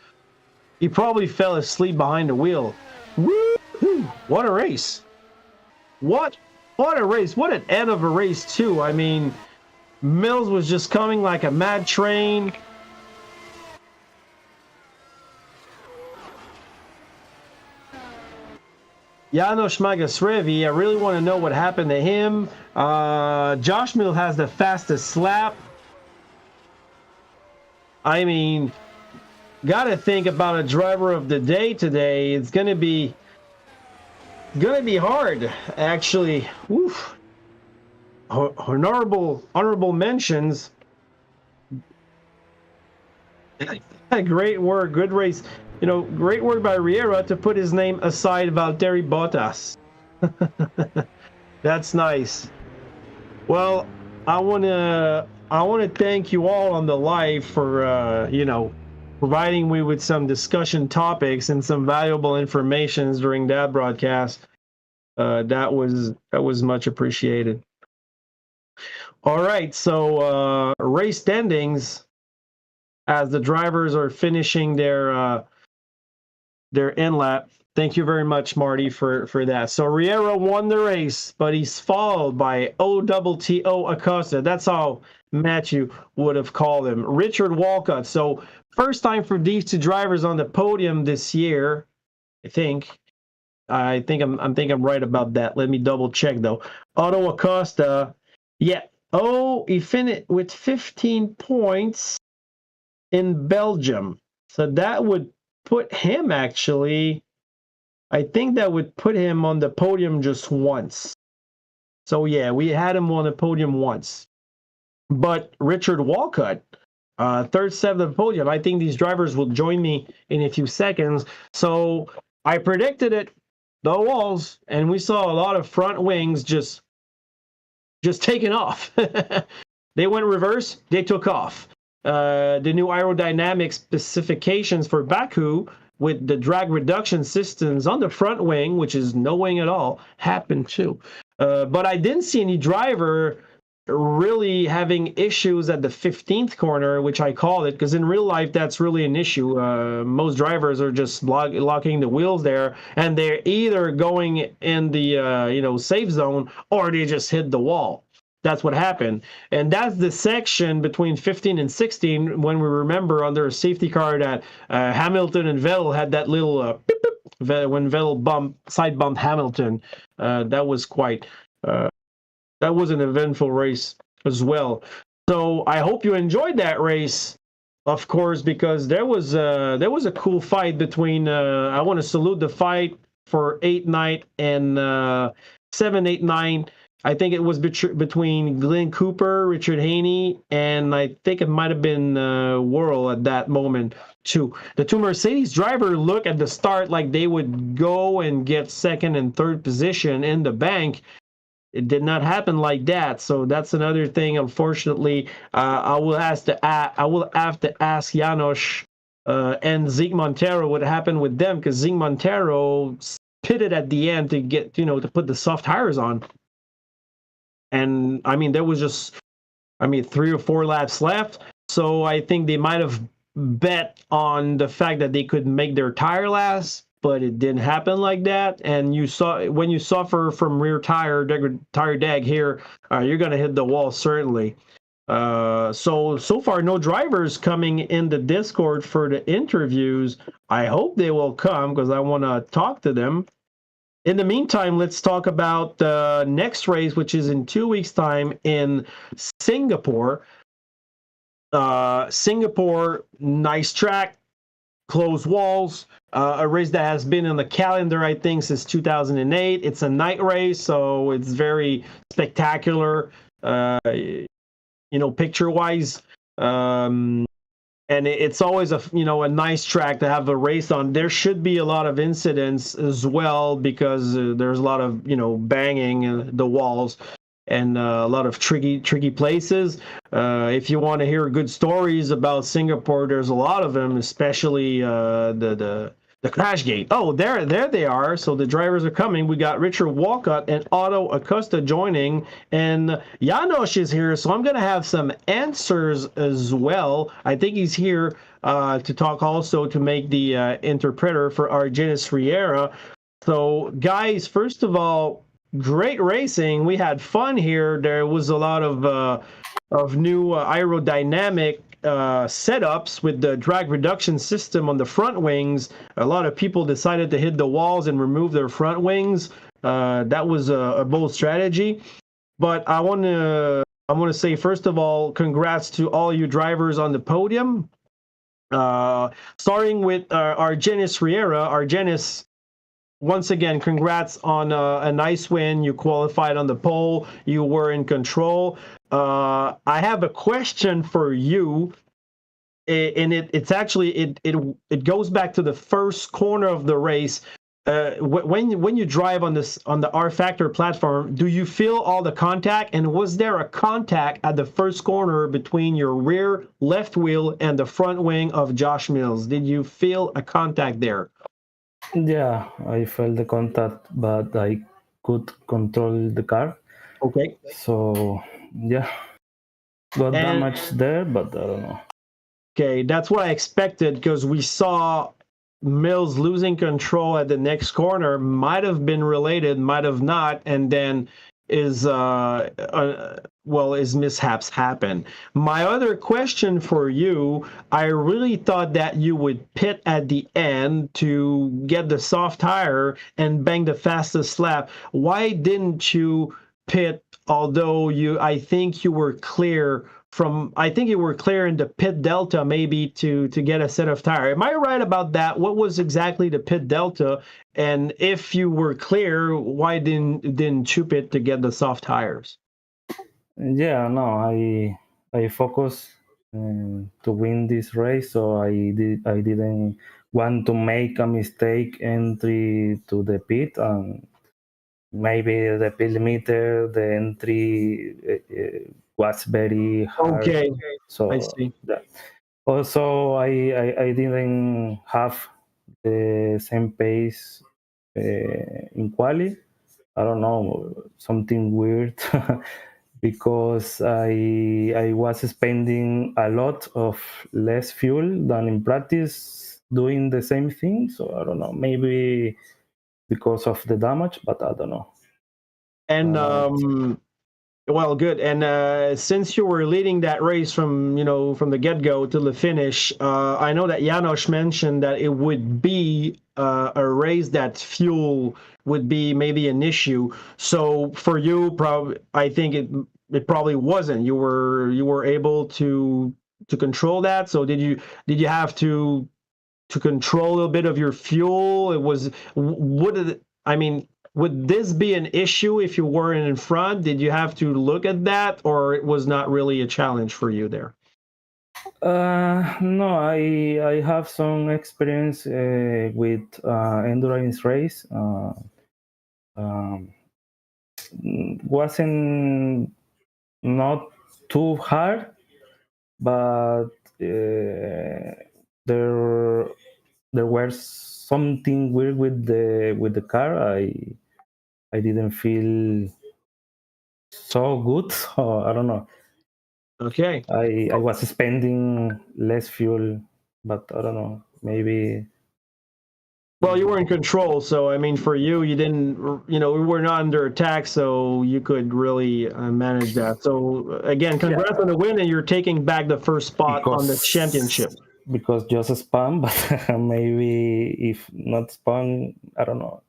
He probably fell asleep behind the wheel. Woo-hoo, what a race. What a race. What an end of a race, too. I mean, Mills was just coming like a mad train. Janos Magasrevi, I really want to know what happened to him. Josh Mill has the fastest lap. I mean, got to think about a driver of the day today. It's going to be hard, actually. Oof. Honorable mentions. Great work, good race. Great work by Riera to put his name aside Valtteri Bottas. That's nice. Well, I want to thank you all on the live for providing me with some discussion topics and some valuable information during that broadcast. That was much appreciated. All right, so race standings as the drivers are finishing their end lap. Thank you very much, Marty, for that. So Riera won the race, but he's followed by OTTO Acosta. That's how Matthew would have called him. Richard Walcott. So first time for these two drivers on the podium this year, I think. I think I'm right about that. Let me double check though. Otto Acosta, yeah. Oh, he finished with 15 points in Belgium. So that would put him actually, I think that would put him on the podium just once. So yeah, we had him on the podium once. But Richard Walcott, third step of the podium. I think these drivers will join me in a few seconds. So I predicted it, the walls, and we saw a lot of front wings just taking off. They went reverse, they took off. The new aerodynamic specifications for Baku with the drag reduction systems on the front wing, which is no wing at all, happened too. But I didn't see any driver really having issues at the 15th corner, which I call it, because in real life that's really an issue. Most drivers are just locking the wheels there, and they're either going in the safe zone or they just hit the wall. That's what happened. And that's the section between 15 and 16 when we remember under a safety car that Hamilton and Vettel had that little beep, beep, when Vettel side bumped Hamilton. That was that was an eventful race as well. So I hope you enjoyed that race, of course, because there was a cool fight between, I want to salute the fight for 8, 9, and 7, 8, 9. I think it was between Glenn Cooper, Richard Haney, and I think it might have been Worrell at that moment too. The two Mercedes drivers look at the start like they would go and get second and third position in the bank. It did not happen like that, so that's another thing. Unfortunately, I will have to ask Janos and Zeke Montero what happened with them, because Zeke Montero pitted at the end to get to put the soft tires on. And I mean, there was just 3 or 4 laps left, so I think they might have bet on the fact that they could make their tire last, but it didn't happen like that. And you saw, when you suffer from rear tire drag here, you're going to hit the wall certainly. So far, no drivers coming in the Discord for the interviews. I hope they will come, because I want to talk to them. In the meantime, let's talk about the next race, which is in 2 weeks' time in Singapore. Singapore, nice track, closed walls, a race that has been in the calendar, I think, since 2008. It's a night race, so it's very spectacular, picture-wise. And it's always a nice track to have a race on. There should be a lot of incidents as well, because there's a lot of banging the walls and a lot of tricky places. If you want to hear good stories about Singapore, there's a lot of them, especially the crash gate. Oh, there they are. So the drivers are coming. We got Richard Walcott and Otto Acosta joining, and Janos is here. So I'm going to have some answers as well. I think he's here to talk also, to make the interpreter for Argenis Riera. So guys, first of all, great racing. We had fun here. There was a lot of new aerodynamic setups with the drag reduction system on the front wings. A lot of people decided to hit the walls and remove their front wings. That was a bold strategy. But I want to say, first of all, congrats to all you drivers on the podium. Starting with Argenis Riera. Argenis, once again, congrats on a nice win. You qualified on the pole. You were in control. I have a question for you, and it goes back to the first corner of the race. When you drive on the RFactor platform, do you feel all the contact? And was there a contact at the first corner between your rear left wheel and the front wing of Josh Mills? Did you feel a contact there? Yeah, I felt the contact, but I could control the car. Okay. So, yeah, got damage there, but I don't know. Okay, that's what I expected, because we saw Mills losing control at the next corner. Might have been related, might have not, and then his mishaps happen. My other question for you, I really thought that you would pit at the end to get the soft tire and bang the fastest lap. Why didn't you pit, although I think you were clear in the pit delta, maybe to get a set of tire. Am I right about that? What was exactly the pit delta? And if you were clear, why didn't you pit to get the soft tires? Yeah, no, I focused to win this race, so I didn't want to make a mistake entry to the pit, and maybe the pit meter, the entry was very hard. Okay, so I see. That. Also, I didn't have the same pace in quali. I don't know, something weird. Because I was spending a lot of less fuel than in practice doing the same thing. So I don't know, maybe because of the damage, but I don't know. And well, good. And since you were leading that race from the get-go to the finish, I know that Janos mentioned that it would be a race that fuel would be maybe an issue. So for you, I think it probably wasn't. You were able to control that. So did you have to to control a little bit of your fuel? Would this be an issue if you weren't in front? Did you have to look at that, or it was not really a challenge for you there? No, I have some experience with endurance race. Um, wasn't not too hard, but there was something weird with the car. I didn't feel so good. So I don't know. Okay. I was spending less fuel, but I don't know. Maybe. Well, you were in control, so I mean, for you, you didn't, we were not under attack, so you could really manage that. So again, congrats on the win, and you're taking back the first spot on the championship. Because just spam, but maybe if not spam, I don't know.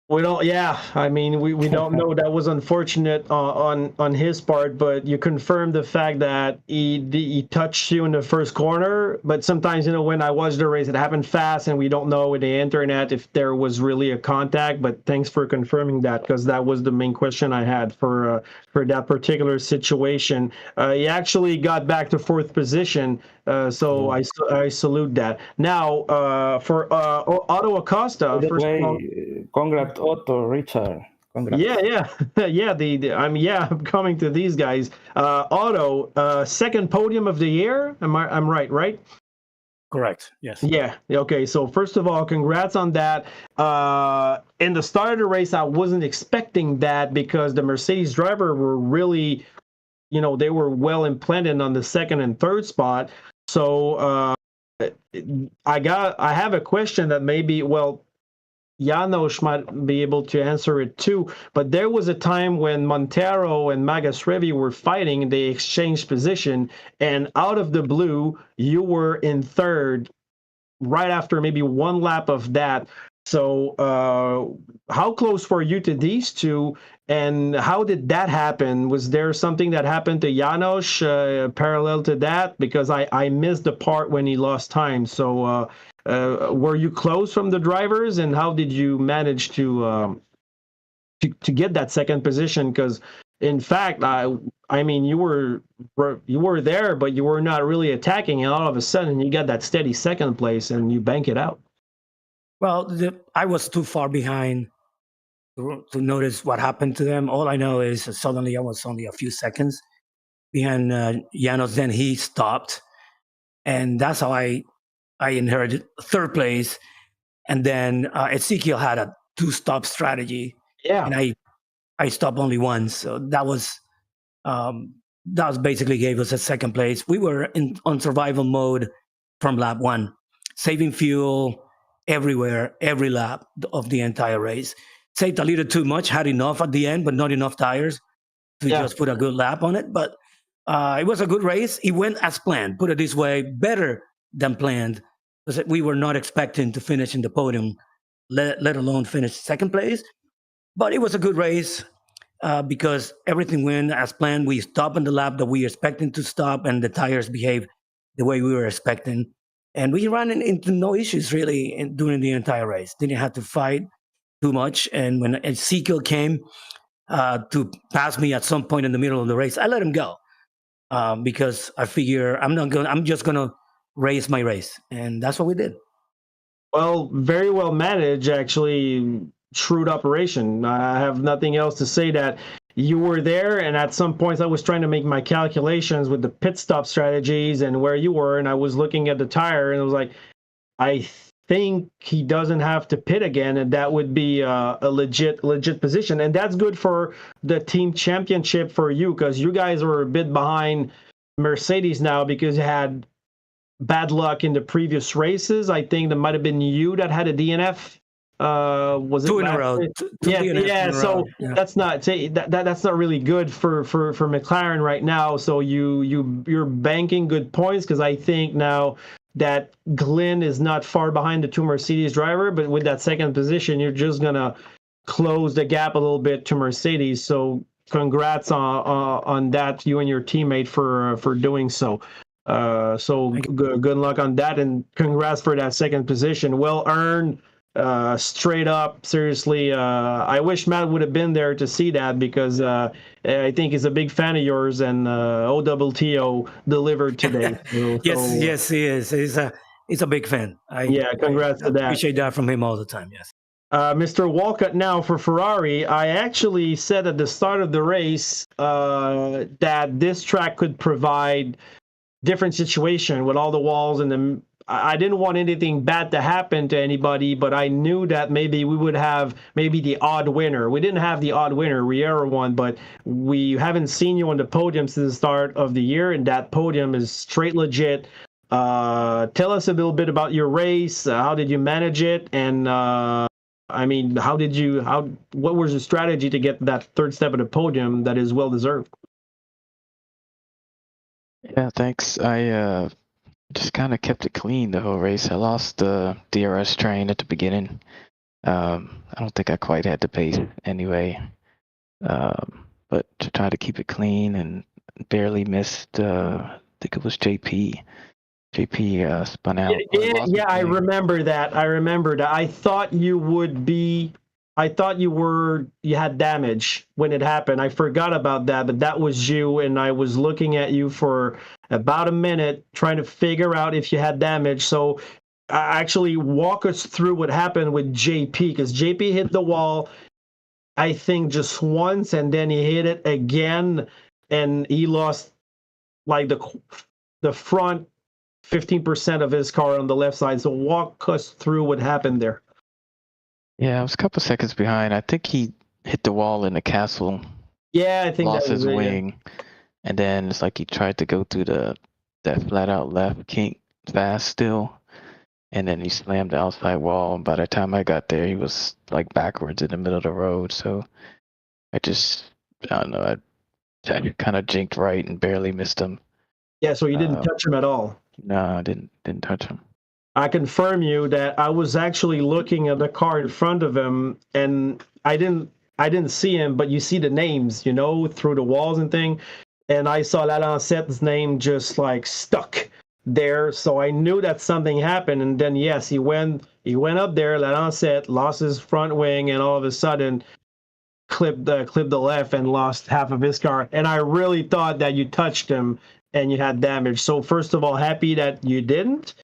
We don't. Yeah, I mean, we don't know. That was unfortunate on his part, but you confirmed the fact that he touched you in the first corner. But sometimes, when I watched the race, it happened fast, and we don't know with the internet if there was really a contact. But thanks for confirming that, because that was the main question I had for that particular situation. He actually got back to fourth position. So I salute that. Now, for Otto Acosta, By the way, congrats, Otto, Richard. Congrats. Yeah. I'm coming to these guys. Otto, second podium of the year. I'm right? Correct. Yes. Yeah. Okay. So first of all, congrats on that. In the start of the race, I wasn't expecting that because the Mercedes driver were really, they were well implanted on the second and third spot. So I have a question that maybe, Janos might be able to answer it too, but there was a time when Montero and Magasrevi were fighting and they exchanged position, and out of the blue, you were in third right after maybe one lap of that. So how close were you to these two, and how did that happen? Was there something that happened to Janos parallel to that? Because I missed the part when he lost time. So were you close from the drivers, and how did you manage to get that second position? Because in fact, I mean, you were there, but you were not really attacking, and all of a sudden you got that steady second place and you bank it out. Well, I was too far behind to notice what happened to them. All I know is suddenly I was only a few seconds behind Janos. Then he stopped, and that's how I inherited third place. And then Ezekiel had a two-stop strategy, and I stopped only once. So that was basically gave us a second place. We were on survival mode from lap one, saving fuel everywhere, every lap of the entire race. Saved a little too much, had enough at the end, but not enough tires to just put a good lap on it. But it was a good race. It went as planned, put it this way, better than planned, because we were not expecting to finish in the podium, let alone finish second place. But it was a good race because everything went as planned. We stopped on the lap that we were expecting to stop, and the tires behaved the way we were expecting. And we ran into no issues really during the entire race. Didn't have to fight too much. And when Ezekiel came to pass me at some point in the middle of the race, I let him go because I figure I'm just gonna race my race, and that's what we did. Well, very well managed, actually. Shrewd operation. I have nothing else to say. That you were there, and at some points I was trying to make my calculations with the pit stop strategies and where you were, and I was looking at the tire, and I was like, I think he doesn't have to pit again, and that would be a legit position, and that's good for the team championship for you, because you guys were a bit behind Mercedes now because you had bad luck in the previous races. I think that might have been you that had a DNF. Was it two in a row? So that's not that's not really good for McLaren right now. So you're banking good points, because I think now that Glenn is not far behind the two Mercedes driver, but with that second position, you're just gonna close the gap a little bit to Mercedes. So congrats on that, you and your teammate, for doing so. So good luck on that, and congrats for that second position. Well earned, straight up. Seriously, I wish Matt would have been there to see that, because I think he's a big fan of yours, and OWTO delivered today. Yes, he is. He's a big fan. Congrats to that. Appreciate that from him all the time. Yes. Mr. Walcott now for Ferrari. I actually said at the start of the race that this track could provide different situation with all the walls, and I didn't want anything bad to happen to anybody, but I knew that maybe we would have the odd winner. We didn't have the odd winner, Riera won, but we haven't seen you on the podium since the start of the year, and that podium is straight legit. Tell us a little bit about your race. How did you manage it? And what was your strategy to get that third step of the podium that is well deserved? Yeah, thanks. I just kind of kept it clean the whole race. I lost the DRS train at the beginning. I don't think I quite had the pace anyway. But to try to keep it clean, and barely missed, I think it was JP. JP spun out. Yeah, I remember that. I thought you had damage when it happened. I forgot about that, but that was you, and I was looking at you for about a minute trying to figure out if you had damage. So actually walk us through what happened with JP, because JP hit the wall, I think, just once, and then he hit it again, and he lost like the front 15% of his car on the left side. So walk us through what happened there. Yeah, I was a couple seconds behind. I think he hit the wall in the castle. Yeah, I think lost that was his wing, and then it's like he tried to go through that flat out left kink fast still, and then he slammed the outside wall. And by the time I got there, he was like backwards in the middle of the road. So I don't know, I kind of jinked right and barely missed him. Yeah, so you didn't touch him at all. No, I didn't touch him. I confirm you that I was actually looking at the car in front of him, and I didn't see him, but you see the names, through the walls and thing, and I saw Lalance's name just like stuck there, so I knew that something happened. And then yes, he went up there. Lalancet lost his front wing, and all of a sudden clipped the left and lost half of his car. And I really thought that you touched him and you had damage. So first of all, happy that you didn't,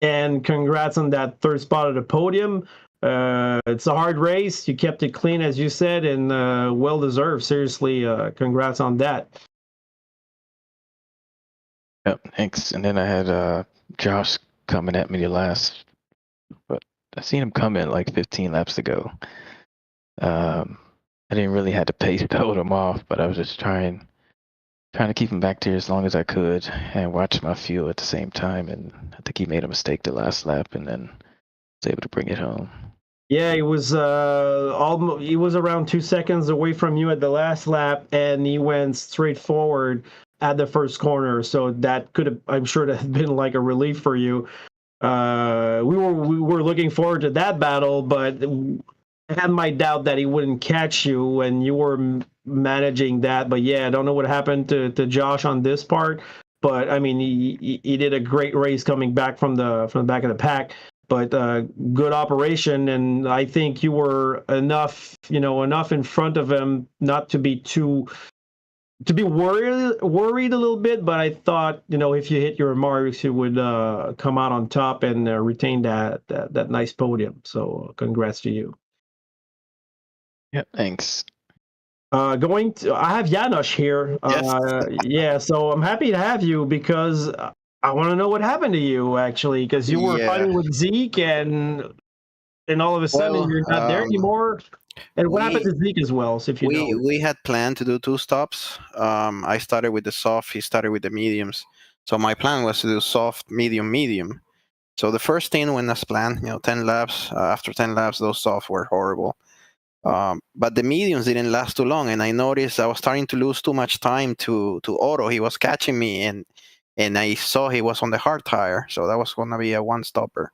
and congrats on that third spot at the podium. It's a hard race. You kept it clean, as you said, and well deserved. Seriously, congrats on that. Yep, thanks. And then I had Josh coming at me the last, but I seen him coming like 15 laps ago. I didn't really have the pace to hold him off, but I was just trying to keep him back there as long as I could and watch my fuel at the same time. And I think he made a mistake the last lap, and then was able to bring it home. Yeah, he was around 2 seconds away from you at the last lap, and he went straight forward at the first corner. So that could have, I'm sure, that had been like a relief for you. We were looking forward to that battle, but I had my doubt that he wouldn't catch you, and you were managing that. But yeah, I don't know what happened to Josh on this part, but I mean, he did a great race coming back from the back of the pack. But good operation, and I think you were enough in front of him not to be worried a little bit. But I thought, if you hit your marks, you would come out on top and retain that nice podium. So congrats to you. Yep, thanks. I have Janos here. Yes. So I'm happy to have you, because I want to know what happened to you, actually, because you were fighting with Zeke, and all of a sudden you're not there anymore. And what happened to Zeke as well? So if we had planned to do 2 stops. I started with the soft. He started with the mediums. So my plan was to do soft, medium, medium. So the first 10 went as planned. 10 laps. After 10 laps, those soft were horrible. But the mediums didn't last too long, and I noticed I was starting to lose too much time to Otto. He was catching me, and I saw he was on the hard tire, so that was going to be a 1-stopper.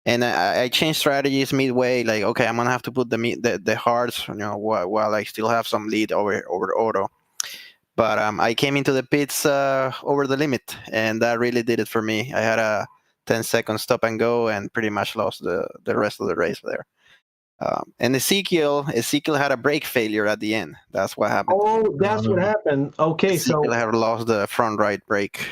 And I changed strategies midway, like, okay, I'm going to have to put the hards, while I still have some lead over Otto. But I came into the pits over the limit, and that really did it for me. I had a 10-second stop and go, and pretty much lost the rest of the race there. And Ezekiel had a brake failure at the end. That's what happened. Oh, that's what happened. Okay, Ezekiel had lost the front right brake.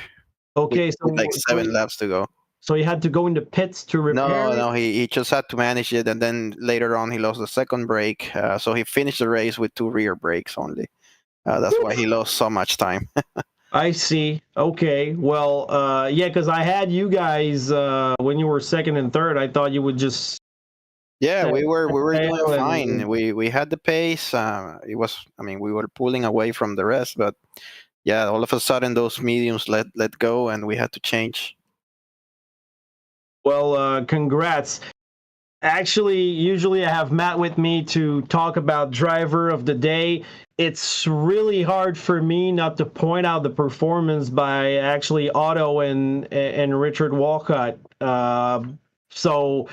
Okay, with like 7 laps to go. So he had to go into pits to repair it? No, he just had to manage it, and then later on he lost the second brake. So he finished the race with 2 rear brakes only. That's why he lost so much time. I see. Okay. Well, yeah, because I had you guys when you were second and third. I thought you would just. Yeah, we were doing and- fine. We had the pace. We were pulling away from the rest, but yeah, all of a sudden those mediums let go, and we had to change. Well, congrats. Actually, usually I have Matt with me to talk about driver of the day. It's really hard for me not to point out the performance by actually Otto and Richard Walcott. So,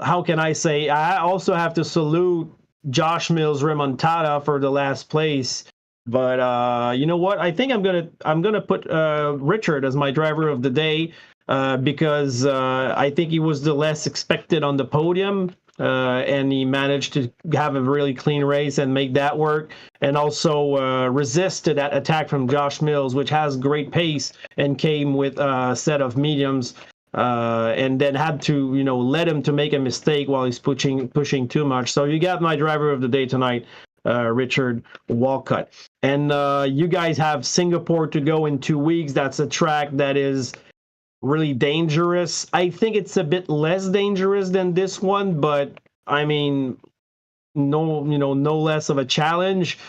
how can I say? I also have to salute Josh Mills' remontada for the last place. But you know what? I think I'm gonna put Richard as my driver of the day. Because I think he was the less expected on the podium, and he managed to have a really clean race and make that work, and also resisted that attack from Josh Mills, which has great pace and came with a set of mediums, and then had to let him to make a mistake while he's pushing too much. So you got my driver of the day tonight. Richard Walcott. And you guys have Singapore to go in 2 weeks. That's a track that is really dangerous. I think it's a bit less dangerous than this one, but I mean, no less of a challenge.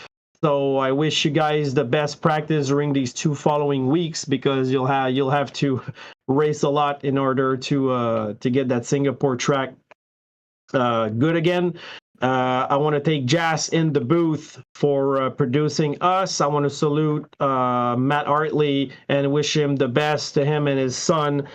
So I wish you guys the best practice during these 2 following weeks, because you'll have to race a lot in order to get that Singapore track good again. I want to thank Jas in the booth for producing us. I want to salute Matt Artley and wish him the best, to him and his son,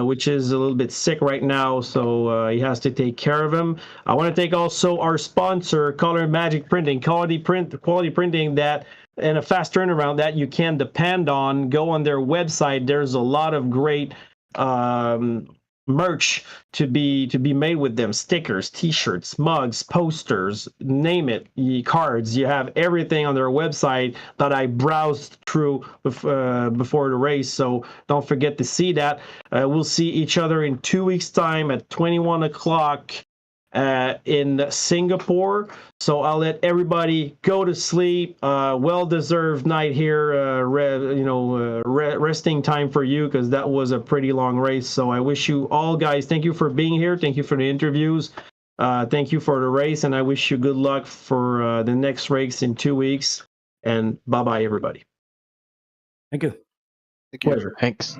which is a little bit sick right now, so he has to take care of him. I want to thank also our sponsor, Color Magic Printing, quality printing that and a fast turnaround that you can depend on. Go on their website. There's a lot of great merch to be made with them: stickers, t-shirts, mugs, posters, name it, cards. You have everything on their website that I browsed through before the race, so don't forget to see that. We'll see each other in 2 weeks time at 21 o'clock in Singapore. So I'll let everybody go to sleep. Well-deserved night here. Resting time for you, because that was a pretty long race. So I wish you all, guys, thank you for being here. Thank you for the interviews. Thank you for the race, and I wish you good luck for the next race in 2 weeks. And bye-bye, everybody. Thank you. Thank you. Pleasure. Thanks.